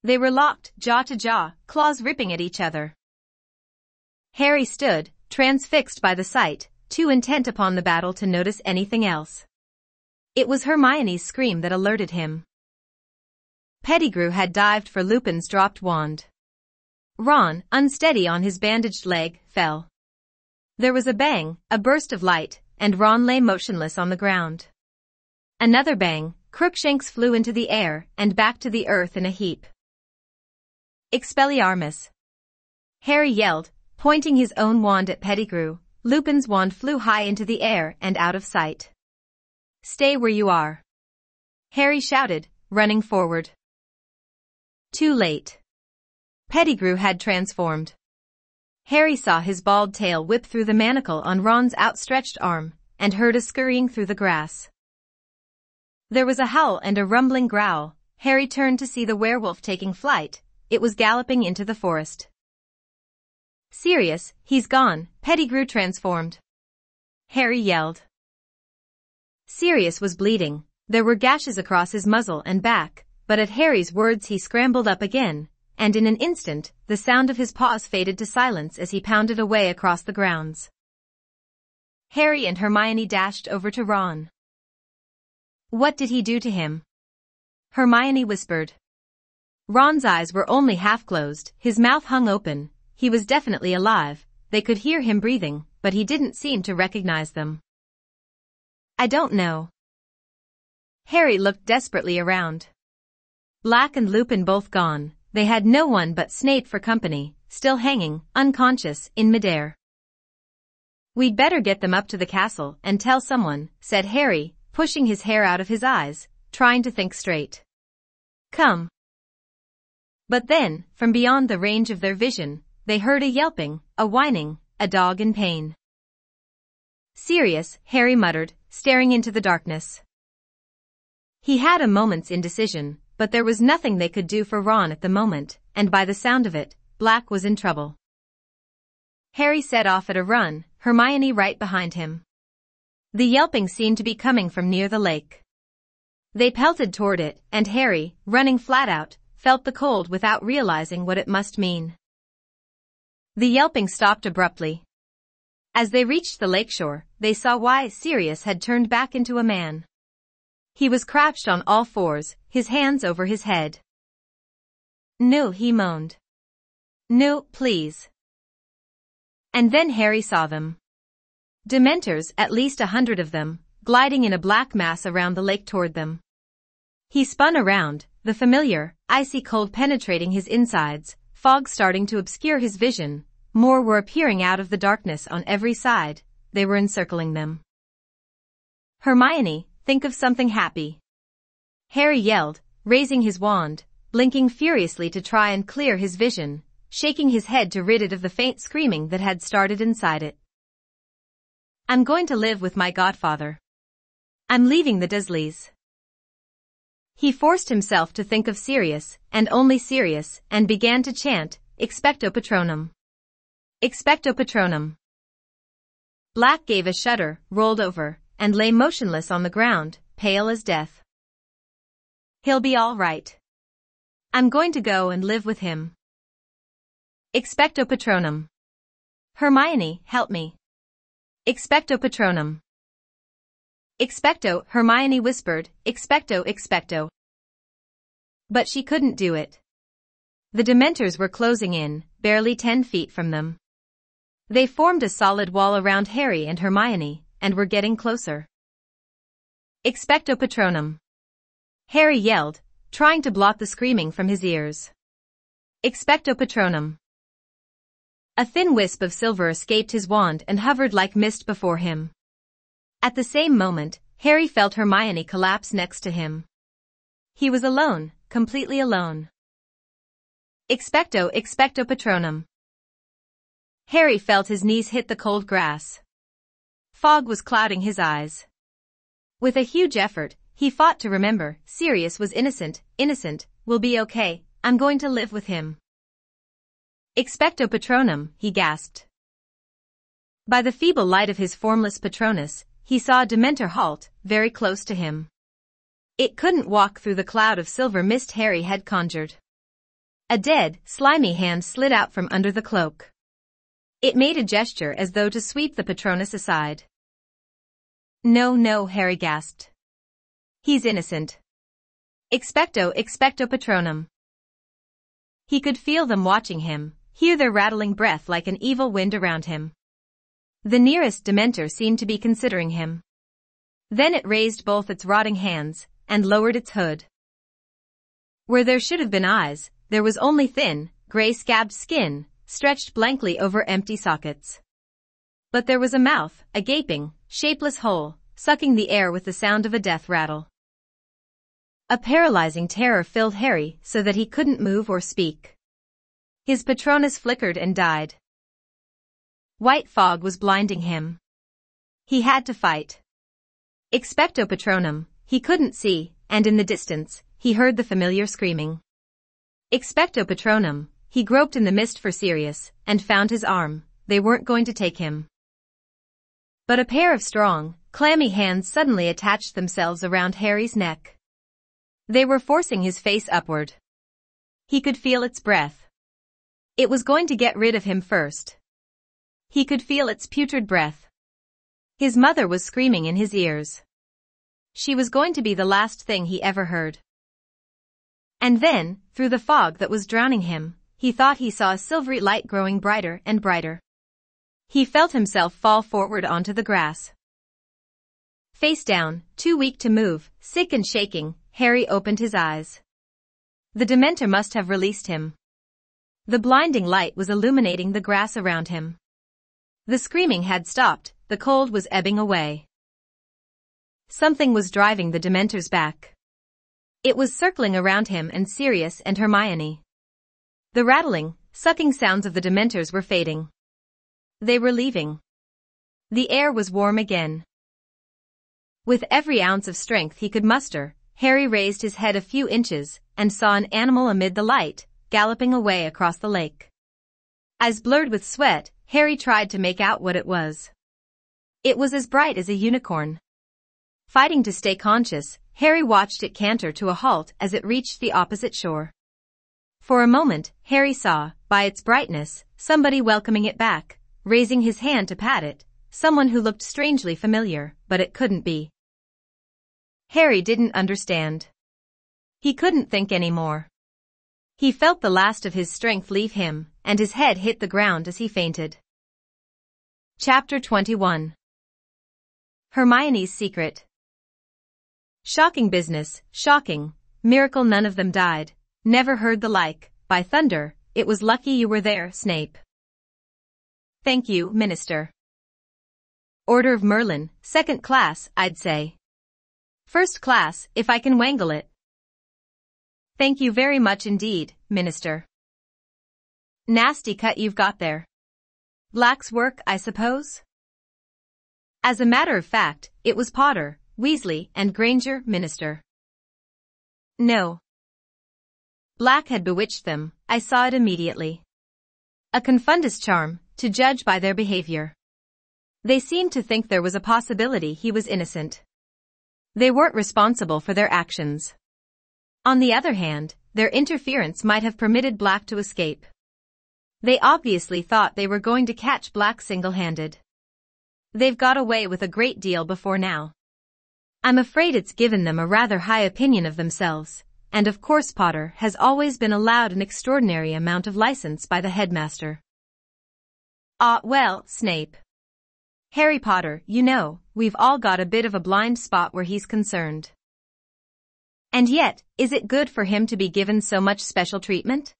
They were locked, jaw to jaw, claws ripping at each other. Harry stood, transfixed by the sight, too intent upon the battle to notice anything else. It was Hermione's scream that alerted him. Pettigrew had dived for Lupin's dropped wand. Ron, unsteady on his bandaged leg, fell. There was a bang, a burst of light, and Ron lay motionless on the ground. Another bang, Crookshanks flew into the air and back to the earth in a heap. "Expelliarmus!" Harry yelled, pointing his own wand at Pettigrew. Lupin's wand flew high into the air and out of sight. "Stay where you are!" Harry shouted, running forward. Too late. Pettigrew had transformed. Harry saw his bald tail whip through the manacle on Ron's outstretched arm, and heard a scurrying through the grass. There was a howl and a rumbling growl. Harry turned to see the werewolf taking flight. It was galloping into the forest. "Sirius, he's gone," Pettigrew transformed. Harry yelled. Sirius was bleeding. There were gashes across his muzzle and back, but at Harry's words he scrambled up again, and in an instant, the sound of his paws faded to silence as he pounded away across the grounds. Harry and Hermione dashed over to Ron. "What did he do to him?" Hermione whispered. Ron's eyes were only half closed, his mouth hung open. He was definitely alive. They could hear him breathing, but he didn't seem to recognize them. "I don't know." Harry looked desperately around. Black and Lupin both gone. They had no one but Snape for company, still hanging, unconscious, in midair. "We'd better get them up to the castle and tell someone," said Harry, pushing his hair out of his eyes, trying to think straight. "Come." But then, from beyond the range of their vision, they heard a yelping, a whining, a dog in pain. "Sirius," Harry muttered, staring into the darkness. He had a moment's indecision, but there was nothing they could do for Ron at the moment, and by the sound of it, Black was in trouble. Harry set off at a run, Hermione right behind him. The yelping seemed to be coming from near the lake. They pelted toward it, and Harry, running flat out, felt the cold without realizing what it must mean. The yelping stopped abruptly. As they reached the lakeshore, they saw why Sirius had turned back into a man. He was crouched on all fours, his hands over his head. "No," he moaned. "No, please." And then Harry saw them. Dementors, at least 100 of them, gliding in a black mass around the lake toward them. He spun around, the familiar, icy cold penetrating his insides, fog starting to obscure his vision. More were appearing out of the darkness on every side, they were encircling them. "Hermione, think of something happy," Harry yelled, raising his wand, blinking furiously to try and clear his vision, shaking his head to rid it of the faint screaming that had started inside it. "I'm going to live with my godfather. I'm leaving the Dursleys." He forced himself to think of Sirius, and only Sirius, and began to chant, "Expecto Patronum. Expecto Patronum." Black gave a shudder, rolled over, and lay motionless on the ground, pale as death. "He'll be all right. I'm going to go and live with him. Expecto Patronum. Hermione, help me. Expecto Patronum." "Expecto," Hermione whispered, "expecto, expecto." But she couldn't do it. The Dementors were closing in, barely 10 feet from them. They formed a solid wall around Harry and Hermione, and were getting closer. "Expecto Patronum," Harry yelled, trying to blot the screaming from his ears. "Expecto Patronum." A thin wisp of silver escaped his wand and hovered like mist before him. At the same moment, Harry felt Hermione collapse next to him. He was alone, completely alone. "Expecto, expecto Patronum." Harry felt his knees hit the cold grass. Fog was clouding his eyes. With a huge effort, he fought to remember, Sirius was innocent, "We'll be okay, I'm going to live with him." "Expecto Patronum," he gasped. By the feeble light of his formless Patronus, he saw a Dementor halt, very close to him. It couldn't walk through the cloud of silver mist Harry had conjured. A dead, slimy hand slid out from under the cloak. It made a gesture as though to sweep the Patronus aside. "No, no," Harry gasped. "He's innocent. Expecto, expecto Patronum." He could feel them watching him, hear their rattling breath like an evil wind around him. The nearest Dementor seemed to be considering him. Then it raised both its rotting hands, and lowered its hood. Where there should have been eyes, there was only thin, gray scabbed skin, stretched blankly over empty sockets. But there was a mouth, a gaping, shapeless hole, sucking the air with the sound of a death rattle. A paralyzing terror filled Harry so that he couldn't move or speak. His Patronus flickered and died. White fog was blinding him. He had to fight. Expecto Patronum, he couldn't see, and in the distance, he heard the familiar screaming. Expecto Patronum, he groped in the mist for Sirius, and found his arm. They weren't going to take him. But a pair of strong, clammy hands suddenly attached themselves around Harry's neck. They were forcing his face upward. He could feel its breath. It was going to get rid of him first. He could feel its putrid breath. His mother was screaming in his ears. She was going to be the last thing he ever heard. And then, through the fog that was drowning him, he thought he saw a silvery light growing brighter and brighter. He felt himself fall forward onto the grass. Face down, too weak to move, sick and shaking, Harry opened his eyes. The Dementor must have released him. The blinding light was illuminating the grass around him. The screaming had stopped, the cold was ebbing away. Something was driving the Dementors back. It was circling around him and Sirius and Hermione. The rattling, sucking sounds of the Dementors were fading. They were leaving. The air was warm again. With every ounce of strength he could muster, Harry raised his head a few inches and saw an animal amid the light, galloping away across the lake. Eyes blurred with sweat, Harry tried to make out what it was. It was as bright as a unicorn. Fighting to stay conscious, Harry watched it canter to a halt as it reached the opposite shore. For a moment, Harry saw, by its brightness, somebody welcoming it back, raising his hand to pat it, someone who looked strangely familiar, but it couldn't be. Harry didn't understand. He couldn't think anymore. He felt the last of his strength leave him, and his head hit the ground as he fainted. Chapter 21. Hermione's Secret. Shocking business, shocking. Miracle none of them died. Never heard the like. By thunder, it was lucky you were there, Snape. Thank you, Minister. Order of Merlin, second class, I'd say. First class, if I can wangle it. Thank you very much indeed, Minister. Nasty cut you've got there. Black's work, I suppose? As a matter of fact, it was Potter, Weasley, and Granger, Minister. No. Black had bewitched them, I saw it immediately. A confundus charm, to judge by their behavior. They seemed to think there was a possibility he was innocent. They weren't responsible for their actions. On the other hand, their interference might have permitted Black to escape. They obviously thought they were going to catch Black single-handed. They've got away with a great deal before now. I'm afraid it's given them a rather high opinion of themselves, and of course Potter has always been allowed an extraordinary amount of license by the headmaster. Well, Snape. Harry Potter, you know, we've all got a bit of a blind spot where he's concerned. And yet, is it good for him to be given so much special treatment?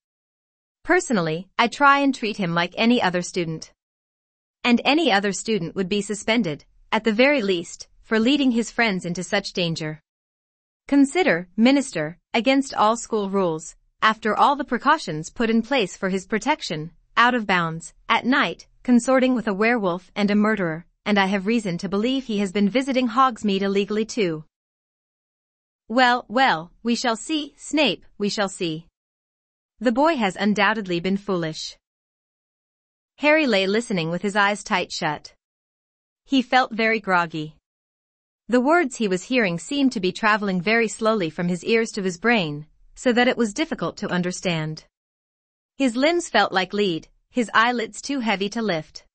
Personally, I try and treat him like any other student. And any other student would be suspended, at the very least, for leading his friends into such danger. Consider, Minister, against all school rules, after all the precautions put in place for his protection, out of bounds, at night, consorting with a werewolf and a murderer, and I have reason to believe he has been visiting Hogsmeade illegally too. Well, we shall see, Snape, we shall see. The boy has undoubtedly been foolish. Harry lay listening with his eyes tight shut. He felt very groggy. The words he was hearing seemed to be traveling very slowly from his ears to his brain, so that it was difficult to understand. His limbs felt like lead, his eyelids too heavy to lift.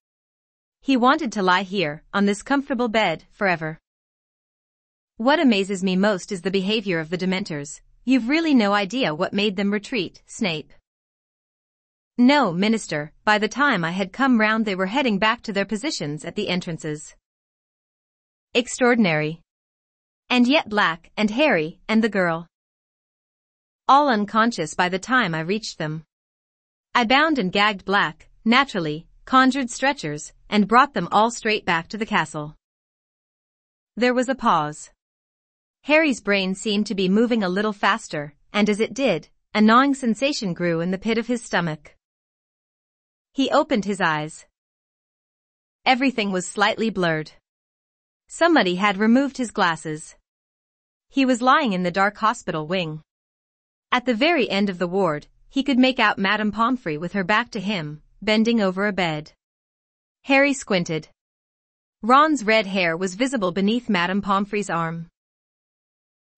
He wanted to lie here, on this comfortable bed, forever. What amazes me most is the behavior of the Dementors. You've really no idea what made them retreat, Snape. No, Minister, by the time I had come round they were heading back to their positions at the entrances. Extraordinary. And yet Black, and Harry, and the girl. All unconscious by the time I reached them. I bound and gagged Black, naturally, conjured stretchers, and brought them all straight back to the castle. There was a pause. Harry's brain seemed to be moving a little faster, and as it did, a gnawing sensation grew in the pit of his stomach. He opened his eyes. Everything was slightly blurred. Somebody had removed his glasses. He was lying in the dark hospital wing. At the very end of the ward, he could make out Madame Pomfrey with her back to him, bending over a bed. Harry squinted. Ron's red hair was visible beneath Madame Pomfrey's arm.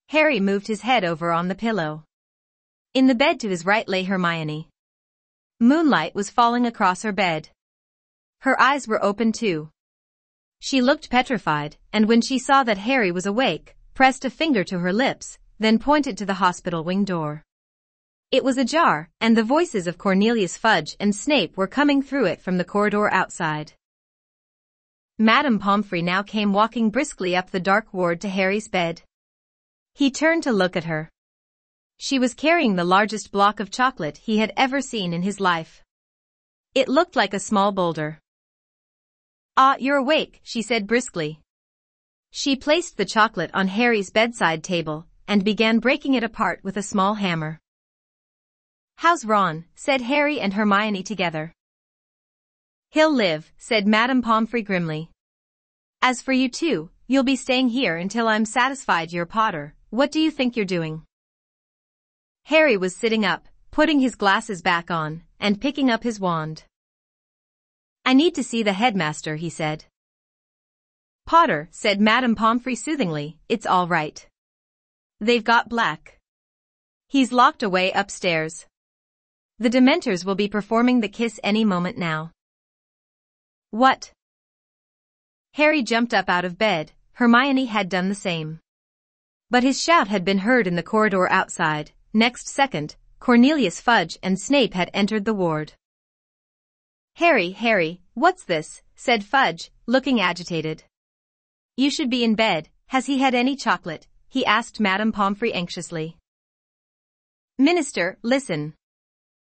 Harry moved his head over on the pillow. In the bed to his right lay Hermione. Moonlight was falling across her bed. Her eyes were open too. She looked petrified, and when she saw that Harry was awake, pressed a finger to her lips, then pointed to the hospital wing door. It was ajar, and the voices of Cornelius Fudge and Snape were coming through it from the corridor outside. Madame Pomfrey now came walking briskly up the dark ward to Harry's bed. He turned to look at her. She was carrying the largest block of chocolate he had ever seen in his life. It looked like a small boulder. You're awake, she said briskly. She placed the chocolate on Harry's bedside table, and began breaking it apart with a small hammer. How's Ron? Said Harry and Hermione together. He'll live, said Madame Pomfrey grimly. As for you two, you'll be staying here until I'm satisfied you're Potter. What do you think you're doing? Harry was sitting up, putting his glasses back on, and picking up his wand. I need to see the headmaster, he said. Potter, said Madame Pomfrey soothingly, it's all right. They've got Black. He's locked away upstairs. The Dementors will be performing the kiss any moment now. What? Harry jumped up out of bed. Hermione had done the same. But his shout had been heard in the corridor outside. Next second, Cornelius Fudge and Snape had entered the ward. Harry, what's this?" said Fudge, looking agitated. "You should be in bed. Has he had any chocolate?" he asked Madame Pomfrey anxiously. "Minister, listen,"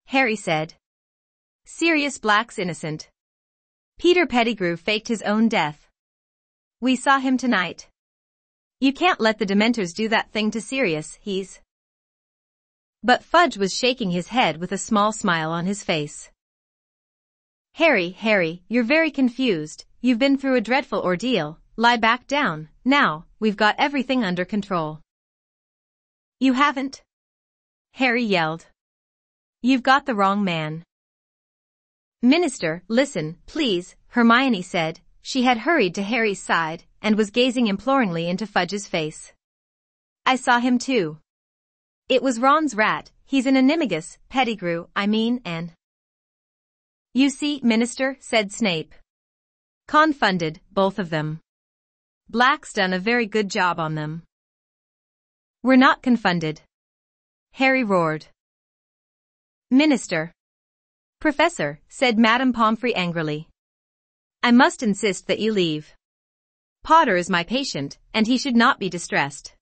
Harry said. "Sirius Black's innocent. Peter Pettigrew faked his own death. We saw him tonight. You can't let the Dementors do that thing to Sirius, he's—" But Fudge was shaking his head with a small smile on his face. Harry, you're very confused. You've been through a dreadful ordeal. Lie back down. Now, we've got everything under control." "You haven't," Harry yelled. "You've got the wrong man." "Minister, listen, please," Hermione said. She had hurried to Harry's side and was gazing imploringly into Fudge's face. "I saw him too. It was Ron's rat. He's an animagus, Pettigrew, and—" "You see, Minister," said Snape. "Confounded, both of them. Black's done a very good job on them." "We're not confounded," Harry roared. "Minister." "Professor," said Madame Pomfrey angrily. "I must insist that you leave. Potter is my patient, and he should not be distressed."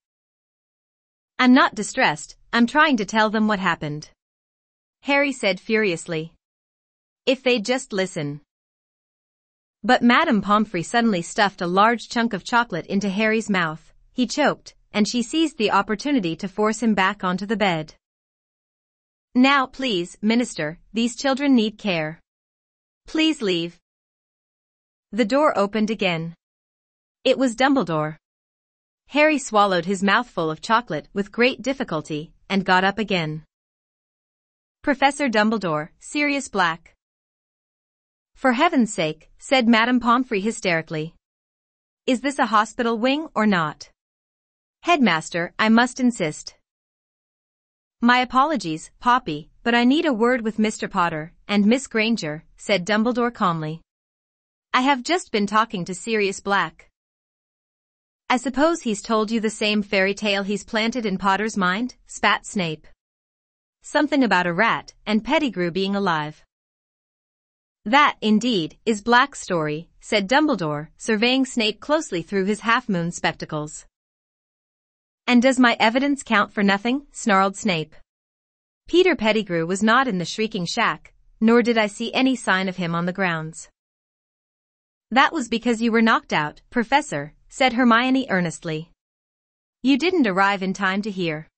"I'm not distressed, I'm trying to tell them what happened," Harry said furiously. "If they'd just listen." But Madame Pomfrey suddenly stuffed a large chunk of chocolate into Harry's mouth. He choked, and she seized the opportunity to force him back onto the bed. "Now please, Minister, these children need care. Please leave." The door opened again. It was Dumbledore. Harry swallowed his mouthful of chocolate with great difficulty and got up again. "Professor Dumbledore, Sirius Black." "For heaven's sake," said Madame Pomfrey hysterically. "Is this a hospital wing or not? Headmaster, I must insist." "My apologies, Poppy, but I need a word with Mr. Potter and Miss Granger," said Dumbledore calmly. "I have just been talking to Sirius Black." "I suppose he's told you the same fairy tale he's planted in Potter's mind?" spat Snape. "Something about a rat and Pettigrew being alive." "That, indeed, is Black's story," said Dumbledore, surveying Snape closely through his half-moon spectacles. "And does my evidence count for nothing?" snarled Snape. "Peter Pettigrew was not in the shrieking shack, nor did I see any sign of him on the grounds." "That was because you were knocked out, Professor," said Hermione earnestly. "You didn't arrive in time to hear."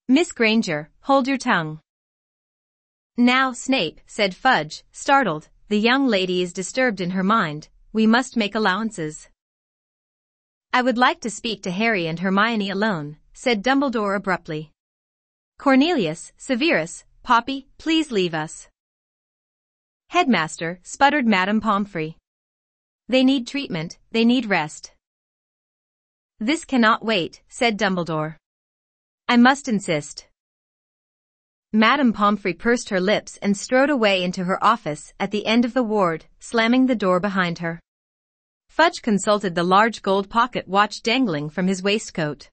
"Miss Granger, hold your tongue." "Now, Snape," said Fudge, startled, "the young lady is disturbed in her mind. We must make allowances." "I would like to speak to Harry and Hermione alone," said Dumbledore abruptly. "Cornelius, Severus, Poppy, please leave us." "Headmaster," sputtered Madame Pomfrey. "They need treatment, they need rest." "This cannot wait," said Dumbledore. "I must insist." Madame Pomfrey pursed her lips and strode away into her office at the end of the ward, slamming the door behind her. Fudge consulted the large gold pocket watch dangling from his waistcoat.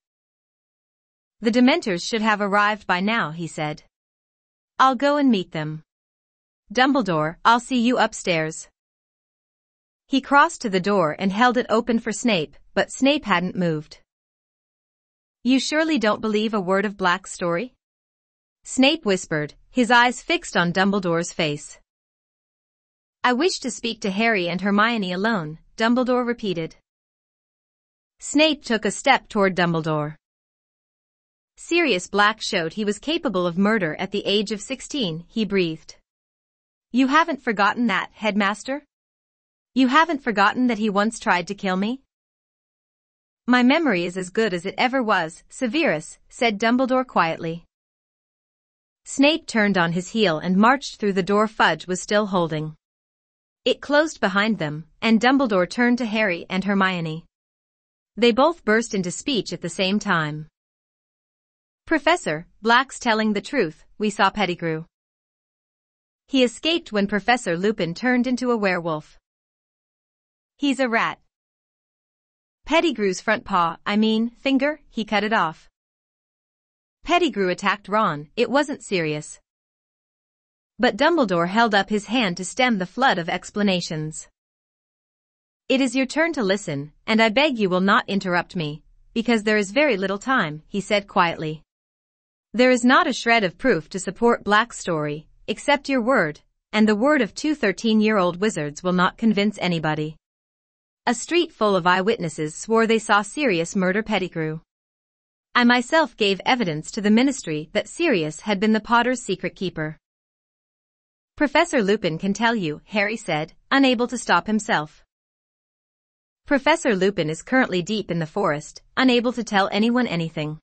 "The Dementors should have arrived by now," he said. "I'll go and meet them. Dumbledore, I'll see you upstairs." He crossed to the door and held it open for Snape, but Snape hadn't moved. "You surely don't believe a word of Black's story?" Snape whispered, his eyes fixed on Dumbledore's face. "I wish to speak to Harry and Hermione alone," Dumbledore repeated. Snape took a step toward Dumbledore. "Sirius Black showed he was capable of murder at the age of 16, he breathed. "You haven't forgotten that, Headmaster? You haven't forgotten that he once tried to kill me?" "My memory is as good as it ever was, Severus," said Dumbledore quietly. Snape turned on his heel and marched through the door Fudge was still holding. It closed behind them, and Dumbledore turned to Harry and Hermione. They both burst into speech at the same time. "Professor, Black's telling the truth, we saw Pettigrew." He escaped when Professor Lupin turned into a werewolf. He's a rat. Pettigrew's front paw, finger, he cut it off. Pettigrew attacked Ron, it wasn't serious. But Dumbledore held up his hand to stem the flood of explanations. It is your turn to listen, and I beg you will not interrupt me, because there is very little time, he said quietly. There is not a shred of proof to support Black's story, except your word, and the word of 2 13-year-old wizards will not convince anybody. A street full of eyewitnesses swore they saw Sirius murder Pettigrew. I myself gave evidence to the ministry that Sirius had been the Potter's secret keeper. Professor Lupin can tell you, Harry said, unable to stop himself. Professor Lupin is currently deep in the forest, unable to tell anyone anything.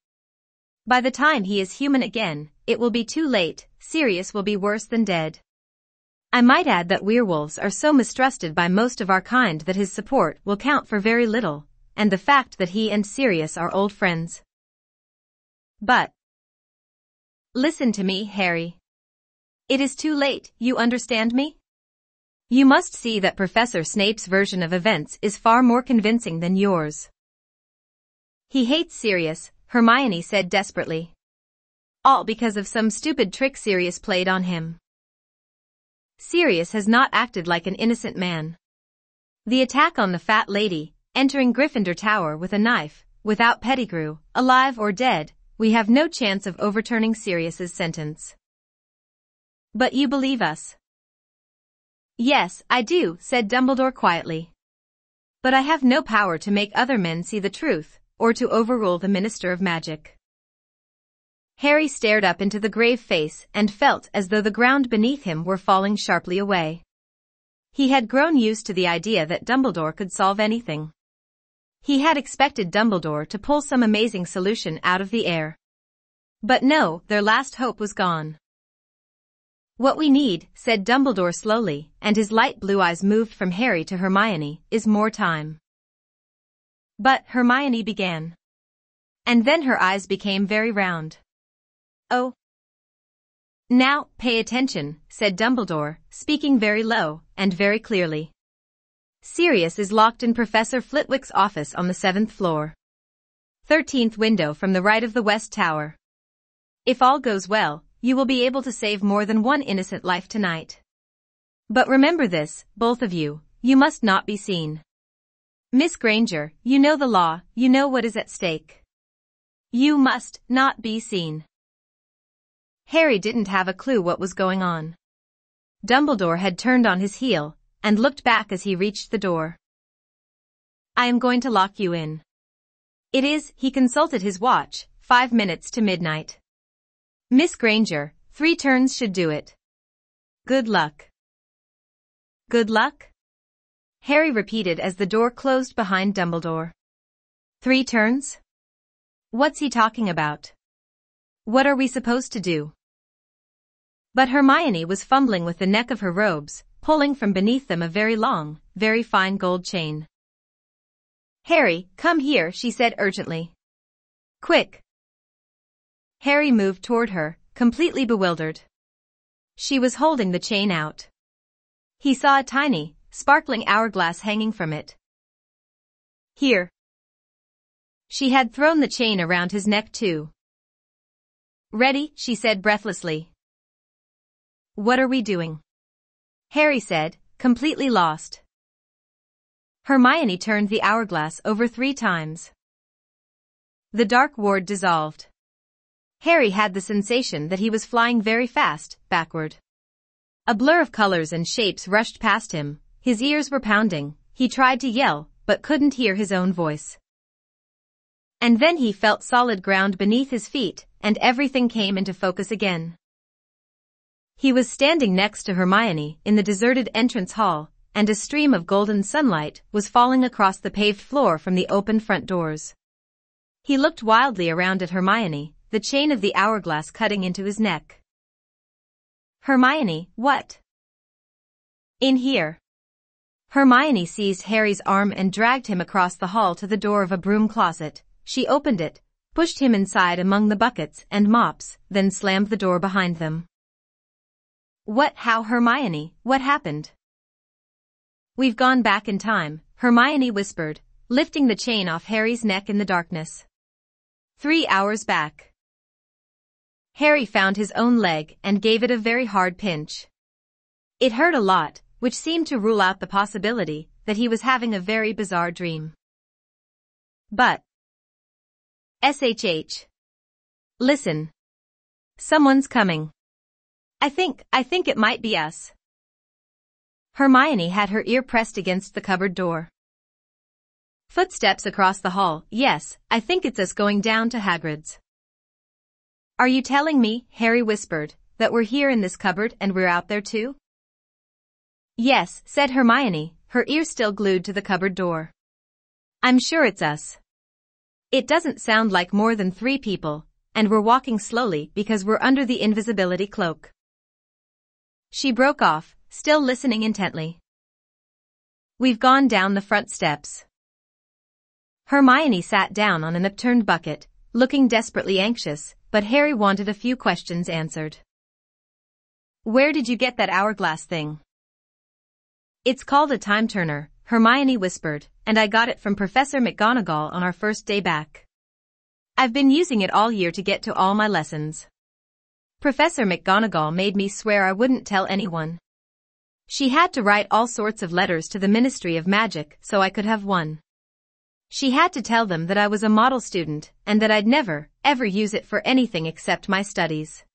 By the time he is human again, it will be too late, Sirius will be worse than dead. I might add that werewolves are so mistrusted by most of our kind that his support will count for very little, and the fact that he and Sirius are old friends. But listen to me, Harry. It is too late, you understand me? You must see that Professor Snape's version of events is far more convincing than yours. He hates Sirius, Hermione said desperately. All because of some stupid trick Sirius played on him. Sirius has not acted like an innocent man. The attack on the fat lady, entering Gryffindor Tower with a knife, without Pettigrew, alive or dead, we have no chance of overturning Sirius's sentence. But you believe us? Yes, I do, said Dumbledore quietly. But I have no power to make other men see the truth, or to overrule the Minister of Magic. Harry stared up into the grave face and felt as though the ground beneath him were falling sharply away. He had grown used to the idea that Dumbledore could solve anything. He had expected Dumbledore to pull some amazing solution out of the air. But no, their last hope was gone. What we need, said Dumbledore slowly, and his light blue eyes moved from Harry to Hermione, is more time. But, Hermione began. And then her eyes became very round. Oh. Now, pay attention, said Dumbledore, speaking very low, and very clearly. Sirius is locked in Professor Flitwick's office on the 7th floor. 13th window from the right of the West Tower. If all goes well, you will be able to save more than one innocent life tonight. But remember this, both of you, you must not be seen. Miss Granger, you know the law, you know what is at stake. You must not be seen. Harry didn't have a clue what was going on. Dumbledore had turned on his heel, and looked back as he reached the door. I am going to lock you in. It is, he consulted his watch, 5 minutes to midnight. Miss Granger, 3 turns should do it. Good luck. Good luck? Harry repeated as the door closed behind Dumbledore. 3 turns? What's he talking about? What are we supposed to do? But Hermione was fumbling with the neck of her robes, pulling from beneath them a very long, very fine gold chain. Harry, come here, she said urgently. Quick. Harry moved toward her, completely bewildered. She was holding the chain out. He saw a tiny, sparkling hourglass hanging from it. Here. She had thrown the chain around his neck too. Ready, she said breathlessly. What are we doing? Harry said, completely lost. Hermione turned the hourglass over 3 times. The dark ward dissolved. Harry had the sensation that he was flying very fast, backward. A blur of colors and shapes rushed past him, his ears were pounding, he tried to yell, but couldn't hear his own voice. And then he felt solid ground beneath his feet, and everything came into focus again. He was standing next to Hermione in the deserted entrance hall, and a stream of golden sunlight was falling across the paved floor from the open front doors. He looked wildly around at Hermione, the chain of the hourglass cutting into his neck. Hermione, what? In here. Hermione seized Harry's arm and dragged him across the hall to the door of a broom closet. She opened it, pushed him inside among the buckets and mops, then slammed the door behind them. What, how, Hermione, what happened? We've gone back in time, Hermione whispered, lifting the chain off Harry's neck in the darkness. 3 hours back. Harry found his own leg and gave it a very hard pinch. It hurt a lot, which seemed to rule out the possibility that he was having a very bizarre dream. But SHH. Listen. Someone's coming. I think it might be us. Hermione had her ear pressed against the cupboard door. Footsteps across the hall. Yes, I think it's us going down to Hagrid's. Are you telling me, Harry whispered, that we're here in this cupboard and we're out there too? Yes, said Hermione, her ear still glued to the cupboard door. I'm sure it's us. It doesn't sound like more than 3 people, and we're walking slowly because we're under the invisibility cloak. She broke off, still listening intently. We've gone down the front steps. Hermione sat down on an upturned bucket, looking desperately anxious, but Harry wanted a few questions answered. Where did you get that hourglass thing? It's called a time turner, Hermione whispered, and I got it from Professor McGonagall on our first day back. I've been using it all year to get to all my lessons. Professor McGonagall made me swear I wouldn't tell anyone. She had to write all sorts of letters to the Ministry of Magic so I could have one. She had to tell them that I was a model student and that I'd never, ever use it for anything except my studies.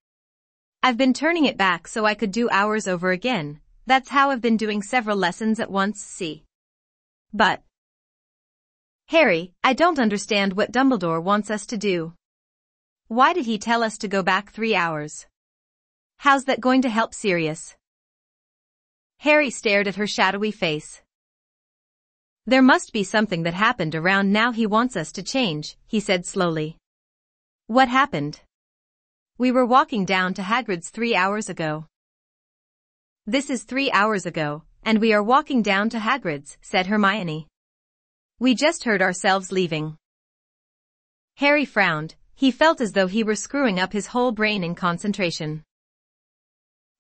I've been turning it back so I could do hours over again. That's how I've been doing several lessons at once, see. But Harry, I don't understand what Dumbledore wants us to do. Why did he tell us to go back 3 hours? How's that going to help Sirius? Harry stared at her shadowy face. There must be something that happened around now he wants us to change, he said slowly. What happened? We were walking down to Hagrid's 3 hours ago. This is 3 hours ago, and we are walking down to Hagrid's, said Hermione. We just heard ourselves leaving. Harry frowned. He felt as though he were screwing up his whole brain in concentration.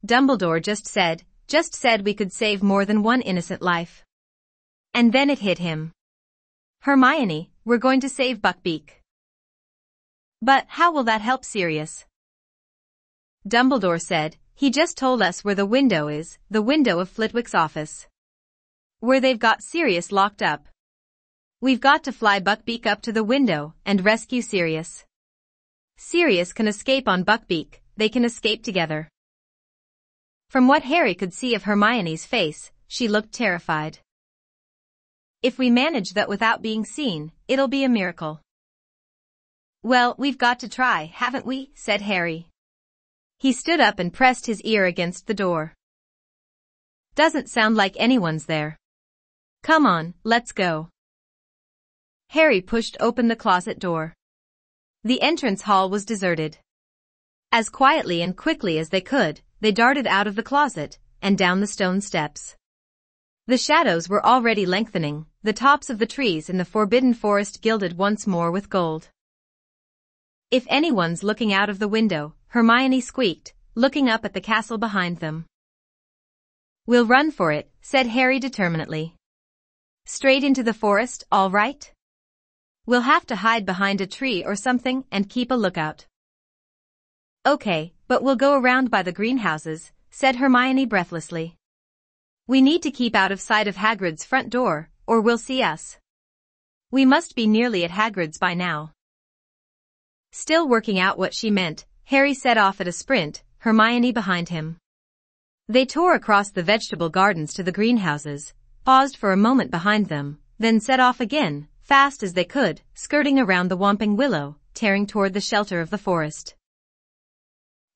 Dumbledore just said we could save more than one innocent life. And then it hit him. Hermione, we're going to save Buckbeak. But how will that help Sirius? Dumbledore said, he just told us where the window is, the window of Flitwick's office. Where they've got Sirius locked up. We've got to fly Buckbeak up to the window and rescue Sirius. Sirius can escape on Buckbeak, they can escape together. From what Harry could see of Hermione's face, she looked terrified. If we manage that without being seen, it'll be a miracle. Well, we've got to try, haven't we? Said Harry. He stood up and pressed his ear against the door. Doesn't sound like anyone's there. Come on, let's go. Harry pushed open the closet door. The entrance hall was deserted. As quietly and quickly as they could, they darted out of the closet and down the stone steps. The shadows were already lengthening, the tops of the trees in the forbidden forest gilded once more with gold. If anyone's looking out of the window, Hermione squeaked, looking up at the castle behind them. We'll run for it, said Harry determinedly. Straight into the forest, all right? We'll have to hide behind a tree or something and keep a lookout. Okay, but we'll go around by the greenhouses, said Hermione breathlessly. We need to keep out of sight of Hagrid's front door, or we'll see us. We must be nearly at Hagrid's by now. Still working out what she meant, Harry set off at a sprint, Hermione behind him. They tore across the vegetable gardens to the greenhouses, paused for a moment behind them, then set off again, fast as they could, skirting around the Whomping Willow, tearing toward the shelter of the forest.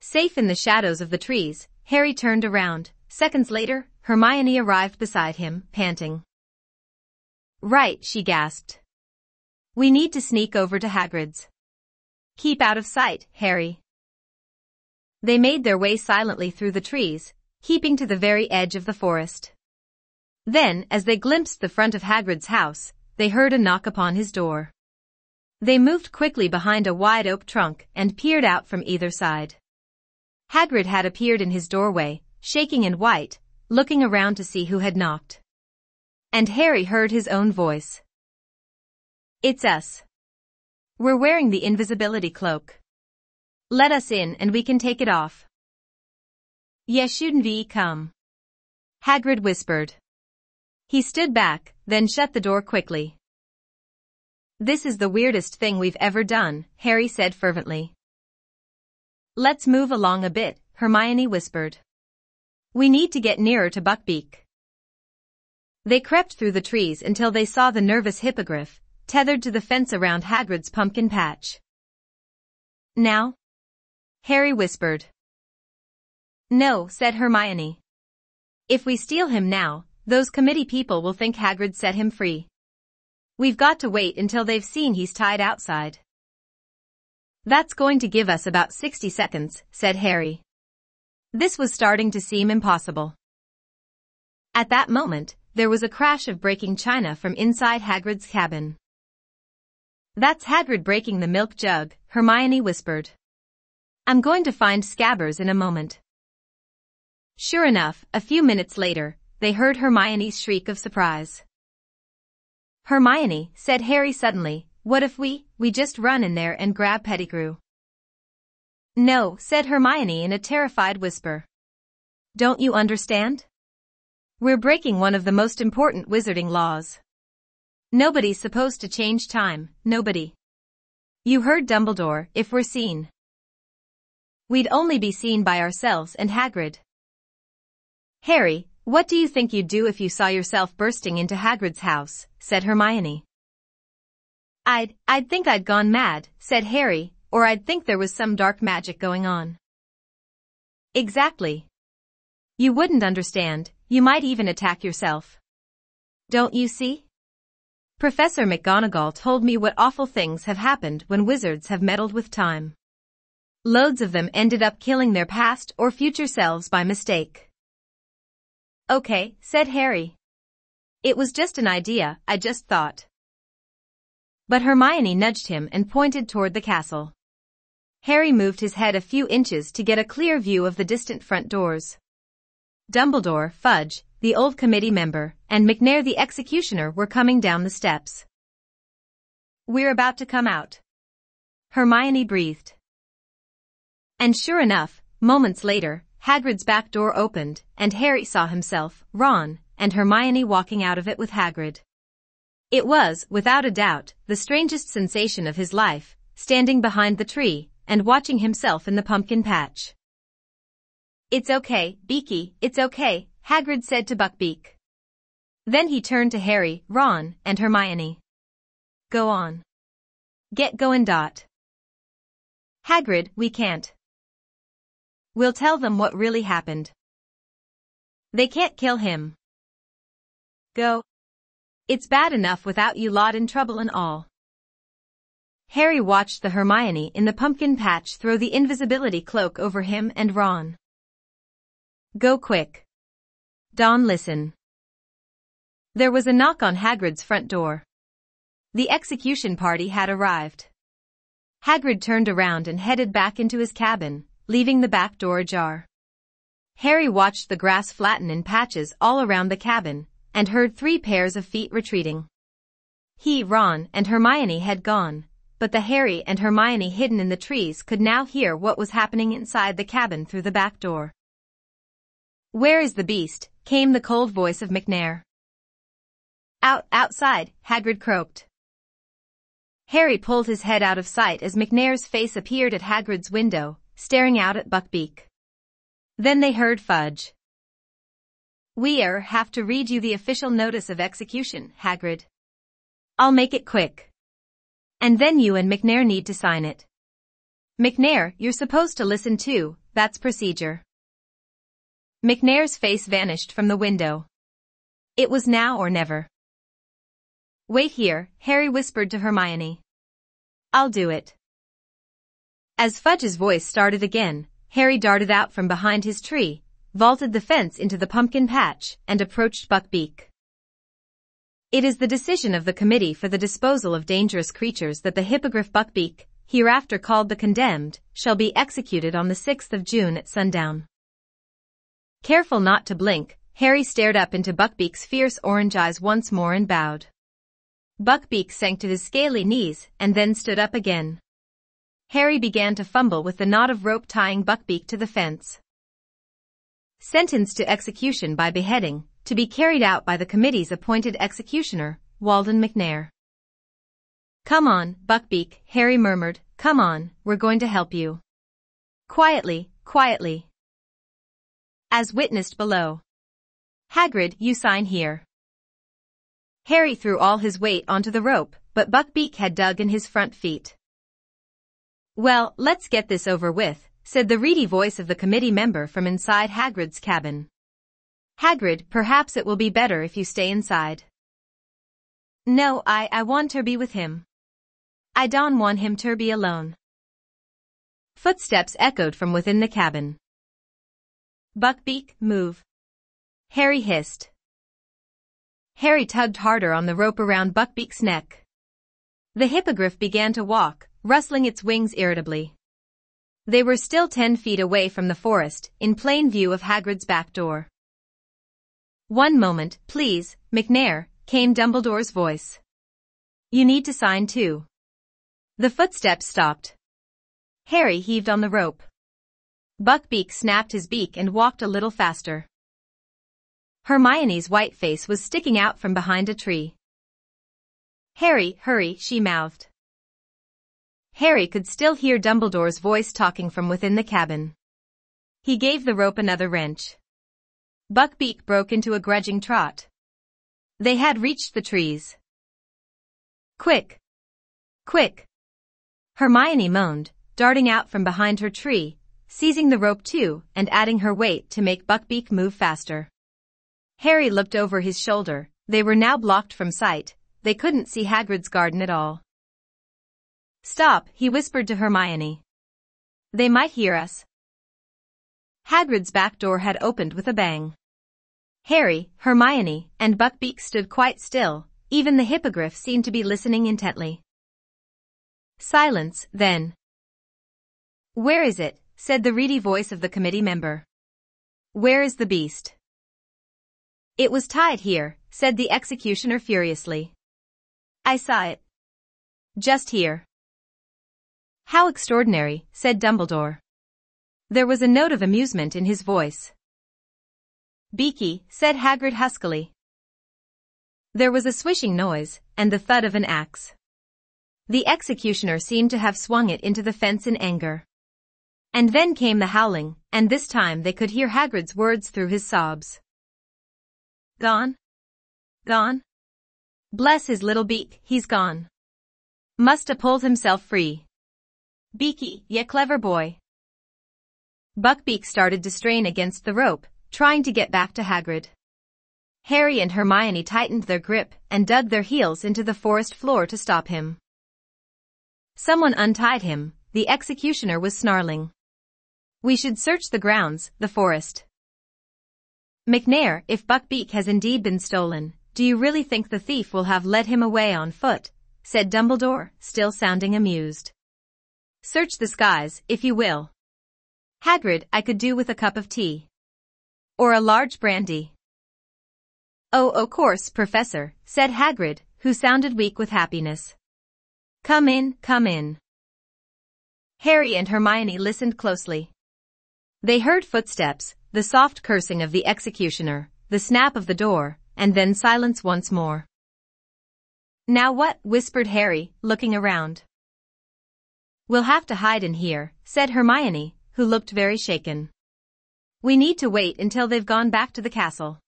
Safe in the shadows of the trees, Harry turned around. Seconds later, Hermione arrived beside him, panting. Right, she gasped. We need to sneak over to Hagrid's. Keep out of sight, Harry. They made their way silently through the trees, keeping to the very edge of the forest. Then, as they glimpsed the front of Hagrid's house, they heard a knock upon his door. They moved quickly behind a wide oak trunk and peered out from either side. Hagrid had appeared in his doorway, shaking and white, looking around to see who had knocked. And Harry heard his own voice. "It's us. We're wearing the invisibility cloak. Let us in and we can take it off." "Yes, shouldn't we come?" Hagrid whispered. He stood back, then shut the door quickly. "This is the weirdest thing we've ever done," Harry said fervently. "Let's move along a bit," Hermione whispered. "We need to get nearer to Buckbeak." They crept through the trees until they saw the nervous hippogriff, tethered to the fence around Hagrid's pumpkin patch. "Now?" Harry whispered. "No," said Hermione. "If we steal him now, those committee people will think Hagrid set him free. We've got to wait until they've seen he's tied outside." "That's going to give us about 60 seconds, said Harry. This was starting to seem impossible. At that moment, there was a crash of breaking china from inside Hagrid's cabin. "That's Hagrid breaking the milk jug," Hermione whispered. "I'm going to find Scabbers in a moment." Sure enough, a few minutes later, they heard Hermione's shriek of surprise. "Hermione," said Harry suddenly, "what if we just run in there and grab Pettigrew?" "No," said Hermione in a terrified whisper. "Don't you understand? We're breaking one of the most important wizarding laws. Nobody's supposed to change time, nobody. You heard Dumbledore, if we're seen. We'd only be seen by ourselves and Hagrid." "Harry, what do you think you'd do if you saw yourself bursting into Hagrid's house?" said Hermione. I'd think I'd gone mad," said Harry, "or I'd think there was some dark magic going on." "Exactly. You wouldn't understand, you might even attack yourself. Don't you see? Professor McGonagall told me what awful things have happened when wizards have meddled with time. Loads of them ended up killing their past or future selves by mistake." "Okay," said Harry. "It was just an idea, I just thought." But Hermione nudged him and pointed toward the castle. Harry moved his head a few inches to get a clear view of the distant front doors. Dumbledore, Fudge, the old committee member, and McNair the executioner were coming down the steps. "We're about to come out," Hermione breathed. And sure enough, moments later, Hagrid's back door opened, and Harry saw himself, Ron, and Hermione walking out of it with Hagrid. It was, without a doubt, the strangest sensation of his life, standing behind the tree, and watching himself in the pumpkin patch. "It's okay, Beaky, it's okay," Hagrid said to Buckbeak. Then he turned to Harry, Ron, and Hermione. "Go on. Get going. Hagrid, we can't. We'll tell them what really happened. They can't kill him. Go. It's bad enough without you lot in trouble and all." Harry watched the Hermione in the pumpkin patch throw the invisibility cloak over him and Ron. "Go quick. Don, listen." There was a knock on Hagrid's front door. The execution party had arrived. Hagrid turned around and headed back into his cabin, leaving the back door ajar. Harry watched the grass flatten in patches all around the cabin, and heard 3 pairs of feet retreating. He, Ron, and Hermione had gone, but the Harry and Hermione hidden in the trees could now hear what was happening inside the cabin through the back door. "Where is the beast?" came the cold voice of McNair. Outside," Hagrid croaked. Harry pulled his head out of sight as McNair's face appeared at Hagrid's window, staring out at Buckbeak. Then they heard Fudge. "We have to read you the official notice of execution, Hagrid. I'll make it quick. And then you and McNair need to sign it. McNair, you're supposed to listen too, that's procedure." McNair's face vanished from the window. It was now or never. "Wait here," Harry whispered to Hermione. "I'll do it." As Fudge's voice started again, Harry darted out from behind his tree, vaulted the fence into the pumpkin patch, and approached Buckbeak. "It is the decision of the Committee for the Disposal of Dangerous Creatures that the hippogriff Buckbeak, hereafter called the Condemned, shall be executed on the 6th of June at sundown. Careful not to blink, Harry stared up into Buckbeak's fierce orange eyes once more and bowed. Buckbeak sank to his scaly knees and then stood up again. Harry began to fumble with the knot of rope tying Buckbeak to the fence. Sentenced to execution by beheading, to be carried out by the committee's appointed executioner, Walden McNair. "Come on, Buckbeak," Harry murmured. "Come on, we're going to help you." Quietly, quietly. As witnessed below. Hagrid, you sign here. Harry threw all his weight onto the rope, but Buckbeak had dug in his front feet. "Well, let's get this over with," said the reedy voice of the committee member from inside Hagrid's cabin. "Hagrid, perhaps it will be better if you stay inside." "No, I want to be with him. I don't want him to be alone." Footsteps echoed from within the cabin. "Buckbeak, move," Harry hissed. Harry tugged harder on the rope around Buckbeak's neck. The hippogriff began to walk, rustling its wings irritably. They were still 10 feet away from the forest, in plain view of Hagrid's back door. "One moment, please, McNair," came Dumbledore's voice. "You need to sign too." The footsteps stopped. Harry heaved on the rope. Buckbeak snapped his beak and walked a little faster. Hermione's white face was sticking out from behind a tree. "Harry, hurry," she mouthed. Harry could still hear Dumbledore's voice talking from within the cabin. He gave the rope another wrench. Buckbeak broke into a grudging trot. They had reached the trees. "Quick! Quick!" Hermione moaned, darting out from behind her tree, seizing the rope too and adding her weight to make Buckbeak move faster. Harry looked over his shoulder. They were now blocked from sight. They couldn't see Hagrid's garden at all. "Stop," he whispered to Hermione. "They might hear us." Hagrid's back door had opened with a bang. Harry, Hermione, and Buckbeak stood quite still. Even the hippogriff seemed to be listening intently. Silence, then. "Where is it?" said the reedy voice of the committee member. "Where is the beast?" "It was tied here," said the executioner furiously. "I saw it. Just here." "How extraordinary," said Dumbledore. There was a note of amusement in his voice. "Beaky," said Hagrid huskily. There was a swishing noise, and the thud of an axe. The executioner seemed to have swung it into the fence in anger. And then came the howling, and this time they could hear Hagrid's words through his sobs. "Gone? Gone? Bless his little beak, he's gone. Must-a pulled himself free. Beaky, ye clever boy." Buckbeak started to strain against the rope, trying to get back to Hagrid. Harry and Hermione tightened their grip and dug their heels into the forest floor to stop him. Someone untied him, the executioner was snarling. "We should search the grounds, the forest." "McNair, if Buckbeak has indeed been stolen, do you really think the thief will have led him away on foot?" said Dumbledore, still sounding amused. "Search the skies, if you will. Hagrid, I could do with a cup of tea. Or a large brandy." "Oh, of course, Professor," said Hagrid, who sounded weak with happiness. Come in, come in." Harry and Hermione listened closely. They heard footsteps, the soft cursing of the executioner, the snap of the door, and then silence once more. "Now what?" whispered Harry, looking around. "We'll have to hide in here," said Hermione, who looked very shaken. "We need to wait until they've gone back to the castle.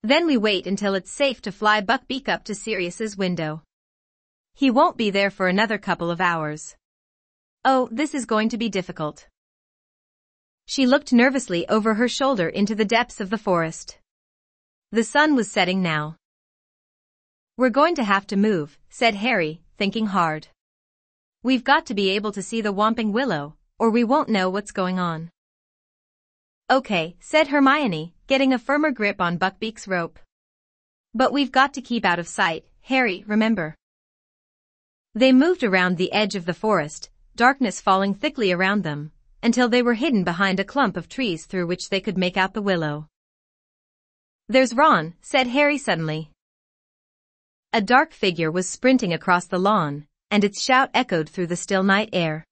Then we wait until it's safe to fly Buckbeak up to Sirius's window. He won't be there for another couple of hours. Oh, this is going to be difficult." She looked nervously over her shoulder into the depths of the forest. The sun was setting now. "We're going to have to move," said Harry, thinking hard. "We've got to be able to see the Whomping Willow, or we won't know what's going on." "Okay," said Hermione, getting a firmer grip on Buckbeak's rope. "But we've got to keep out of sight, Harry, remember." They moved around the edge of the forest, darkness falling thickly around them, until they were hidden behind a clump of trees through which they could make out the willow. "There's Ron," said Harry suddenly. A dark figure was sprinting across the lawn, and its shout echoed through the still night air.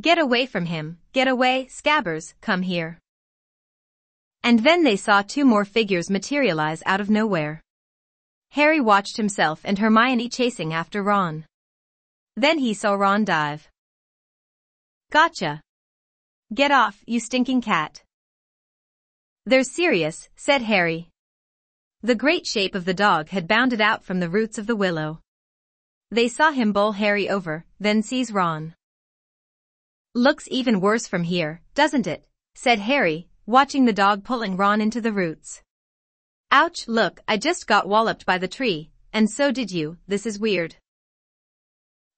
"Get away from him, get away, Scabbers, come here." And then they saw two more figures materialize out of nowhere. Harry watched himself and Hermione chasing after Ron. Then he saw Ron dive. "Gotcha. Get off, you stinking cat." "They're serious," said Harry. The great shape of the dog had bounded out from the roots of the willow. They saw him bowl Harry over, then seize Ron. "Looks even worse from here, doesn't it?" said Harry, watching the dog pulling Ron into the roots. "Ouch, look, I just got walloped by the tree, and so did you, this is weird."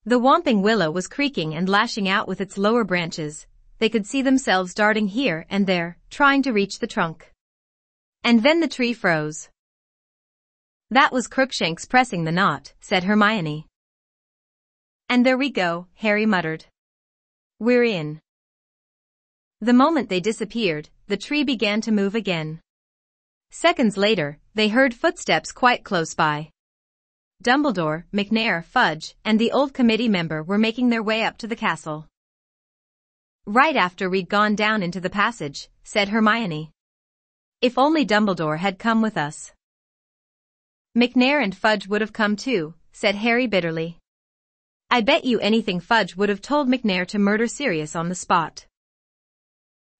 The whomping willow was creaking and lashing out with its lower branches. They could see themselves darting here and there, trying to reach the trunk. And then the tree froze. "That was Crookshanks pressing the knot," said Hermione. "And there we go," Harry muttered. "We're in." The moment they disappeared, the tree began to move again. Seconds later, they heard footsteps quite close by. Dumbledore, McNair, Fudge, and the old committee member were making their way up to the castle. "Right after we'd gone down into the passage," said Hermione. "If only Dumbledore had come with us." "McNair and Fudge would have come too," said Harry bitterly. "I bet you anything Fudge would have told McNair to murder Sirius on the spot."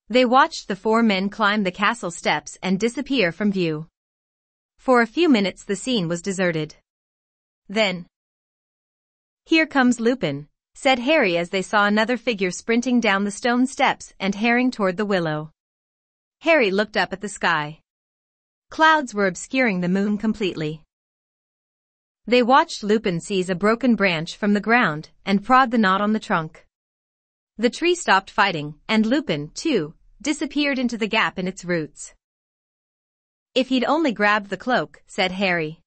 They watched the four men climb the castle steps and disappear from view. For a few minutes the scene was deserted. Then, "Here comes Lupin," said Harry as they saw another figure sprinting down the stone steps and herring toward the willow. Harry looked up at the sky. Clouds were obscuring the moon completely. They watched Lupin seize a broken branch from the ground and prod the knot on the trunk. The tree stopped fighting, and Lupin, too, disappeared into the gap in its roots. "If he'd only grabbed the cloak," said Harry.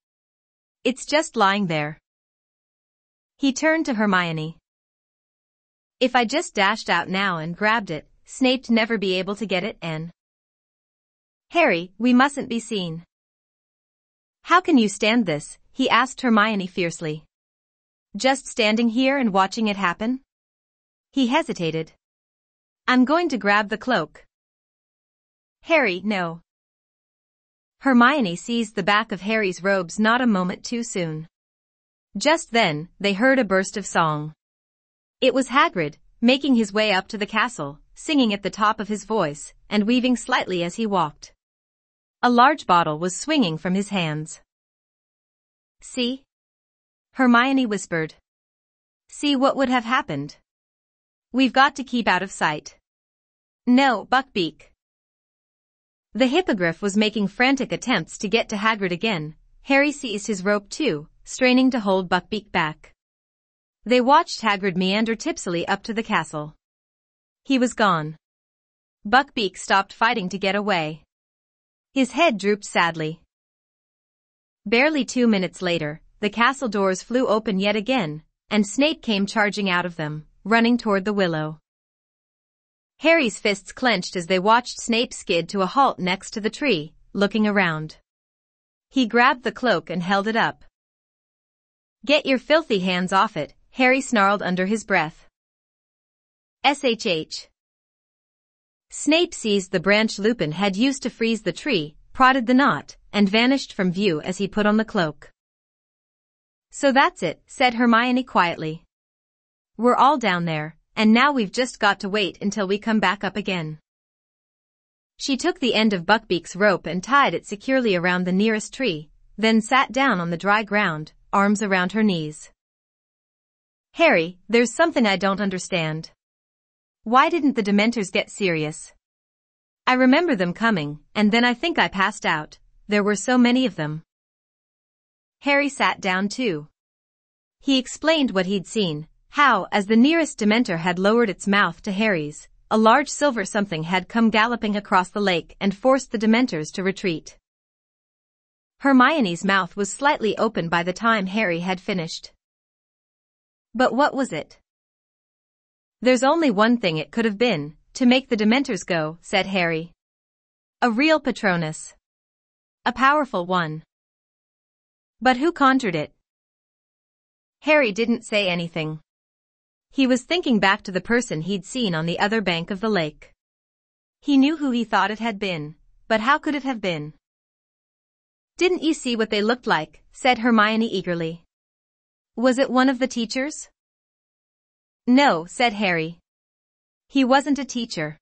"It's just lying there." He turned to Hermione. "If I just dashed out now and grabbed it, Snape'd never be able to get it, and..." "Harry, we mustn't be seen." "How can you stand this?" he asked Hermione fiercely. "Just standing here and watching it happen?" He hesitated. "I'm going to grab the cloak." "Harry, no." Hermione seized the back of Harry's robes not a moment too soon. Just then, they heard a burst of song. It was Hagrid, making his way up to the castle, singing at the top of his voice, and weaving slightly as he walked. A large bottle was swinging from his hands. "See?" Hermione whispered. "See what would have happened. We've got to keep out of sight." "No, Buckbeak." The hippogriff was making frantic attempts to get to Hagrid again. Harry seized his rope too, straining to hold Buckbeak back. They watched Hagrid meander tipsily up to the castle. He was gone. Buckbeak stopped fighting to get away. His head drooped sadly. Barely 2 minutes later, the castle doors flew open yet again, and Snape came charging out of them, running toward the willow. Harry's fists clenched as they watched Snape skid to a halt next to the tree, looking around. He grabbed the cloak and held it up. "Get your filthy hands off it," Harry snarled under his breath. SHH. Snape seized the branch Lupin had used to freeze the tree, prodded the knot, and vanished from view as he put on the cloak. "So that's it," said Hermione quietly. "We're all down there, and now we've just got to wait until we come back up again." She took the end of Buckbeak's rope and tied it securely around the nearest tree, then sat down on the dry ground, arms around her knees. "Harry, there's something I don't understand. Why didn't the Dementors get serious? I remember them coming, and then I think I passed out. There were so many of them." Harry sat down too. He explained what he'd seen, how, as the nearest Dementor had lowered its mouth to Harry's, a large silver something had come galloping across the lake and forced the Dementors to retreat. Hermione's mouth was slightly open by the time Harry had finished. "But what was it?" There's only one thing it could have been, to make the Dementors go, said Harry. A real Patronus. A powerful one. But who conjured it? Harry didn't say anything. He was thinking back to the person he'd seen on the other bank of the lake. He knew who he thought it had been, but how could it have been? Didn't you see what they looked like? Said Hermione eagerly. Was it one of the teachers? No, said Harry. He wasn't a teacher.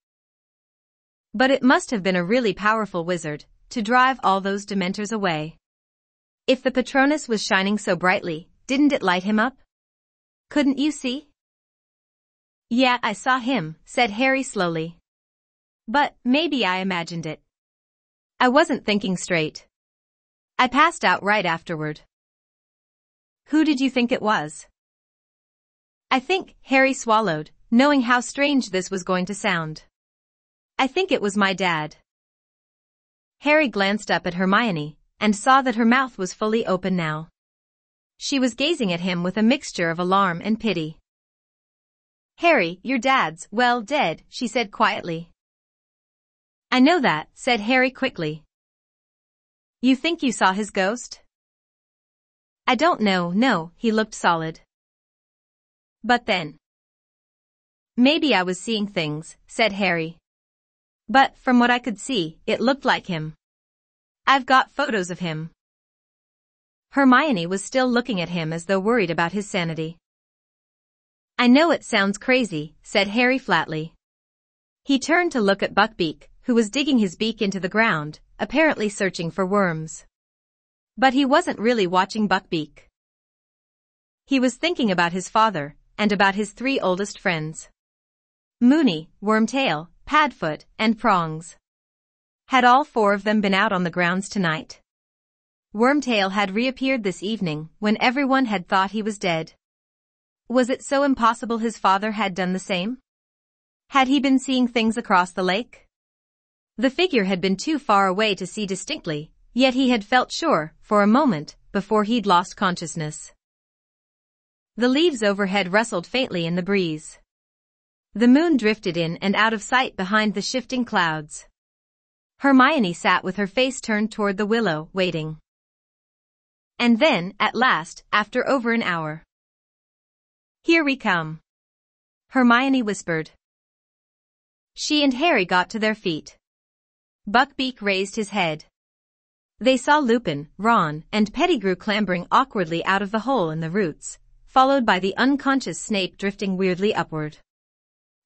But it must have been a really powerful wizard, to drive all those Dementors away. If the Patronus was shining so brightly, didn't it light him up? Couldn't you see? Yeah, I saw him, said Harry slowly. But maybe I imagined it. I wasn't thinking straight. I passed out right afterward. Who did you think it was? I think, Harry swallowed, knowing how strange this was going to sound. I think it was my dad. Harry glanced up at Hermione, and saw that her mouth was fully open now. She was gazing at him with a mixture of alarm and pity. Harry, your dad's, well, dead, she said quietly. I know that, said Harry quickly. You think you saw his ghost? I don't know, no, he looked solid. But then. Maybe I was seeing things, said Harry. But, from what I could see, it looked like him. I've got photos of him. Hermione was still looking at him as though worried about his sanity. I know it sounds crazy, said Harry flatly. He turned to look at Buckbeak, who was digging his beak into the ground, apparently searching for worms. But he wasn't really watching Buckbeak. He was thinking about his father, and about his 3 oldest friends. Moony, Wormtail, Padfoot, and Prongs. Had all 4 of them been out on the grounds tonight? Wormtail had reappeared this evening, when everyone had thought he was dead. Was it so impossible his father had done the same? Had he been seeing things across the lake? The figure had been too far away to see distinctly, yet he had felt sure, for a moment, before he'd lost consciousness. The leaves overhead rustled faintly in the breeze. The moon drifted in and out of sight behind the shifting clouds. Hermione sat with her face turned toward the willow, waiting. And then, at last, after over an hour. Here we come. Hermione whispered. She and Harry got to their feet. Buckbeak raised his head. They saw Lupin, Ron, and Pettigrew clambering awkwardly out of the hole in the roots, followed by the unconscious Snape drifting weirdly upward.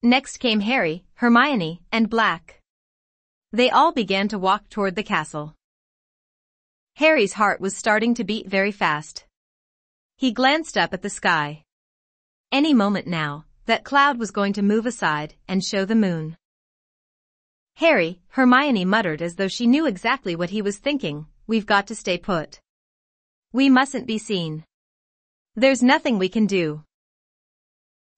Next came Harry, Hermione, and Black. They all began to walk toward the castle. Harry's heart was starting to beat very fast. He glanced up at the sky. Any moment now, that cloud was going to move aside and show the moon. Harry, Hermione muttered as though she knew exactly what he was thinking, we've got to stay put. We mustn't be seen. There's nothing we can do.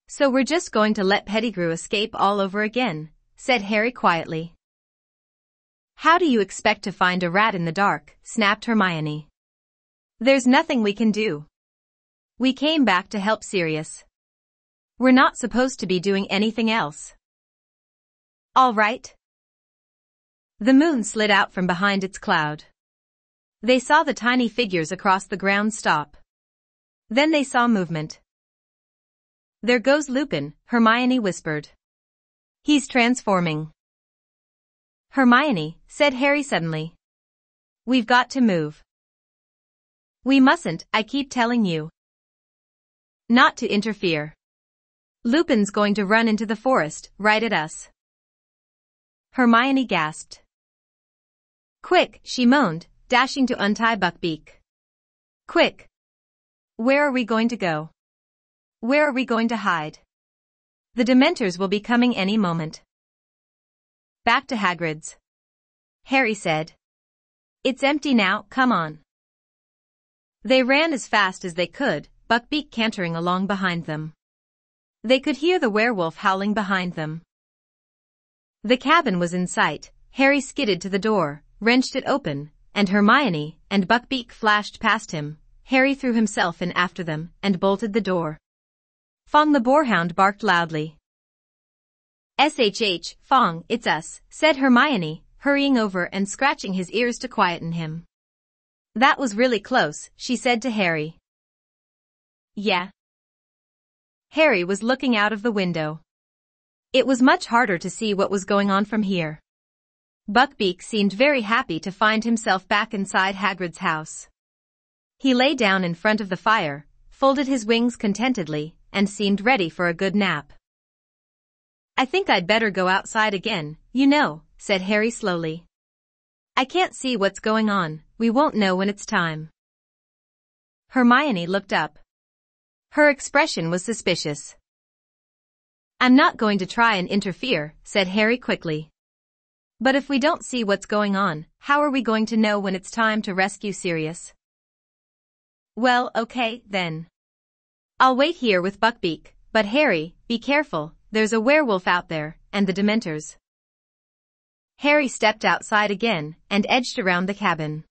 So we're just going to let Pettigrew escape all over again, said Harry quietly. How do you expect to find a rat in the dark, snapped Hermione. There's nothing we can do. We came back to help Sirius. We're not supposed to be doing anything else. All right. The moon slid out from behind its cloud. They saw the tiny figures across the ground stop. Then they saw movement. There goes Lupin, Hermione whispered. He's transforming. Hermione, said Harry suddenly. We've got to move. We mustn't, I keep telling you. Not to interfere. Lupin's going to run into the forest, right at us. Hermione gasped. Quick, she moaned, dashing to untie Buckbeak. Quick. Where are we going to go? Where are we going to hide? The Dementors will be coming any moment. Back to Hagrid's. Harry said. It's empty now, come on. They ran as fast as they could, Buckbeak cantering along behind them. They could hear the werewolf howling behind them. The cabin was in sight. Harry skidded to the door, wrenched it open, and Hermione and Buckbeak flashed past him. Harry threw himself in after them and bolted the door. Fong the boarhound barked loudly. "Shh, Fong, it's us," said Hermione, hurrying over and scratching his ears to quieten him. "That was really close," she said to Harry. "Yeah." Harry was looking out of the window. It was much harder to see what was going on from here. Buckbeak seemed very happy to find himself back inside Hagrid's house. He lay down in front of the fire, folded his wings contentedly, and seemed ready for a good nap. "I think I'd better go outside again, said Harry slowly. "I can't see what's going on, we won't know when it's time." Hermione looked up. Her expression was suspicious. "I'm not going to try and interfere," said Harry quickly. "But if we don't see what's going on, how are we going to know when it's time to rescue Sirius?" "Well, okay, then. I'll wait here with Buckbeak, but Harry, be careful, there's a werewolf out there, and the Dementors." Harry stepped outside again, and edged around the cabin.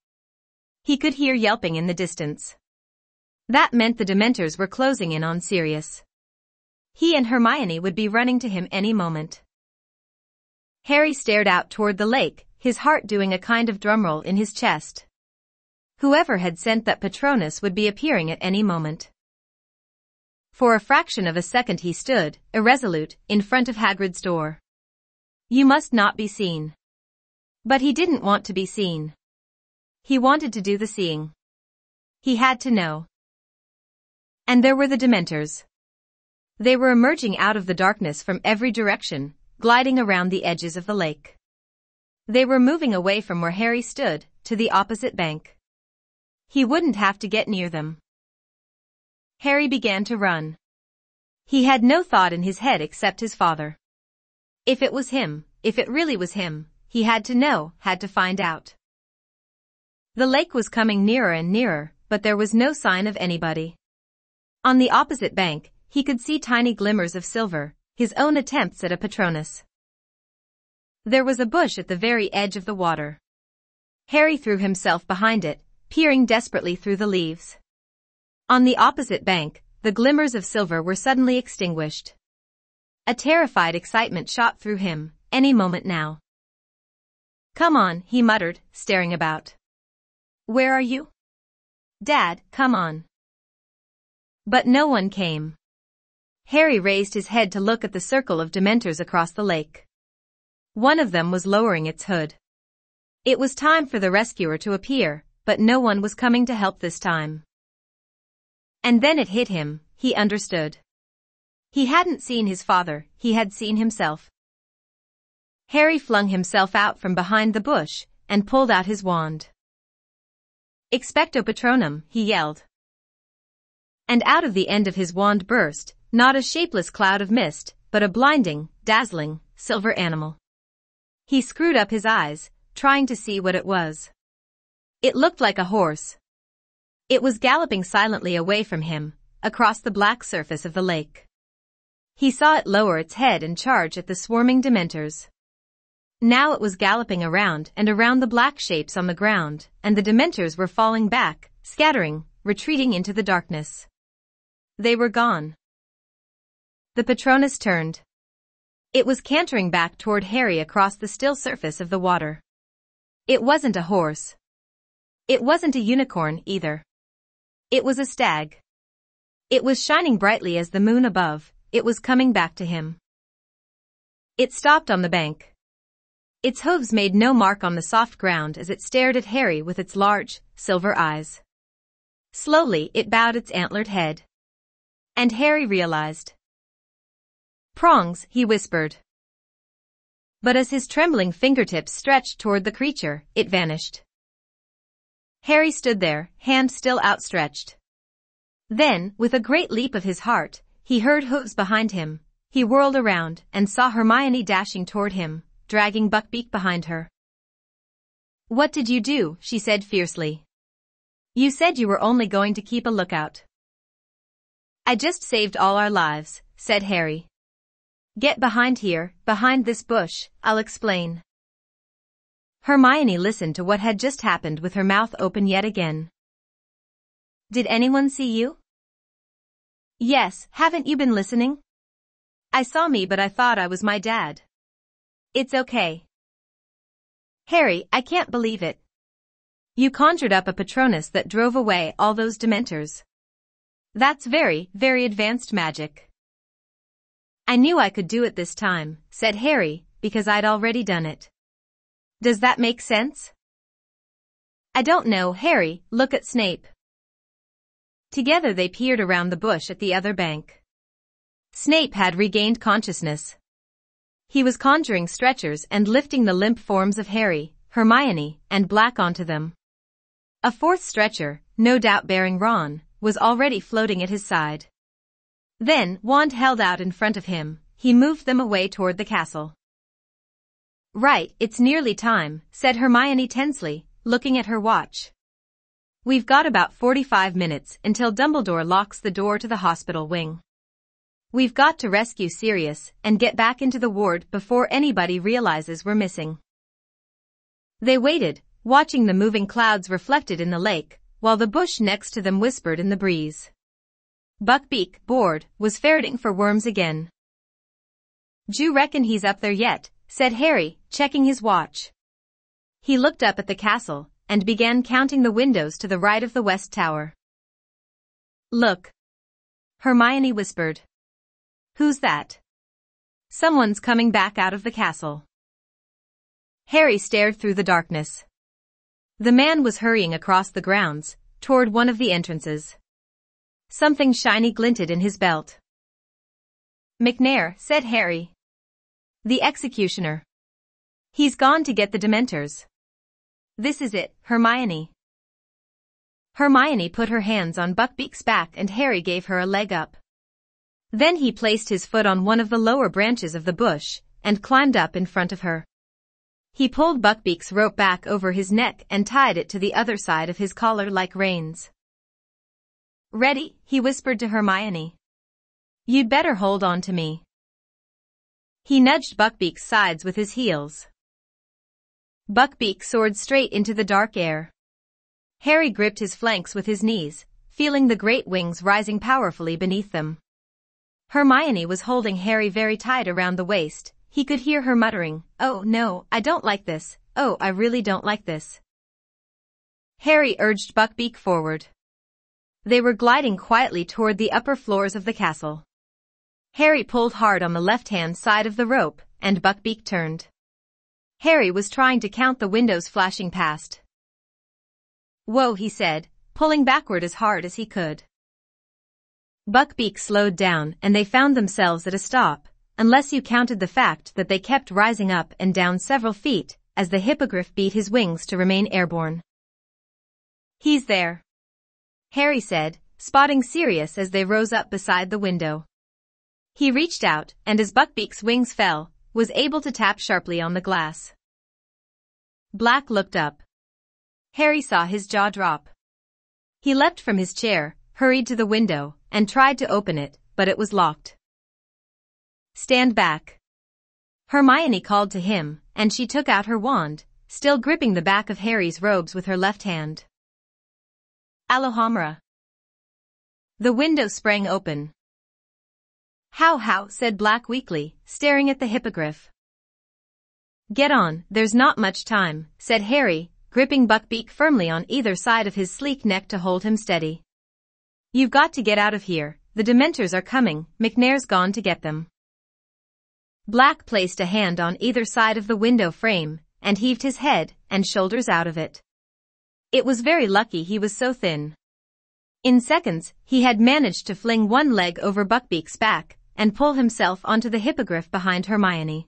He could hear yelping in the distance. That meant the Dementors were closing in on Sirius. He and Hermione would be running to him any moment. Harry stared out toward the lake, his heart doing a kind of drumroll in his chest. Whoever had sent that Patronus would be appearing at any moment. For a fraction of a second he stood, irresolute, in front of Hagrid's door. "You must not be seen." But he didn't want to be seen. He wanted to do the seeing. He had to know. And there were the Dementors. They were emerging out of the darkness from every direction, gliding around the edges of the lake. They were moving away from where Harry stood, to the opposite bank. He wouldn't have to get near them. Harry began to run. He had no thought in his head except his father. If it was him, if it really was him, he had to know, had to find out. The lake was coming nearer and nearer, but there was no sign of anybody. On the opposite bank, he could see tiny glimmers of silver, his own attempts at a Patronus. There was a bush at the very edge of the water. Harry threw himself behind it, peering desperately through the leaves. On the opposite bank, the glimmers of silver were suddenly extinguished. A terrified excitement shot through him, any moment now. "Come on," he muttered, staring about. "Where are you?" "Dad, come on." But no one came. Harry raised his head to look at the circle of Dementors across the lake. One of them was lowering its hood. It was time for the rescuer to appear, but no one was coming to help this time. And then it hit him, he understood. He hadn't seen his father, he had seen himself. Harry flung himself out from behind the bush, and pulled out his wand. "Expecto Patronum," he yelled. And out of the end of his wand burst, not a shapeless cloud of mist, but a blinding, dazzling, silver animal. He screwed up his eyes, trying to see what it was. It looked like a horse. It was galloping silently away from him, across the black surface of the lake. He saw it lower its head and charge at the swarming Dementors. Now it was galloping around and around the black shapes on the ground, and the Dementors were falling back, scattering, retreating into the darkness. They were gone. The Patronus turned. It was cantering back toward Harry across the still surface of the water. It wasn't a horse. It wasn't a unicorn, either. It was a stag. It was shining brightly as the moon above, it was coming back to him. It stopped on the bank. Its hooves made no mark on the soft ground as it stared at Harry with its large, silver eyes. Slowly it bowed its antlered head. And Harry realized. "Prongs," he whispered. But as his trembling fingertips stretched toward the creature, it vanished. Harry stood there, hand still outstretched. Then, with a great leap of his heart, he heard hooves behind him. He whirled around and saw Hermione dashing toward him, dragging Buckbeak behind her. "What did you do?" she said fiercely. "You said you were only going to keep a lookout." "I just saved all our lives," said Harry. "Get behind here, behind this bush, I'll explain." Hermione listened to what had just happened with her mouth open yet again. "Did anyone see you?" "Yes, haven't you been listening?" I saw me but I thought I was my dad. It's okay. Harry, I can't believe it. You conjured up a Patronus that drove away all those Dementors. That's very, very advanced magic. I knew I could do it this time, said Harry, because I'd already done it. Does that make sense? I don't know, Harry, look at Snape. Together they peered around the bush at the other bank. Snape had regained consciousness. He was conjuring stretchers and lifting the limp forms of Harry, Hermione, and Black onto them. A fourth stretcher, no doubt bearing Ron, was already floating at his side. Then, wand held out in front of him, he moved them away toward the castle. Right, it's nearly time, said Hermione tensely, looking at her watch. We've got about 45 minutes until Dumbledore locks the door to the hospital wing. We've got to rescue Sirius and get back into the ward before anybody realizes we're missing. They waited, watching the moving clouds reflected in the lake, while the bush next to them whispered in the breeze. Buckbeak, bored, was ferreting for worms again. "D'you reckon he's up there yet?" said Harry, checking his watch. He looked up at the castle, and began counting the windows to the right of the west tower. "Look," Hermione whispered. "Who's that?" "Someone's coming back out of the castle." Harry stared through the darkness. The man was hurrying across the grounds, toward one of the entrances. Something shiny glinted in his belt. "McNair," said Harry. "The executioner. He's gone to get the Dementors." "This is it, Hermione." Hermione put her hands on Buckbeak's back and Harry gave her a leg up. Then he placed his foot on one of the lower branches of the bush, and climbed up in front of her. He pulled Buckbeak's rope back over his neck and tied it to the other side of his collar like reins. "Ready?" he whispered to Hermione. "You'd better hold on to me." He nudged Buckbeak's sides with his heels. Buckbeak soared straight into the dark air. Harry gripped his flanks with his knees, feeling the great wings rising powerfully beneath them. Hermione was holding Harry very tight around the waist. He could hear her muttering, "Oh no, I don't like this. Oh, I really don't like this." Harry urged Buckbeak forward. They were gliding quietly toward the upper floors of the castle. Harry pulled hard on the left-hand side of the rope, and Buckbeak turned. Harry was trying to count the windows flashing past. "Whoa," he said, pulling backward as hard as he could. Buckbeak slowed down and they found themselves at a stop, unless you counted the fact that they kept rising up and down several feet, as the hippogriff beat his wings to remain airborne. "He's there," Harry said, spotting Sirius as they rose up beside the window. He reached out, and as Buckbeak's wings fell, was able to tap sharply on the glass. Black looked up. Harry saw his jaw drop. He leapt from his chair, hurried to the window, and tried to open it, but it was locked. "Stand back," Hermione called to him, and she took out her wand, still gripping the back of Harry's robes with her left hand. "Alohomora." The window sprang open. How, said Black weakly, staring at the hippogriff. "Get on, there's not much time," said Harry, gripping Buckbeak firmly on either side of his sleek neck to hold him steady. "You've got to get out of here, the Dementors are coming, McNair's gone to get them." Black placed a hand on either side of the window frame, and heaved his head and shoulders out of it. It was very lucky he was so thin. In seconds, he had managed to fling one leg over Buckbeak's back, and pull himself onto the hippogriff behind Hermione.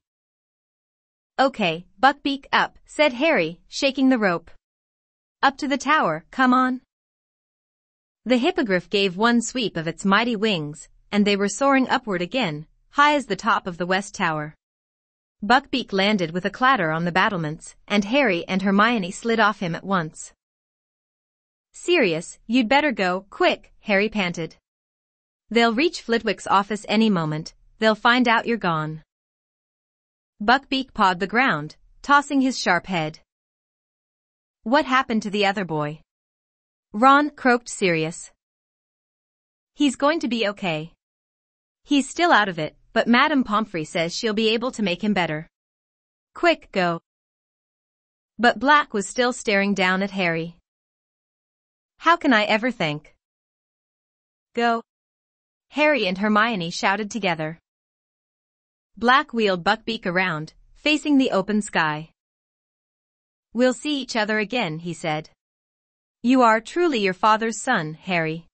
"Okay, Buckbeak, up," said Harry, shaking the rope. "Up to the tower, come on." The hippogriff gave one sweep of its mighty wings, and they were soaring upward again, high as the top of the west tower. Buckbeak landed with a clatter on the battlements, and Harry and Hermione slid off him at once. "Sirius, you'd better go, quick," Harry panted. "They'll reach Flitwick's office any moment, they'll find out you're gone." Buckbeak pawed the ground, tossing his sharp head. "What happened to the other boy?" "Ron," croaked Sirius. "He's going to be okay. He's still out of it, but Madame Pomfrey says she'll be able to make him better. Quick, go. But Black was still staring down at Harry. How can I ever think? Go. Harry and Hermione shouted together. Black wheeled Buckbeak around, facing the open sky. We'll see each other again, he said. You are truly your father's son, Harry.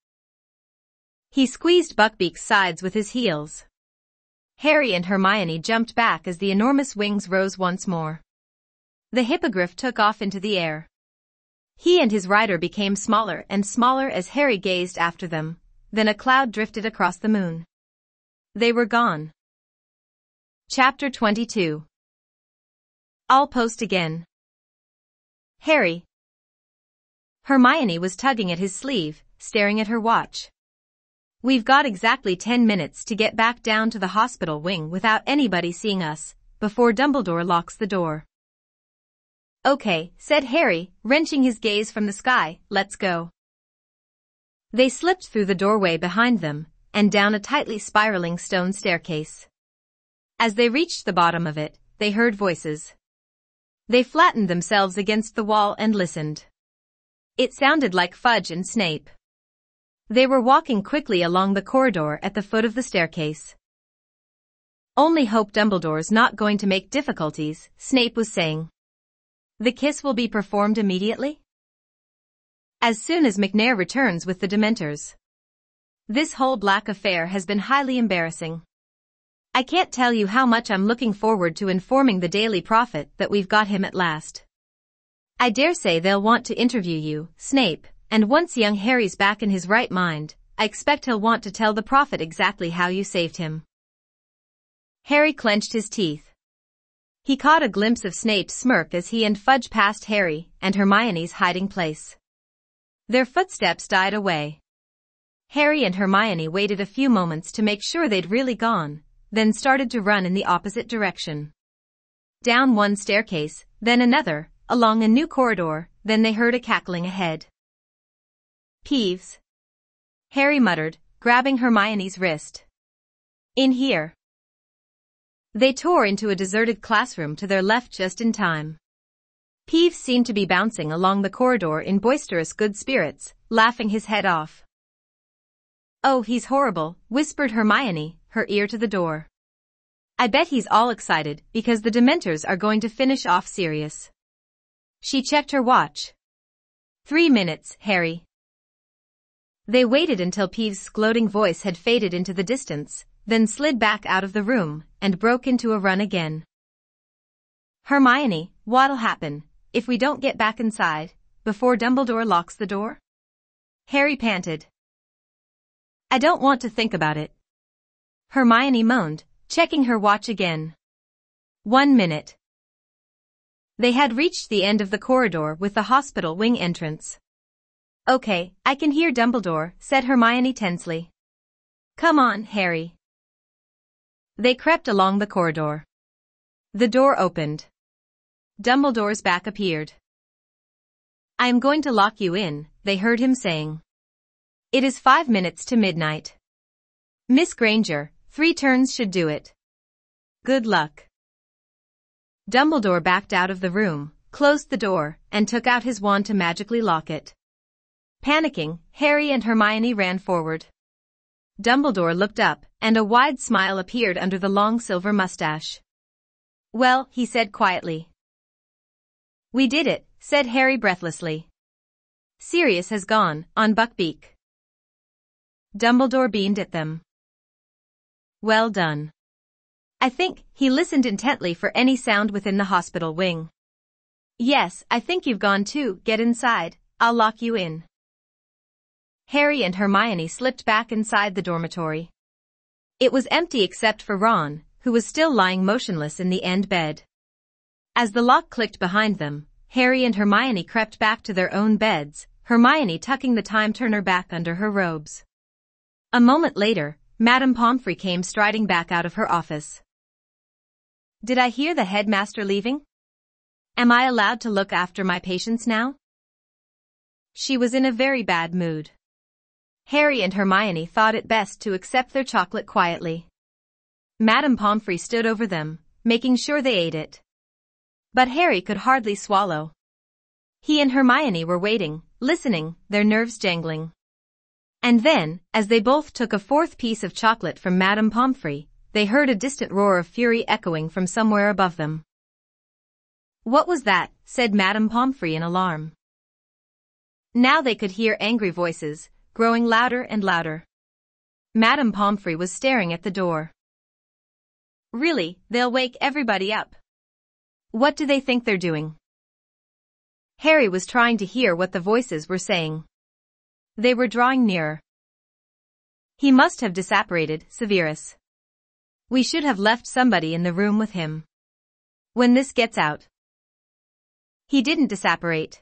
He squeezed Buckbeak's sides with his heels. Harry and Hermione jumped back as the enormous wings rose once more. The hippogriff took off into the air. He and his rider became smaller and smaller as Harry gazed after them, then a cloud drifted across the moon. They were gone. Chapter 22. I'll post again. Harry. Hermione was tugging at his sleeve, staring at her watch. We've got exactly 10 minutes to get back down to the hospital wing without anybody seeing us, before Dumbledore locks the door. Okay, said Harry, wrenching his gaze from the sky, let's go. They slipped through the doorway behind them, and down a tightly spiraling stone staircase. As they reached the bottom of it, they heard voices. They flattened themselves against the wall and listened. It sounded like Fudge and Snape. They were walking quickly along the corridor at the foot of the staircase. Only hope Dumbledore's not going to make difficulties, Snape was saying. The kiss will be performed immediately? As soon as McNair returns with the Dementors. This whole Black affair has been highly embarrassing. I can't tell you how much I'm looking forward to informing the Daily Prophet that we've got him at last. I dare say they'll want to interview you, Snape, and once young Harry's back in his right mind, I expect he'll want to tell the Prophet exactly how you saved him. Harry clenched his teeth. He caught a glimpse of Snape's smirk as he and Fudge passed Harry and Hermione's hiding place. Their footsteps died away. Harry and Hermione waited a few moments to make sure they'd really gone, then started to run in the opposite direction. Down one staircase, then another, along a new corridor, then they heard a cackling ahead. Peeves. Harry muttered, grabbing Hermione's wrist. In here. They tore into a deserted classroom to their left just in time. Peeves seemed to be bouncing along the corridor in boisterous good spirits, laughing his head off. Oh, he's horrible, whispered Hermione, her ear to the door. I bet he's all excited because the Dementors are going to finish off Sirius. She checked her watch. 3 minutes, Harry. They waited until Peeves' gloating voice had faded into the distance, then slid back out of the room and broke into a run again. Hermione, what'll happen if we don't get back inside before Dumbledore locks the door? Harry panted. I don't want to think about it. Hermione moaned, checking her watch again. 1 minute. They had reached the end of the corridor with the hospital wing entrance. Okay, I can hear Dumbledore, said Hermione tensely. Come on, Harry. They crept along the corridor. The door opened. Dumbledore's back appeared. I am going to lock you in, they heard him saying. It is 5 minutes to midnight. Miss Granger, 3 turns should do it. Good luck. Dumbledore backed out of the room, closed the door, and took out his wand to magically lock it. Panicking, Harry and Hermione ran forward. Dumbledore looked up, and a wide smile appeared under the long silver mustache. Well, he said quietly. We did it, said Harry breathlessly. Sirius has gone, on Buckbeak. Dumbledore beamed at them. Well done. I think, he listened intently for any sound within the hospital wing. Yes, I think you've gone too, get inside, I'll lock you in. Harry and Hermione slipped back inside the dormitory. It was empty except for Ron, who was still lying motionless in the end bed. As the lock clicked behind them, Harry and Hermione crept back to their own beds, Hermione tucking the time-turner back under her robes. A moment later, Madame Pomfrey came striding back out of her office. Did I hear the headmaster leaving? Am I allowed to look after my patients now? She was in a very bad mood. Harry and Hermione thought it best to accept their chocolate quietly. Madame Pomfrey stood over them, making sure they ate it. But Harry could hardly swallow. He and Hermione were waiting, listening, their nerves jangling. And then, as they both took a fourth piece of chocolate from Madame Pomfrey, they heard a distant roar of fury echoing from somewhere above them. "What was that?" said Madame Pomfrey in alarm. Now they could hear angry voices, growing louder and louder. Madame Pomfrey was staring at the door. "Really, they'll wake everybody up. What do they think they're doing?" Harry was trying to hear what the voices were saying. They were drawing nearer. "He must have disapparated, Severus. We should have left somebody in the room with him. When this gets out." "He didn't disapparate,"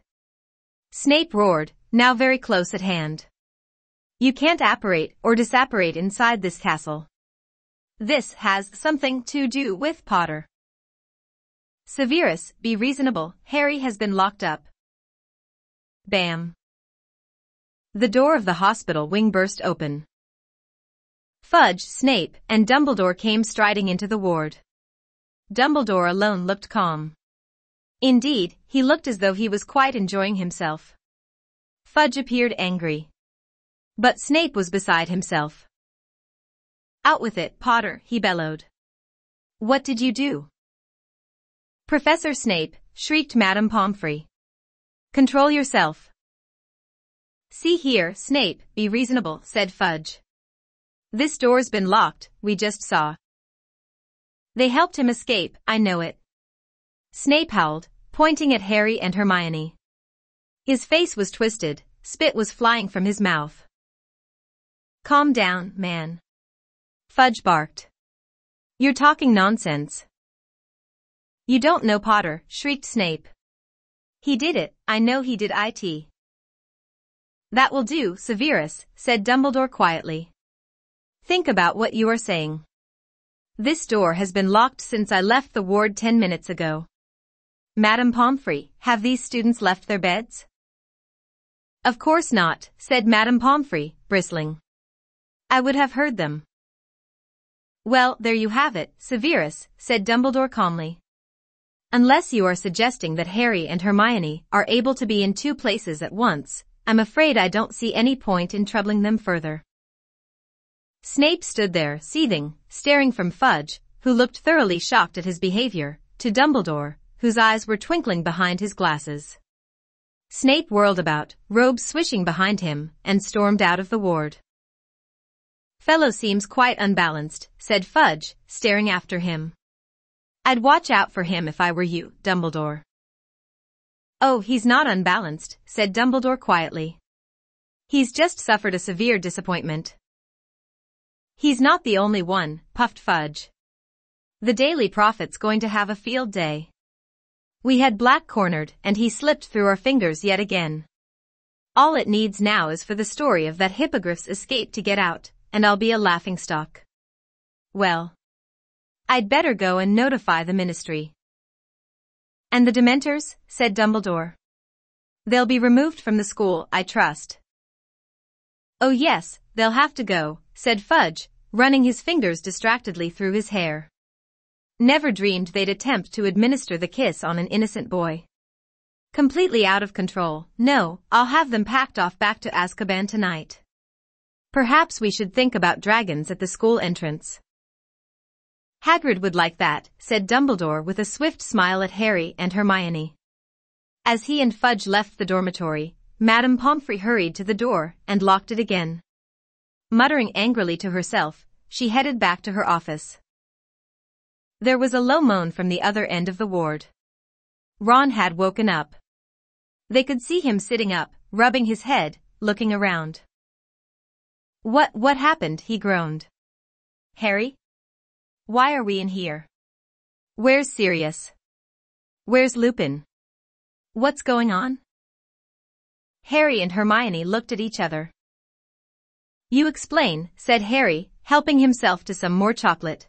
Snape roared, now very close at hand. "You can't apparate or disapparate inside this castle. This has something to do with Potter." "Severus, be reasonable, Harry has been locked up." Bam! The door of the hospital wing burst open. Fudge, Snape, and Dumbledore came striding into the ward. Dumbledore alone looked calm. Indeed, he looked as though he was quite enjoying himself. Fudge appeared angry. But Snape was beside himself. "Out with it, Potter," he bellowed. "What did you do?" "Professor Snape," shrieked Madame Pomfrey. "Control yourself." "See here, Snape, be reasonable," said Fudge. "This door's been locked, we just saw. They helped him escape, I know it." Snape howled, pointing at Harry and Hermione. His face was twisted, spit was flying from his mouth. "Calm down, man," Fudge barked. "You're talking nonsense." "You don't know Potter," shrieked Snape. "He did it, I know he did it." "That will do, Severus," said Dumbledore quietly. "Think about what you are saying. This door has been locked since I left the ward 10 minutes ago. Madame Pomfrey, have these students left their beds?" "Of course not," said Madame Pomfrey, bristling. "I would have heard them." "Well, there you have it, Severus," said Dumbledore calmly. "Unless you are suggesting that Harry and Hermione are able to be in two places at once, I'm afraid I don't see any point in troubling them further." Snape stood there, seething, staring from Fudge, who looked thoroughly shocked at his behavior, to Dumbledore, whose eyes were twinkling behind his glasses. Snape whirled about, robes swishing behind him, and stormed out of the ward. "Fellow seems quite unbalanced," said Fudge, staring after him. "I'd watch out for him if I were you, Dumbledore." "Oh, he's not unbalanced," said Dumbledore quietly. "He's just suffered a severe disappointment." "He's not the only one," puffed Fudge. "The Daily Prophet's going to have a field day. We had Black cornered and he slipped through our fingers yet again. All it needs now is for the story of that hippogriff's escape to get out, and I'll be a laughingstock. Well, I'd better go and notify the ministry." "And the Dementors?" said Dumbledore. "They'll be removed from the school, I trust." "Oh yes, they'll have to go," said Fudge, running his fingers distractedly through his hair. "Never dreamed they'd attempt to administer the kiss on an innocent boy. Completely out of control. No, I'll have them packed off back to Azkaban tonight. Perhaps we should think about dragons at the school entrance." "Hagrid would like that," said Dumbledore with a swift smile at Harry and Hermione. As he and Fudge left the dormitory, Madame Pomfrey hurried to the door and locked it again. Muttering angrily to herself, she headed back to her office. There was a low moan from the other end of the ward. Ron had woken up. They could see him sitting up, rubbing his head, looking around. What happened?" he groaned. "Harry? Why are we in here? Where's Sirius? Where's Lupin? What's going on?" Harry and Hermione looked at each other. "You explain," said Harry, helping himself to some more chocolate.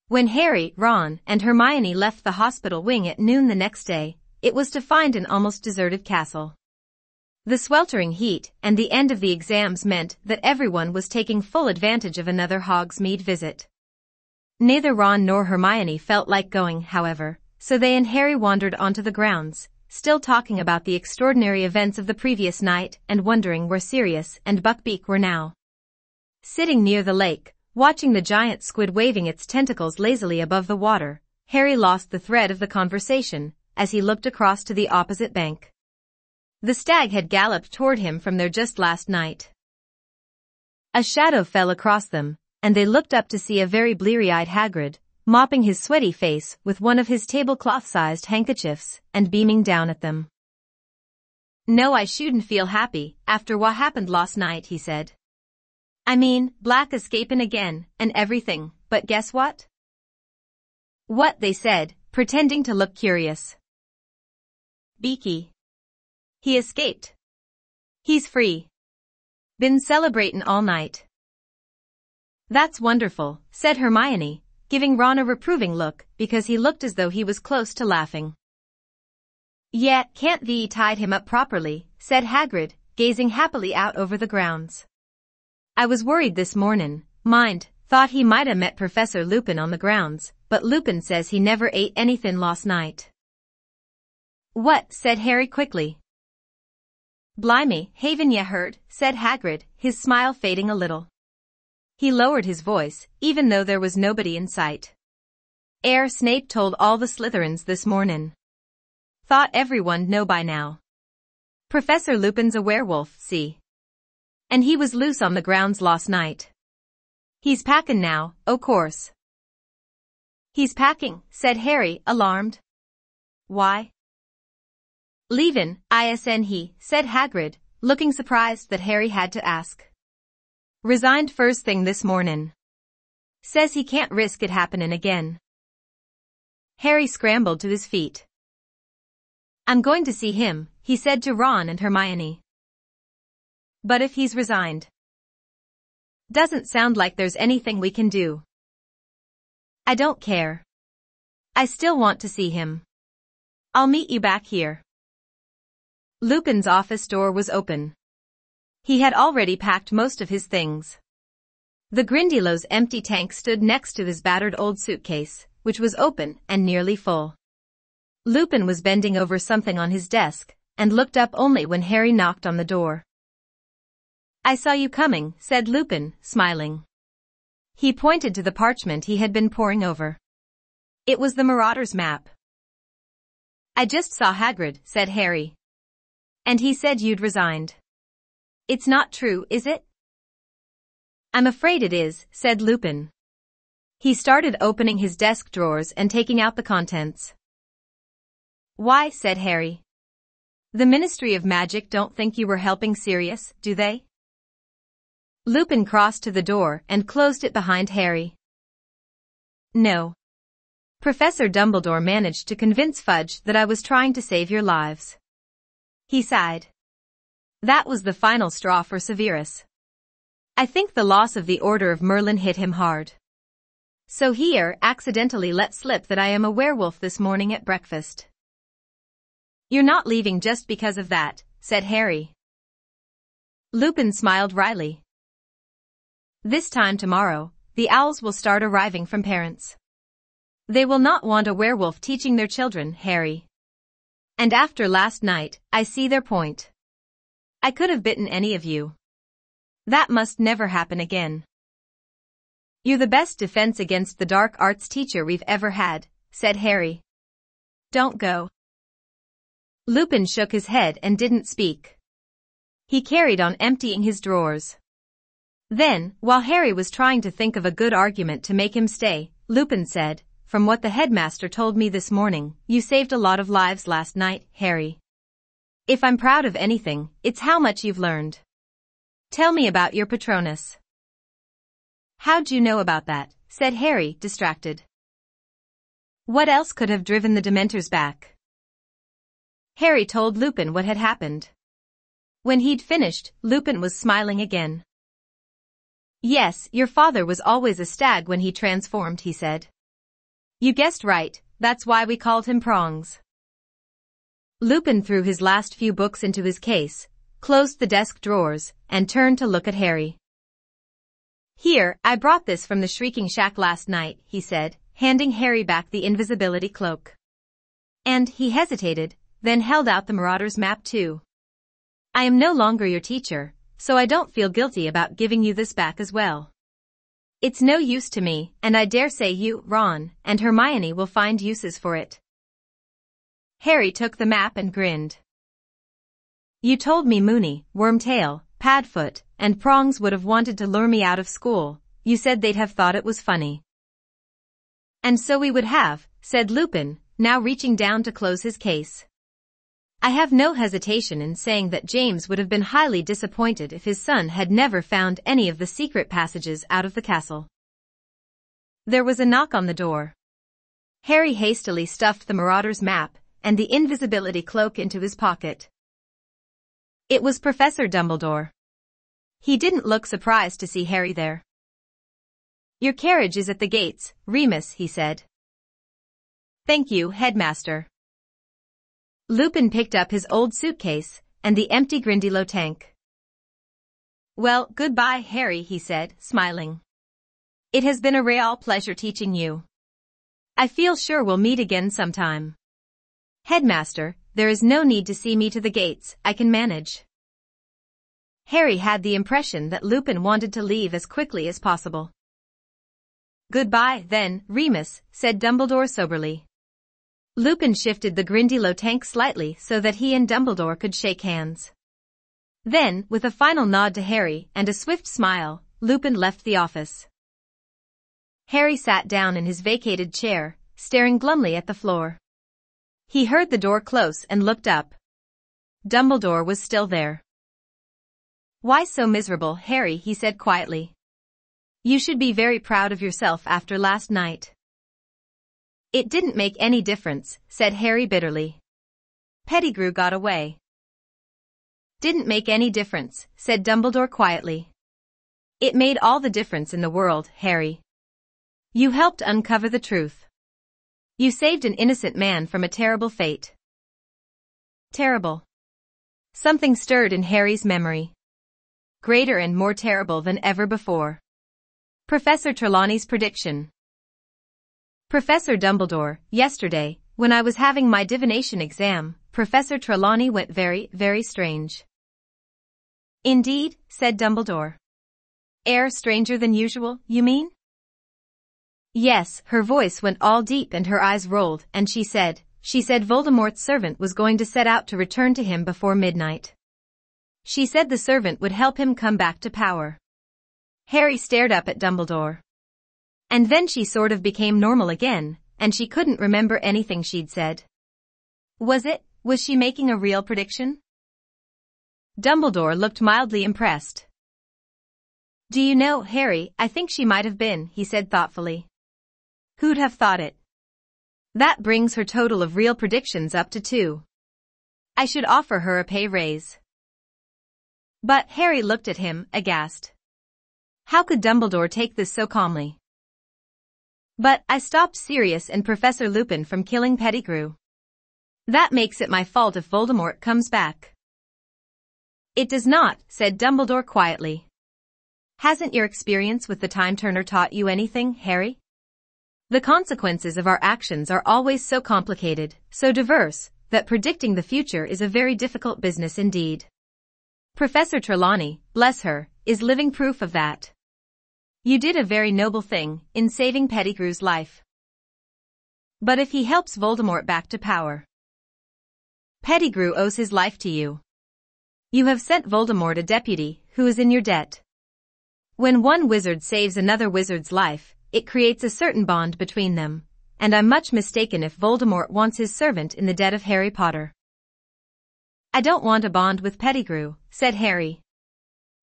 When Harry, Ron, and Hermione left the hospital wing at noon the next day, it was to find an almost deserted castle. The sweltering heat and the end of the exams meant that everyone was taking full advantage of another Hogsmeade visit. Neither Ron nor Hermione felt like going, however, so they and Harry wandered onto the grounds, still talking about the extraordinary events of the previous night and wondering where Sirius and Buckbeak were now. Sitting near the lake, watching the giant squid waving its tentacles lazily above the water, Harry lost the thread of the conversation as he looked across to the opposite bank. The stag had galloped toward him from there just last night. A shadow fell across them, and they looked up to see a very bleary-eyed Hagrid, mopping his sweaty face with one of his tablecloth-sized handkerchiefs and beaming down at them. "No, I shouldn't feel happy after what happened last night," he said. "I mean, Black escaping again and everything, but guess what?" "What?" they said, pretending to look curious. "Beaky. He escaped. He's free. Been celebrating all night." "That's wonderful," said Hermione, giving Ron a reproving look because he looked as though he was close to laughing. "Yeah, can't thee tied him up properly," said Hagrid, gazing happily out over the grounds. "I was worried this mornin', thought he might have met Professor Lupin on the grounds, but Lupin says he never ate anything last night." "What?" said Harry quickly. "Blimey, haven't ye heard?" said Hagrid, his smile fading a little. He lowered his voice, even though there was nobody in sight. Snape told all the Slytherins this mornin'. Thought everyone'd know by now. Professor Lupin's a werewolf, see? And he was loose on the grounds last night. He's packing now, o' course." "He's packing," said Harry, alarmed. "Why?" "Leavin', he," said Hagrid, looking surprised that Harry had to ask. "Resigned first thing this mornin'. Says he can't risk it happenin' again." Harry scrambled to his feet. "I'm going to see him," he said to Ron and Hermione. "But if he's resigned?" "Doesn't sound like there's anything we can do." "I don't care. I still want to see him. I'll meet you back here." Lupin's office door was open. He had already packed most of his things. The Grindylows' empty tank stood next to his battered old suitcase, which was open and nearly full. Lupin was bending over something on his desk, and looked up only when Harry knocked on the door. "I saw you coming," said Lupin, smiling. He pointed to the parchment he had been poring over. It was the Marauders' map. "I just saw Hagrid," said Harry. "And he said you'd resigned. It's not true, is it?" "I'm afraid it is," said Lupin. He started opening his desk drawers and taking out the contents. "Why?" said Harry. "The Ministry of Magic don't think you were helping Sirius, do they?" Lupin crossed to the door and closed it behind Harry. "No. Professor Dumbledore managed to convince Fudge that I was trying to save your lives." He sighed. That was the final straw for Severus. "I think the loss of the Order of Merlin hit him hard. So he accidentally let slip that I am a werewolf this morning at breakfast." "You're not leaving just because of that," said Harry. Lupin smiled wryly. "This time tomorrow, the owls will start arriving from parents. They will not want a werewolf teaching their children, Harry. And after last night, I see their point. I could have bitten any of you. That must never happen again." "You're the best defense against the dark arts teacher we've ever had," said Harry. "Don't go." Lupin shook his head and didn't speak. He carried on emptying his drawers. Then, while Harry was trying to think of a good argument to make him stay, Lupin said, "From what the headmaster told me this morning, you saved a lot of lives last night, Harry. If I'm proud of anything, it's how much you've learned. Tell me about your Patronus." "How'd you know about that?" said Harry, distracted. "What else could have driven the Dementors back?" Harry told Lupin what had happened. When he'd finished, Lupin was smiling again. "Yes, your father was always a stag when he transformed," he said. "You guessed right, that's why we called him Prongs." Lupin threw his last few books into his case, closed the desk drawers, and turned to look at Harry. Here, I brought this from the Shrieking Shack last night, he said, handing Harry back the invisibility cloak. And he hesitated, then held out the Marauder's map too. I am no longer your teacher, so I don't feel guilty about giving you this back as well. It's no use to me, and I dare say you, Ron, and Hermione will find uses for it. Harry took the map and grinned. You told me Moony, Wormtail, Padfoot, and Prongs would have wanted to lure me out of school. You said they'd have thought it was funny. And so we would have, said Lupin, now reaching down to close his case. I have no hesitation in saying that James would have been highly disappointed if his son had never found any of the secret passages out of the castle. There was a knock on the door. Harry hastily stuffed the Marauder's map and the invisibility cloak into his pocket. It was Professor Dumbledore. He didn't look surprised to see Harry there. Your carriage is at the gates, Remus, he said. Thank you, Headmaster. Lupin picked up his old suitcase and the empty Grindylow tank. Well, goodbye, Harry, he said, smiling. It has been a real pleasure teaching you. I feel sure we'll meet again sometime. Headmaster, there is no need to see me to the gates, I can manage. Harry had the impression that Lupin wanted to leave as quickly as possible. Goodbye, then, Remus, said Dumbledore soberly. Lupin shifted the Grindylow tank slightly so that he and Dumbledore could shake hands. Then, with a final nod to Harry and a swift smile, Lupin left the office. Harry sat down in his vacated chair, staring glumly at the floor. He heard the door close and looked up. Dumbledore was still there. Why so miserable, Harry? He said quietly. You should be very proud of yourself after last night. It didn't make any difference, said Harry bitterly. Pettigrew got away. Didn't make any difference, said Dumbledore quietly. It made all the difference in the world, Harry. You helped uncover the truth. You saved an innocent man from a terrible fate. Terrible. Something stirred in Harry's memory. Greater and more terrible than ever before. Professor Trelawney's prediction. Professor Dumbledore, yesterday, when I was having my divination exam, Professor Trelawney went very, very strange. Indeed, said Dumbledore. Stranger than usual, you mean? Yes, her voice went all deep and her eyes rolled, and she said Voldemort's servant was going to set out to return to him before midnight. She said the servant would help him come back to power. Harry stared up at Dumbledore. And then she sort of became normal again, and she couldn't remember anything she'd said. Was she making a real prediction? Dumbledore looked mildly impressed. Do you know, Harry, I think she might have been, he said thoughtfully. Who'd have thought it? That brings her total of real predictions up to 2. I should offer her a pay raise. But Harry looked at him, aghast. How could Dumbledore take this so calmly? But I stopped Sirius and Professor Lupin from killing Pettigrew. That makes it my fault if Voldemort comes back. It does not, said Dumbledore quietly. Hasn't your experience with the Time Turner taught you anything, Harry? The consequences of our actions are always so complicated, so diverse, that predicting the future is a very difficult business indeed. Professor Trelawney, bless her, is living proof of that. You did a very noble thing in saving Pettigrew's life. But if he helps Voldemort back to power, Pettigrew owes his life to you. You have sent Voldemort a deputy who is in your debt. When one wizard saves another wizard's life, it creates a certain bond between them, and I'm much mistaken if Voldemort wants his servant in the debt of Harry Potter. I don't want a bond with Pettigrew, said Harry.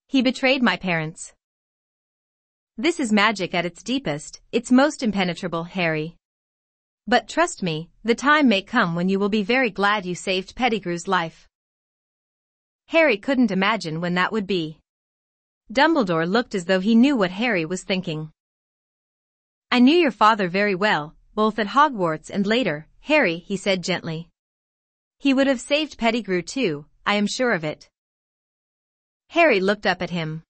He betrayed my parents. This is magic at its deepest, its most impenetrable, Harry. But trust me, the time may come when you will be very glad you saved Pettigrew's life. Harry couldn't imagine when that would be. Dumbledore looked as though he knew what Harry was thinking. I knew your father very well, both at Hogwarts and later, Harry, he said gently. He would have saved Pettigrew too, I am sure of it. Harry looked up at him.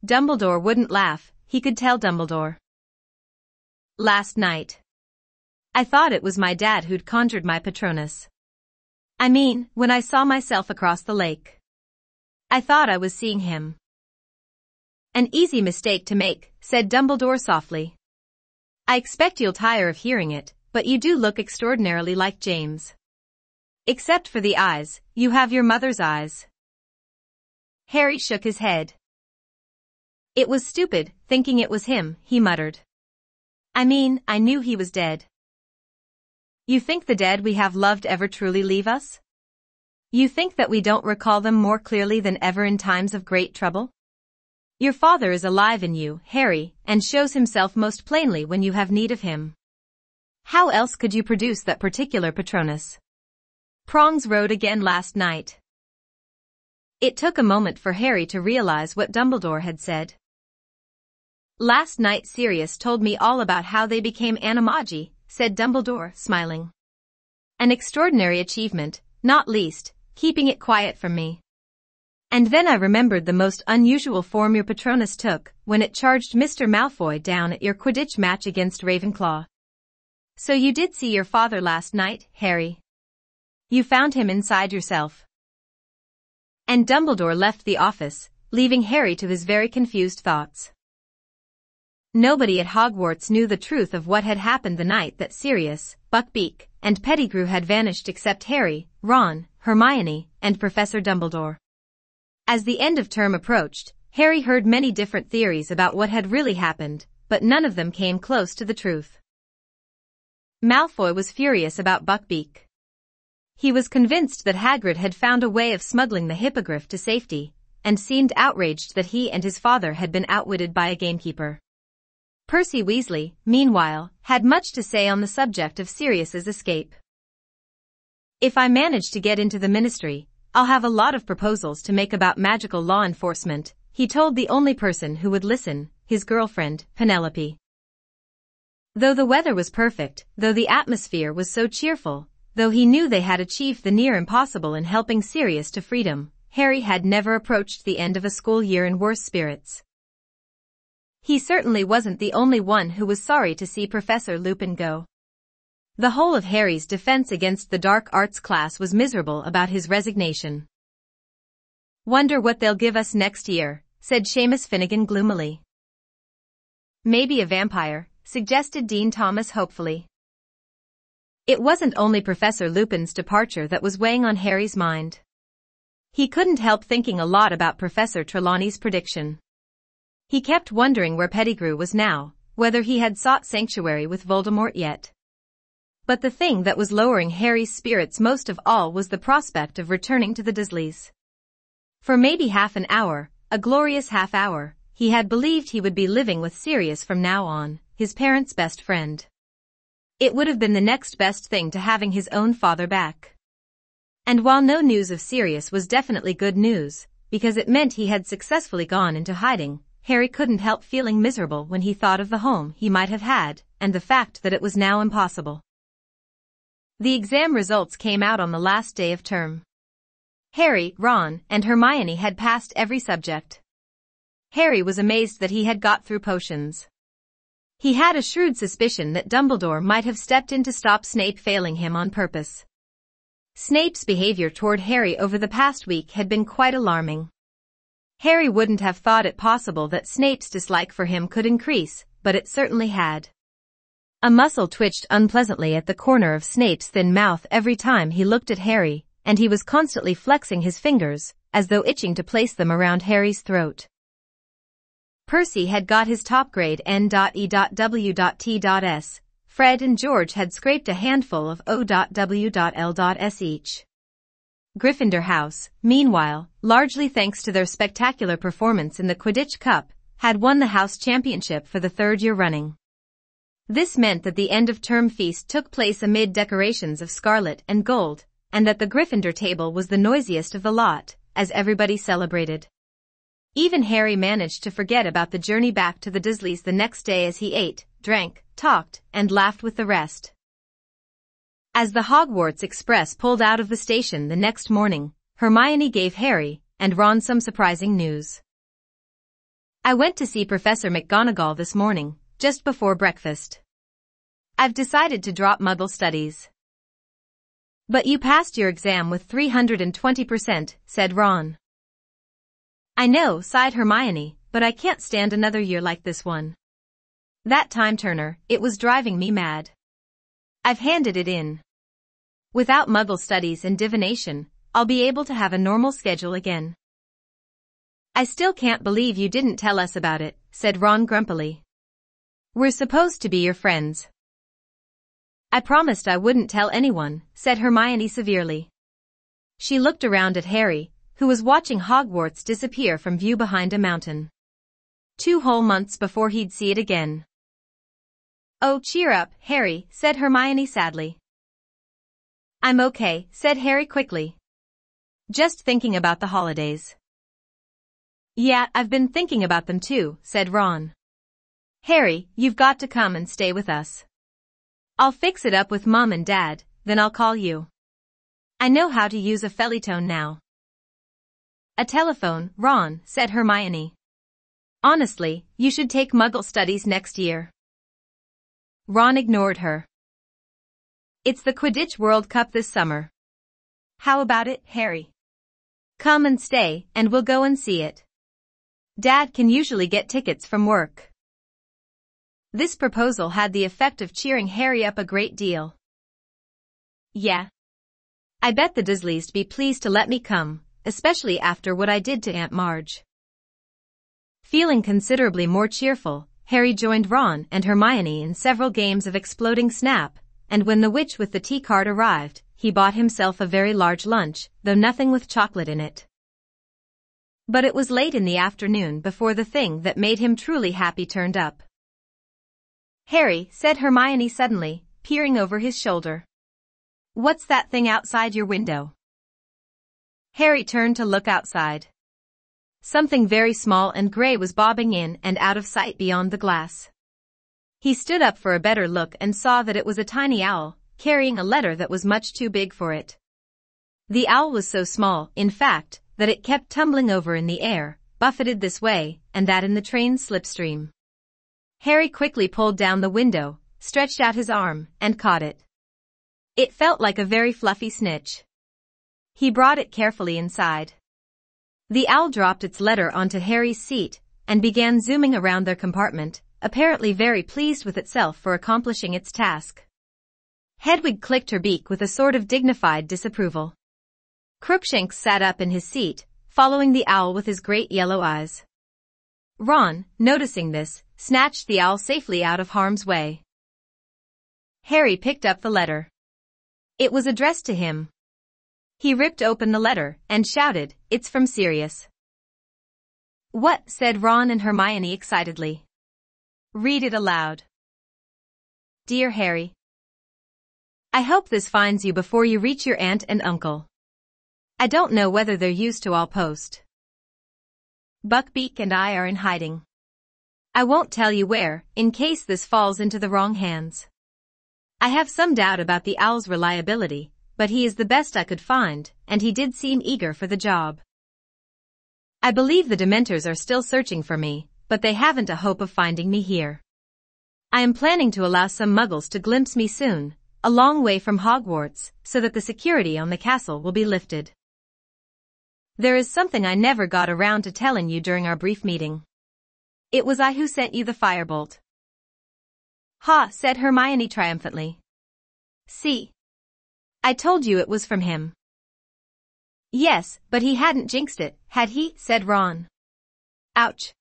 Dumbledore wouldn't laugh, he could tell Dumbledore. Last night. I thought it was my dad who'd conjured my Patronus. I mean, when I saw myself across the lake. I thought I was seeing him. An easy mistake to make, said Dumbledore softly. I expect you'll tire of hearing it, but you do look extraordinarily like James. Except for the eyes, you have your mother's eyes. Harry shook his head. It was stupid, thinking it was him, he muttered. I mean, I knew he was dead. You think the dead we have loved ever truly leave us? You think that we don't recall them more clearly than ever in times of great trouble? Your father is alive in you, Harry, and shows himself most plainly when you have need of him. How else could you produce that particular Patronus? Prongs rode again last night. It took a moment for Harry to realize what Dumbledore had said. Last night Sirius told me all about how they became animagi, said Dumbledore, smiling. An extraordinary achievement, not least, keeping it quiet from me. And then I remembered the most unusual form your Patronus took, when it charged Mr. Malfoy down at your Quidditch match against Ravenclaw. So you did see your father last night, Harry. You found him inside yourself. And Dumbledore left the office, leaving Harry to his very confused thoughts. Nobody at Hogwarts knew the truth of what had happened the night that Sirius, Buckbeak, and Pettigrew had vanished except Harry, Ron, Hermione, and Professor Dumbledore. As the end of term approached, Harry heard many different theories about what had really happened, but none of them came close to the truth. Malfoy was furious about Buckbeak. He was convinced that Hagrid had found a way of smuggling the hippogriff to safety, and seemed outraged that he and his father had been outwitted by a gamekeeper. Percy Weasley, meanwhile, had much to say on the subject of Sirius's escape. If I manage to get into the ministry, I'll have a lot of proposals to make about magical law enforcement, he told the only person who would listen, his girlfriend, Penelope. Though the weather was perfect, though the atmosphere was so cheerful, though he knew they had achieved the near impossible in helping Sirius to freedom, Harry had never approached the end of a school year in worse spirits. He certainly wasn't the only one who was sorry to see Professor Lupin go. The whole of Harry's defense against the dark arts class was miserable about his resignation. Wonder what they'll give us next year, said Seamus Finnegan gloomily. Maybe a vampire, suggested Dean Thomas hopefully. It wasn't only Professor Lupin's departure that was weighing on Harry's mind. He couldn't help thinking a lot about Professor Trelawney's prediction. He kept wondering where Pettigrew was now, whether he had sought sanctuary with Voldemort yet. But the thing that was lowering Harry's spirits most of all was the prospect of returning to the Dursleys. For maybe half an hour, a glorious half hour, he had believed he would be living with Sirius from now on, his parents' best friend. It would have been the next best thing to having his own father back. And while no news of Sirius was definitely good news, because it meant he had successfully gone into hiding, Harry couldn't help feeling miserable when he thought of the home he might have had, and the fact that it was now impossible. The exam results came out on the last day of term. Harry, Ron, and Hermione had passed every subject. Harry was amazed that he had got through potions. He had a shrewd suspicion that Dumbledore might have stepped in to stop Snape failing him on purpose. Snape's behavior toward Harry over the past week had been quite alarming. Harry wouldn't have thought it possible that Snape's dislike for him could increase, but it certainly had. A muscle twitched unpleasantly at the corner of Snape's thin mouth every time he looked at Harry, and he was constantly flexing his fingers, as though itching to place them around Harry's throat. Percy had got his top grade N.E.W.T.S. Fred and George had scraped a handful of O.W.L.S. each. Gryffindor House, meanwhile, largely thanks to their spectacular performance in the Quidditch Cup, had won the house championship for the third year running. This meant that the end-of-term feast took place amid decorations of scarlet and gold, and that the Gryffindor table was the noisiest of the lot, as everybody celebrated. Even Harry managed to forget about the journey back to the Dursleys the next day as he ate, drank, talked, and laughed with the rest. As the Hogwarts Express pulled out of the station the next morning, Hermione gave Harry and Ron some surprising news. I went to see Professor McGonagall this morning, just before breakfast. I've decided to drop Muggle studies. But you passed your exam with 320%, said Ron. I know, sighed Hermione, but I can't stand another year like this one. That time turner, it was driving me mad. I've handed it in. Without Muggle studies and divination, I'll be able to have a normal schedule again. I still can't believe you didn't tell us about it, said Ron grumpily. We're supposed to be your friends. I promised I wouldn't tell anyone, said Hermione severely. She looked around at Harry, who was watching Hogwarts disappear from view behind a mountain. 2 whole months before he'd see it again. Oh, cheer up, Harry, said Hermione sadly. I'm okay, said Harry quickly. Just thinking about the holidays. Yeah, I've been thinking about them too, said Ron. Harry, you've got to come and stay with us. I'll fix it up with Mom and Dad, then I'll call you. I know how to use a Feliton now. A telephone, Ron, said Hermione. Honestly, you should take Muggle studies next year. Ron ignored her. It's the Quidditch World Cup this summer. How about it, Harry? Come and stay, and we'll go and see it. Dad can usually get tickets from work. This proposal had the effect of cheering Harry up a great deal. Yeah. I bet the Dursleys be pleased to let me come, especially after what I did to Aunt Marge. Feeling considerably more cheerful, Harry joined Ron and Hermione in several games of Exploding Snap, and when the witch with the tea card arrived, he bought himself a very large lunch, though nothing with chocolate in it. But it was late in the afternoon before the thing that made him truly happy turned up. Harry, said Hermione suddenly, peering over his shoulder. What's that thing outside your window? Harry turned to look outside. Something very small and gray was bobbing in and out of sight beyond the glass. He stood up for a better look and saw that it was a tiny owl, carrying a letter that was much too big for it. The owl was so small, in fact, that it kept tumbling over in the air, buffeted this way and that in the train's slipstream. Harry quickly pulled down the window, stretched out his arm, and caught it. It felt like a very fluffy snitch. He brought it carefully inside. The owl dropped its letter onto Harry's seat and began zooming around their compartment, apparently very pleased with itself for accomplishing its task. Hedwig clicked her beak with a sort of dignified disapproval. Crookshanks sat up in his seat, following the owl with his great yellow eyes. Ron, noticing this, snatched the owl safely out of harm's way. Harry picked up the letter. It was addressed to him. He ripped open the letter and shouted, "It's from Sirius." "What?" said Ron and Hermione excitedly. "Read it aloud." "Dear Harry, I hope this finds you before you reach your aunt and uncle. I don't know whether they're used to all post. Buckbeak and I are in hiding. I won't tell you where, in case this falls into the wrong hands. I have some doubt about the owl's reliability, but he is the best I could find, and he did seem eager for the job. I believe the Dementors are still searching for me, but they haven't a hope of finding me here. I am planning to allow some Muggles to glimpse me soon, a long way from Hogwarts, so that the security on the castle will be lifted. There is something I never got around to telling you during our brief meeting. It was I who sent you the firebolt." "Ha," said Hermione triumphantly. "See? I told you it was from him." "Yes, but he hadn't jinxed it, had he?" said Ron. "Ouch."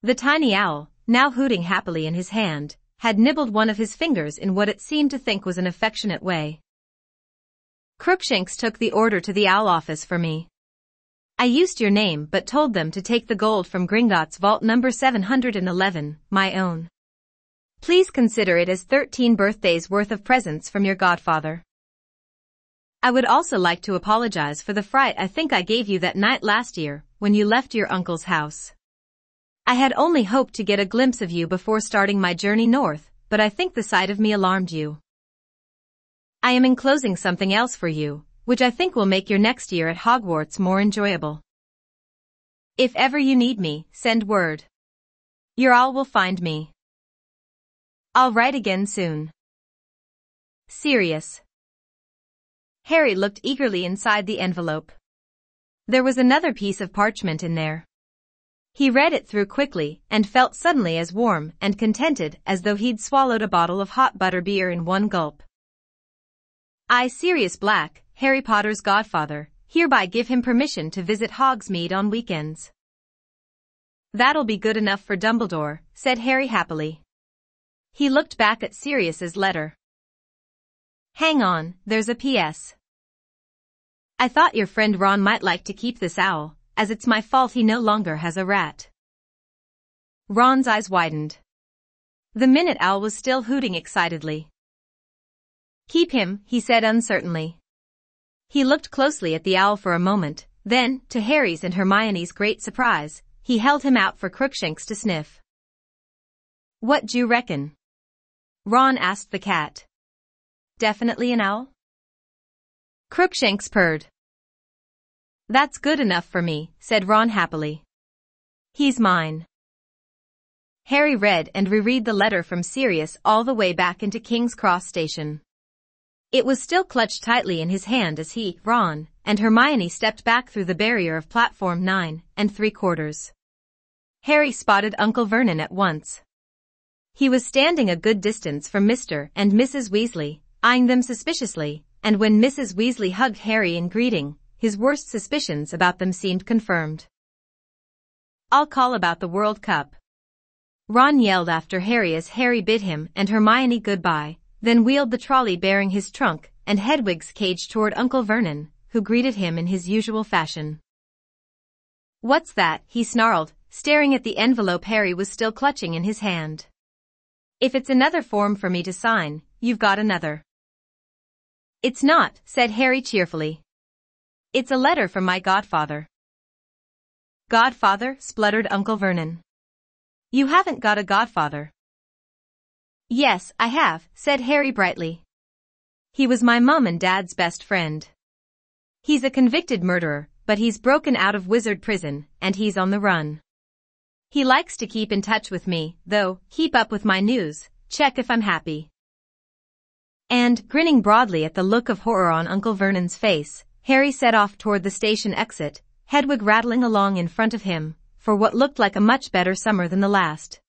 The tiny owl, now hooting happily in his hand, had nibbled one of his fingers in what it seemed to think was an affectionate way. "Crookshanks took the order to the owl office for me. I used your name but told them to take the gold from Gringotts vault number 711, my own. Please consider it as 13 birthdays worth of presents from your godfather. I would also like to apologize for the fright I think I gave you that night last year when you left your uncle's house. I had only hoped to get a glimpse of you before starting my journey north, but I think the sight of me alarmed you. I am enclosing something else for you, which I think will make your next year at Hogwarts more enjoyable." If ever you need me, send word. Your all will find me. I'll write again soon. Sirius. Harry looked eagerly inside the envelope. There was another piece of parchment in there. He read it through quickly and felt suddenly as warm and contented as though he'd swallowed a bottle of hot butter beer in one gulp. I, Sirius Black, Harry Potter's godfather, hereby give him permission to visit Hogsmeade on weekends. That'll be good enough for Dumbledore, said Harry happily. He looked back at Sirius's letter. Hang on, there's a P.S. I thought your friend Ron might like to keep this owl, as it's my fault he no longer has a rat. Ron's eyes widened. The minute owl was still hooting excitedly. Keep him, he said uncertainly. He looked closely at the owl for a moment, then, to Harry's and Hermione's great surprise, he held him out for Crookshanks to sniff. What d'you reckon? Ron asked the cat. Definitely an owl? Crookshanks purred. That's good enough for me, said Ron happily. He's mine. Harry read and reread the letter from Sirius all the way back into King's Cross Station. It was still clutched tightly in his hand as he, Ron, and Hermione stepped back through the barrier of platform 9 3/4. Harry spotted Uncle Vernon at once. He was standing a good distance from Mr. and Mrs. Weasley, eyeing them suspiciously, and when Mrs. Weasley hugged Harry in greeting, his worst suspicions about them seemed confirmed. I'll call about the World Cup. Ron yelled after Harry as Harry bid him and Hermione goodbye, then wheeled the trolley bearing his trunk and Hedwig's cage toward Uncle Vernon, who greeted him in his usual fashion. What's that? He snarled, staring at the envelope Harry was still clutching in his hand. If it's another form for me to sign, you've got another. It's not, said Harry cheerfully. It's a letter from my godfather. Godfather? Spluttered Uncle Vernon. You haven't got a godfather. Yes, I have, said Harry brightly. He was my mum and dad's best friend. He's a convicted murderer, but he's broken out of wizard prison, and he's on the run. He likes to keep in touch with me, though, keep up with my news, check if I'm happy. And, grinning broadly at the look of horror on Uncle Vernon's face, Harry set off toward the station exit, Hedwig rattling along in front of him, for what looked like a much better summer than the last.